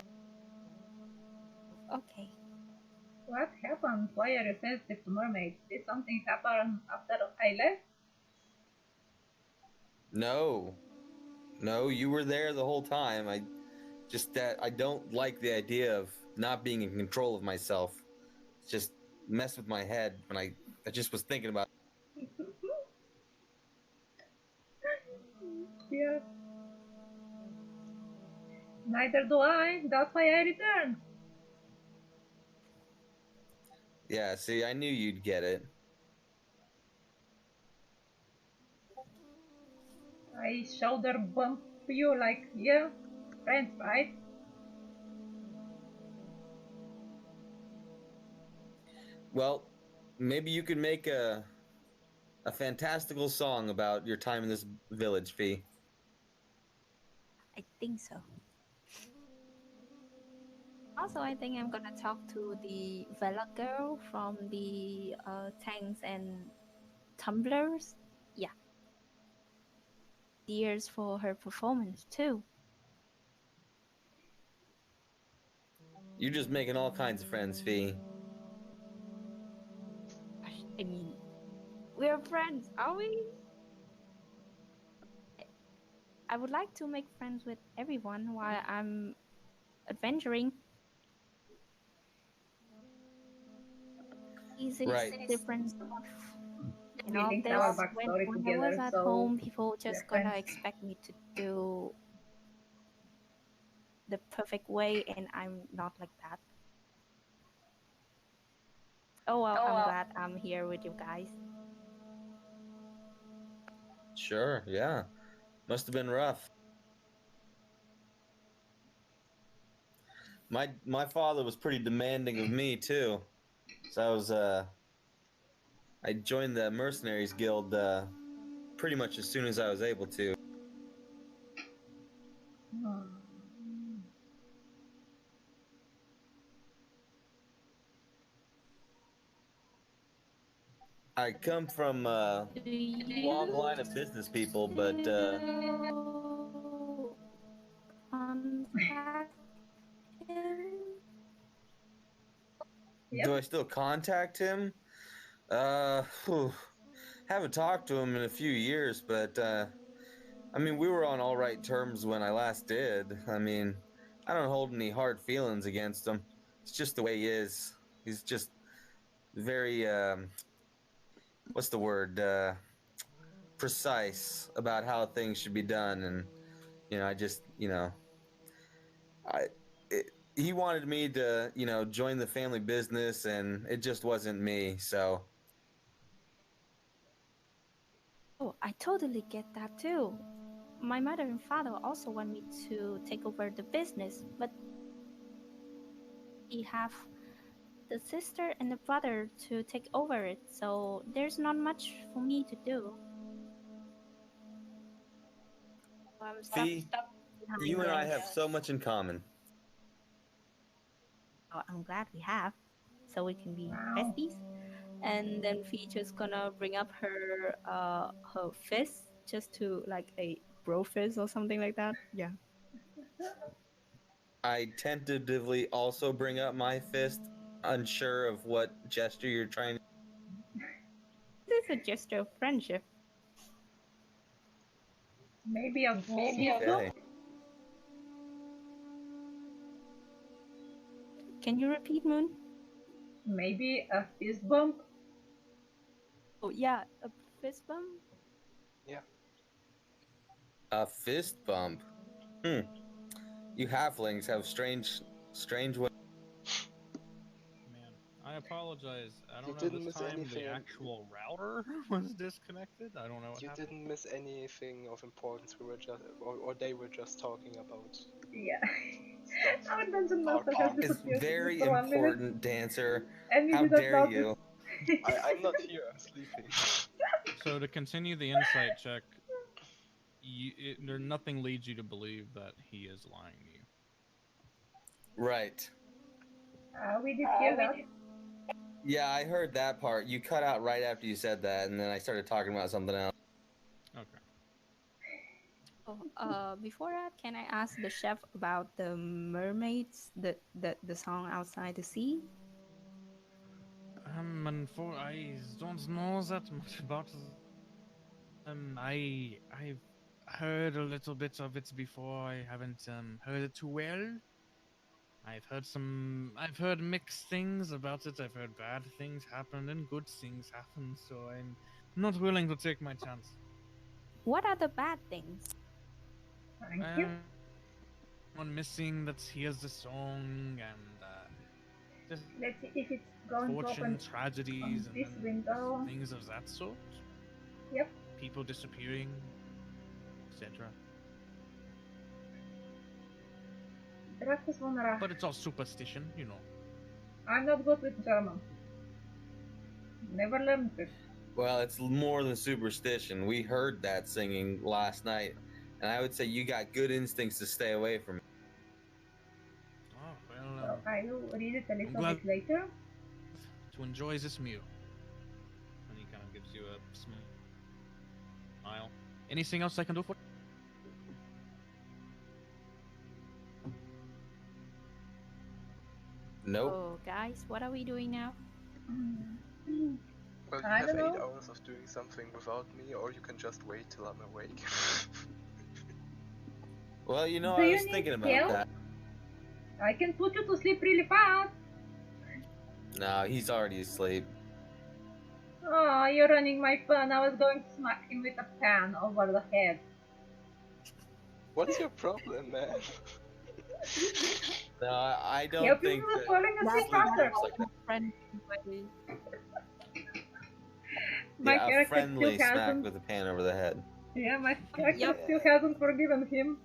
Okay. What happened? Why are you sensitive to mermaids? Did something happen after I left? No, no, you were there the whole time. I just that I don't like the idea of not being in control of myself. It's just messed with my head when I just was thinking about. Yes. Neither do I. That's why I returned. Yeah, see, I knew you'd get it. I shoulder bump you like, yeah, friends, right? Well, maybe you could make a fantastical song about your time in this village, Fee. I think so. Also, I think I'm gonna talk to the Vela girl from the tanks and tumblers. Yeah, years for her performance too. You're just making all kinds of friends, Fee. I mean, we're friends, are we? I would like to make friends with everyone while I'm adventuring. Easy Right. different stuff. And We all linked our this, backstory when I was together, at so home, people we're just friends. gonna expect me to do the perfect way, and I'm not like that. Oh well, I'm glad I'm here with you guys. Sure, yeah. Must have been rough. My father was pretty demanding of me too. So I joined the mercenaries guild pretty much as soon as I was able to. Hmm. I come from a Do long you line of business people, but still contact him? do Yep. I still contact him? Whew, haven't talked to him in a few years, but I mean, we were on all right terms when I last did. I mean, I don't hold any hard feelings against him. It's just the way he is. He's just very what's the word? Precise about how things should be done, and I just I it, he wanted me to join the family business, and it just wasn't me. So Oh, I totally get that too. My mother and father also want me to take over the business, but we have the sister and the brother to take over it, so there's not much for me to do. I'm stuck Fee, behind you and I this. have so much in common. Oh, I'm glad we have, so we can be Wow. besties. And then Fee just gonna bring up her fist just to like a bro fist or something like that. Yeah. I tentatively also bring up my fist, unsure of what gesture you're trying to. This is a gesture of friendship. Maybe a fist bump? Okay. Can you repeat, Moon? Maybe a fist bump? Oh yeah, a fist bump. Yeah. A fist bump. You halflings have strange ways. Man, I apologize. I You don't know. didn't This miss time the anything. actual router was disconnected. I don't know what You happened. didn't miss anything of importance. We were just, or they were just talking about Yeah. stuff. Our dungeon Our master has Is disappeared very for 1 minute, important, Dancer. and we How didn't dare notice. you? I'm not here. I'm sleeping. So to continue the insight check, nothing leads you to believe that he is lying to you. Right. We did hear that. Yeah, I heard that part. You cut out right after you said that, and then I started talking about something else. Okay. Oh, before that, can I ask the chef about the mermaids, the song outside the sea? I don't know that much about I've heard a little bit of it before. I haven't heard it too well. I've heard mixed things about it. I've heard bad things happen and good things happen, so I'm not willing to take my chance. What are the bad things? Thank you. One missing that hears the song and just Let's see if it's going to misfortune, open on tragedies, and this window. things of that sort. Yep. People disappearing, etc. Dracus von Rach. But it's all superstition, you know. I'm not good with German. Never learned it. Well, it's more than superstition. We heard that singing last night, and I would say you got good instincts to stay away from it. Oh, well, So I will read it a I'm little glad bit later. to enjoy this meal. And he kind of gives you a smile. Anything else I can do for Nope. Oh, guys, what are we doing now? Well, you I have don't 8 know. hours of doing something without me, or you can just wait till I'm awake. Well, you know, Do I you was need thinking about help? that. I can put you to sleep really fast. No, he's already asleep. Oh, you're running my fun. I was going to smack him with a pan over the head. What's your problem, man? No, I don't Help him think with that falling asleep sleep faster. works like that. Friend. My Yeah, a character still friendly smack hasn't. with a pan over the head. Yeah, my character Yep. still hasn't forgiven him.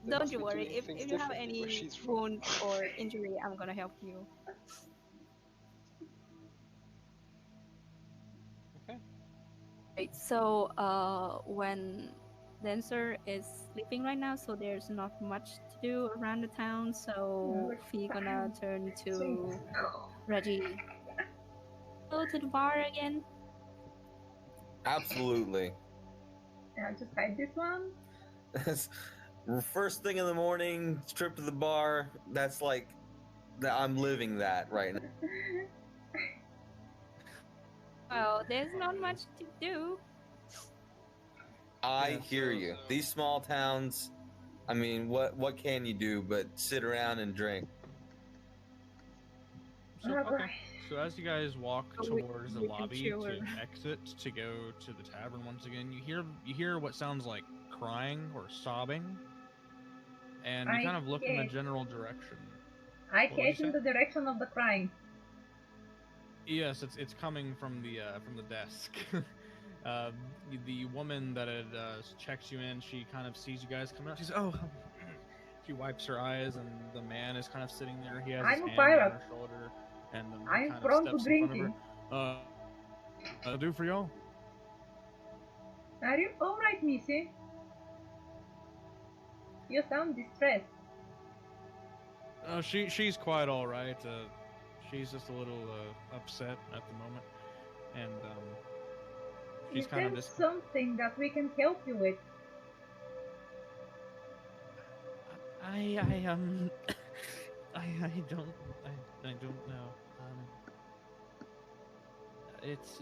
They Don't must you be worry. doing If things you have differently where any she's from. wound or injury, I'm gonna help you. Okay. Right, so when Dancer is sleeping right now, so there's not much to do around the town. So Fee gonna turn to Reggie. Go to the bar again. Absolutely. I'll just hide this one. First thing in the morning, trip to the bar. That's like, I'm living that right now. Well, there's not much to do. I Yeah, hear you. These small towns, I mean, what can you do but sit around and drink? So Alright. okay. So as you guys walk So we- towards the we can lobby chill to around. exit to go to the tavern once again, you hear what sounds like crying or sobbing, and you kind of look in the general direction. I What would you case in say? the direction of the crying. Yes, it's coming from the desk. uh, the woman that had checked you in, she kind of sees you guys coming up. She says, "Oh," she wipes her eyes, and the man is kind of sitting there. He has I'm a his hand pirate. on her shoulder, and he I'm kind of prone to steps in front of her. drinking. I'll do for y'all. Are you alright, Missy? You sound distressed. She's quite all right. She's just a little upset at the moment, and she's Is kind there of just. something that we can help you with? I I don't know. It's